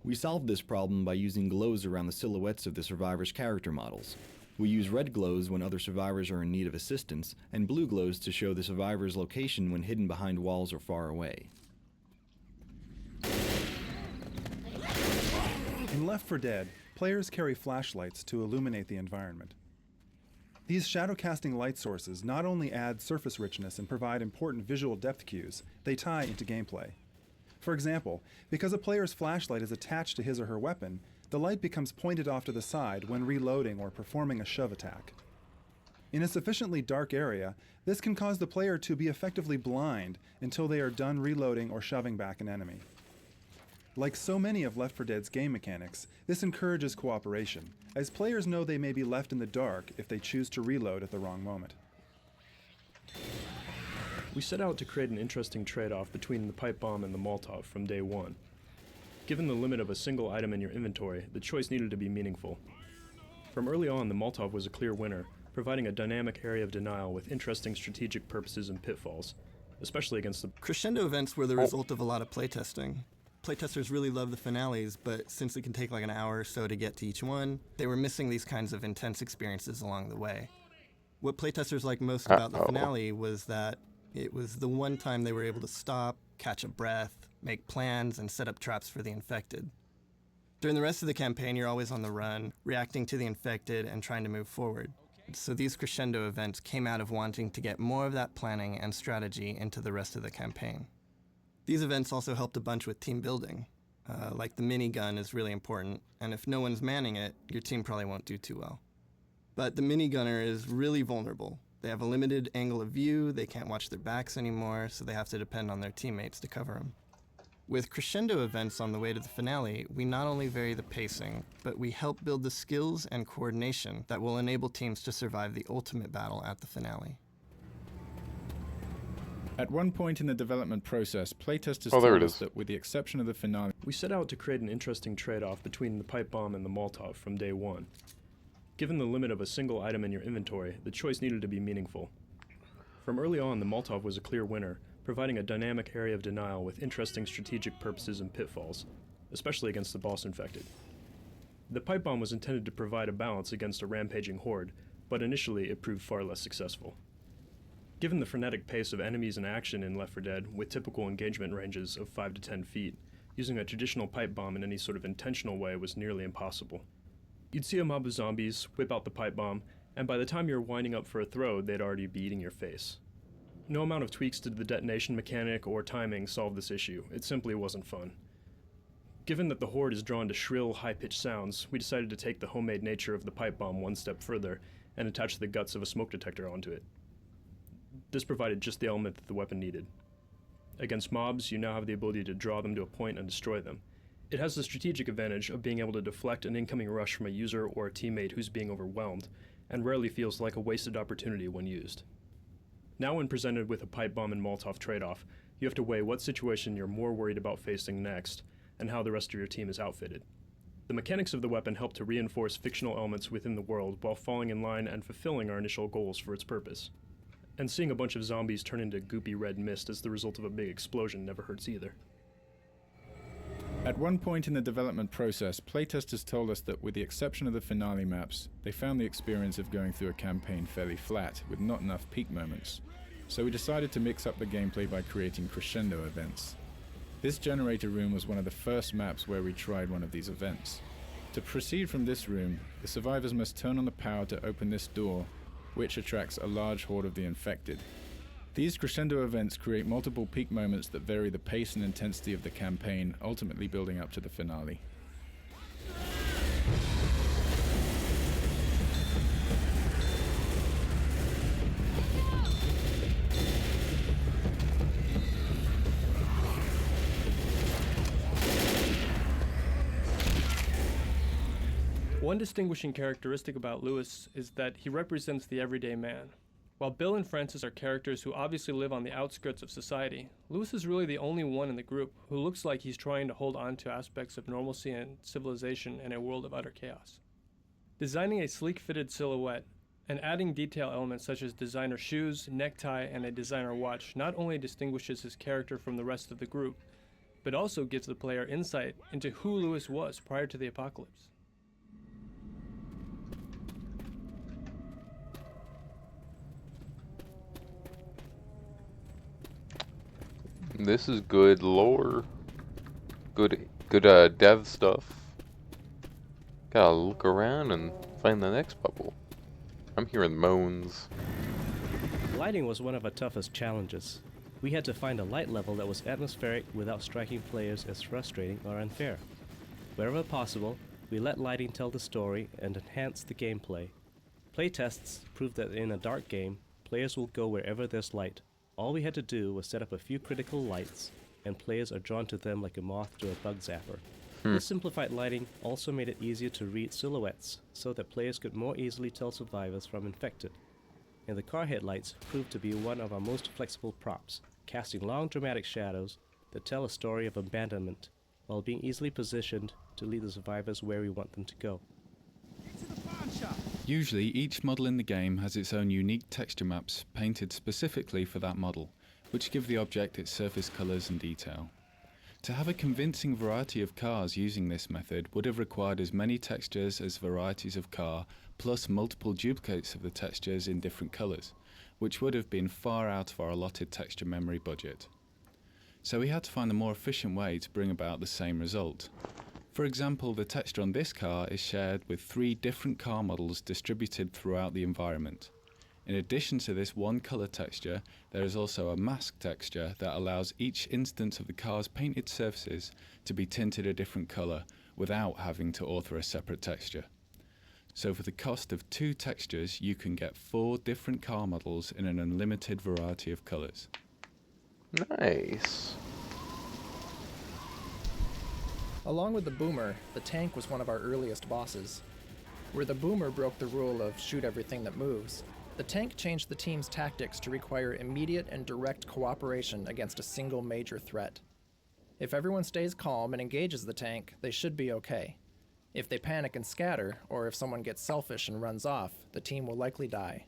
[SPEAKER 4] We solved this problem by using glows around the silhouettes of the survivors' character models. We use red glows when other survivors are in need of assistance, and blue glows to show the survivor's location when hidden behind walls or far away.
[SPEAKER 7] In Left 4 Dead, players carry flashlights to illuminate the environment. These shadow-casting light sources not only add surface richness and provide important visual depth cues, they tie into gameplay. For example, because a player's flashlight is attached to his or her weapon, the light becomes pointed off to the side when reloading or performing a shove attack. In a sufficiently dark area, this can cause the player to be effectively blind until they are done reloading or shoving back an enemy. Like so many of Left 4 Dead's game mechanics, this encourages cooperation, as players know they may be left in the dark if they choose to reload at the wrong moment.
[SPEAKER 11] We set out to create an interesting trade-off between the pipe bomb and the Molotov from day one. Given the limit of a single item in your inventory, the choice needed to be meaningful. From early on, the Molotov was a clear winner, providing a dynamic area of denial with interesting strategic purposes and pitfalls, especially against the...
[SPEAKER 24] Crescendo events were the result of a lot of playtesting. Playtesters really love the finales, but since it can take like an hour or so to get to each one, they were missing these kinds of intense experiences along the way. What playtesters liked most about the finale was that it was the one time they were able to stop, catch a breath, make plans, and set up traps for the infected. During the rest of the campaign, you're always on the run, reacting to the infected and trying to move forward. So these crescendo events came out of wanting to get more of that planning and strategy into the rest of the campaign. These events also helped a bunch with team building. Like the minigun is really important, and if no one's manning it, your team probably won't do too well. But the minigunner is really vulnerable. They have a limited angle of view, they can't watch their backs anymore, so they have to depend on their teammates to cover them. With crescendo events on the way to the finale, we not only vary the pacing, but we help build the skills and coordination that will enable teams to survive the ultimate battle at the finale.
[SPEAKER 25] At one point in the development process, playtesters
[SPEAKER 1] there
[SPEAKER 25] told
[SPEAKER 1] it
[SPEAKER 25] us
[SPEAKER 1] is.
[SPEAKER 25] that with the exception of the finale,
[SPEAKER 11] We set out to create an interesting trade-off between the pipe bomb and the Molotov from day one. Given the limit of a single item in your inventory, the choice needed to be meaningful. From early on, the Molotov was a clear winner, providing a dynamic area of denial with interesting strategic purposes and pitfalls, especially against the boss infected. The pipe bomb was intended to provide a balance against a rampaging horde, but initially it proved far less successful. Given the frenetic pace of enemies in action in Left 4 Dead, with typical engagement ranges of 5 to 10 feet, using a traditional pipe bomb in any sort of intentional way was nearly impossible. You'd see a mob of zombies, whip out the pipe bomb, and by the time you were winding up for a throw, they'd already be eating your face. No amount of tweaks to the detonation mechanic or timing solved this issue. It simply wasn't fun. Given that the horde is drawn to shrill, high-pitched sounds, we decided to take the homemade nature of the pipe bomb one step further and attach the guts of a smoke detector onto it. This provided just the element that the weapon needed. Against mobs, you now have the ability to draw them to a point and destroy them. It has the strategic advantage of being able to deflect an incoming rush from a user or a teammate who's being overwhelmed, and rarely feels like a wasted opportunity when used. Now when presented with a pipe bomb and Molotov trade-off, you have to weigh what situation you're more worried about facing next, and how the rest of your team is outfitted. The mechanics of the weapon help to reinforce fictional elements within the world while falling in line and fulfilling our initial goals for its purpose. And seeing a bunch of zombies turn into goopy red mist as the result of a big explosion never hurts either.
[SPEAKER 25] At one point in the development process, playtesters told us that with the exception of the finale maps, they found the experience of going through a campaign fairly flat, with not enough peak moments. So we decided to mix up the gameplay by creating crescendo events. This generator room was one of the first maps where we tried one of these events. To proceed from this room, the survivors must turn on the power to open this door, which attracts a large horde of the infected. These crescendo events create multiple peak moments that vary the pace and intensity of the campaign, ultimately building up to the finale.
[SPEAKER 2] One distinguishing characteristic about Lewis is that he represents the everyday man. While Bill and Francis are characters who obviously live on the outskirts of society, Lewis is really the only one in the group who looks like he's trying to hold on to aspects of normalcy and civilization in a world of utter chaos. Designing a sleek-fitted silhouette and adding detail elements such as designer shoes, necktie, and a designer watch not only distinguishes his character from the rest of the group, but also gives the player insight into who Lewis was prior to the apocalypse.
[SPEAKER 1] This is good lore. Good dev stuff. Gotta look around and find the next bubble. I'm hearing moans.
[SPEAKER 5] Lighting was one of our toughest challenges. We had to find a light level that was atmospheric without striking players as frustrating or unfair. Wherever possible, we let lighting tell the story and enhance the gameplay. Playtests proved that in a dark game, players will go wherever there's light. All we had to do was set up a few critical lights, and players are drawn to them like a moth to a bug zapper. This simplified lighting also made it easier to read silhouettes, so that players could more easily tell survivors from infected. And the car headlights proved to be one of our most flexible props, casting long dramatic shadows that tell a story of abandonment, while being easily positioned to lead the survivors where we want them to go.
[SPEAKER 6] Usually, each model in the game has its own unique texture maps painted specifically for that model, which give the object its surface colors and detail. To have a convincing variety of cars using this method would have required as many textures as varieties of car, plus multiple duplicates of the textures in different colors, which would have been far out of our allotted texture memory budget. So we had to find a more efficient way to bring about the same result. For example, the texture on this car is shared with 3 different car models distributed throughout the environment. In addition to this one color texture, there is also a mask texture that allows each instance of the car's painted surfaces to be tinted a different color without having to author a separate texture. So for the cost of 2 textures, you can get 4 different car models in an unlimited variety of colors.
[SPEAKER 1] Nice.
[SPEAKER 8] Along with the Boomer, the tank was one of our earliest bosses. Where the Boomer broke the rule of shoot everything that moves, the tank changed the team's tactics to require immediate and direct cooperation against a single major threat. If everyone stays calm and engages the tank, they should be okay. If they panic and scatter, or if someone gets selfish and runs off, the team will likely die.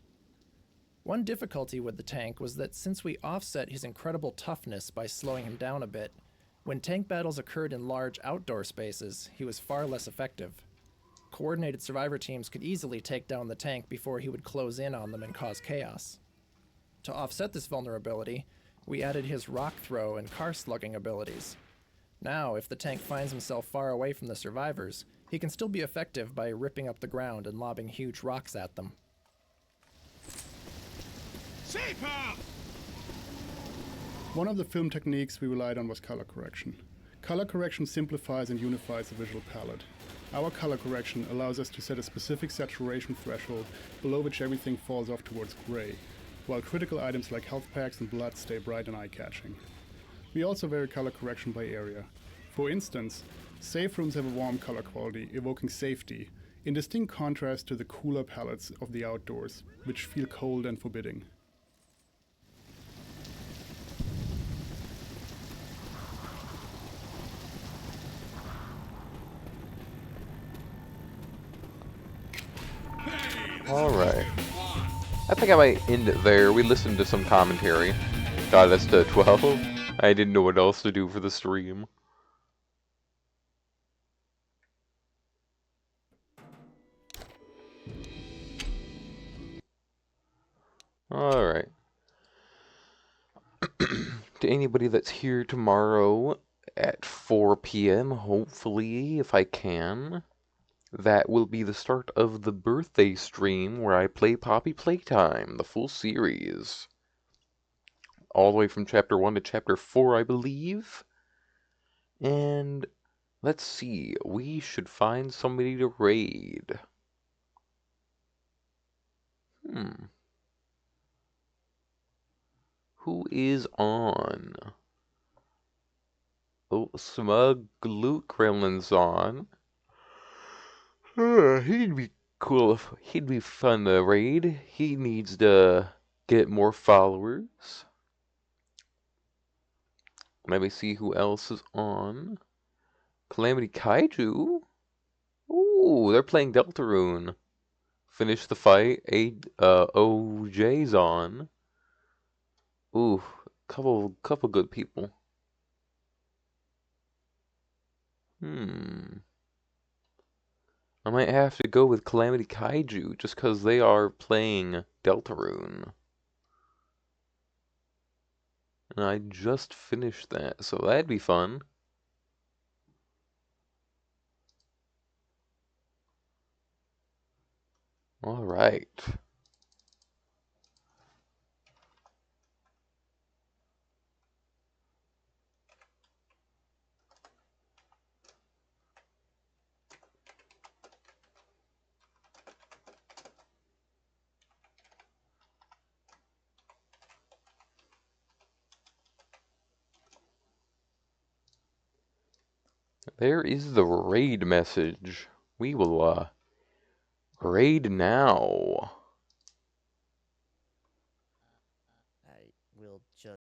[SPEAKER 8] One difficulty with the tank was that since we offset his incredible toughness by slowing him down a bit, when tank battles occurred in large outdoor spaces, he was far less effective. Coordinated survivor teams could easily take down the tank before he would close in on them and cause chaos. To offset this vulnerability, we added his rock throw and car slugging abilities. Now, if the tank finds himself far away from the survivors, he can still be effective by ripping up the ground and lobbing huge rocks at them.
[SPEAKER 9] One of the film techniques we relied on was color correction. Color correction simplifies and unifies the visual palette. Our color correction allows us to set a specific saturation threshold below which everything falls off towards gray, while critical items like health packs and blood stay bright and eye-catching. We also vary color correction by area. For instance, safe rooms have a warm color quality, evoking safety, in distinct contrast to the cooler palettes of the outdoors, which feel cold and forbidding.
[SPEAKER 1] Alright. I think I might end it there. We listened to some commentary. Got us to 12. I didn't know what else to do for the stream. Alright. To anybody that's here tomorrow at 4 p.m., hopefully, if I can, that will be the start of the birthday stream where I play Poppy Playtime, the full series. All the way from Chapter 1 to Chapter 4, I believe. And let's see, we should find somebody to raid. Who is on? Oh, Smug Luke Gremlin's on. He'd be cool if he'd be fun to raid. He needs to get more followers. Let me see who else is on. Calamity Kaiju? Ooh, they're playing Deltarune. Finish the fight. OJ's on. Ooh, couple good people. I might have to go with Calamity Kaiju just because they are playing Deltarune. And I just finished that, so that'd be fun. Alright. There is the raid message. We will raid now.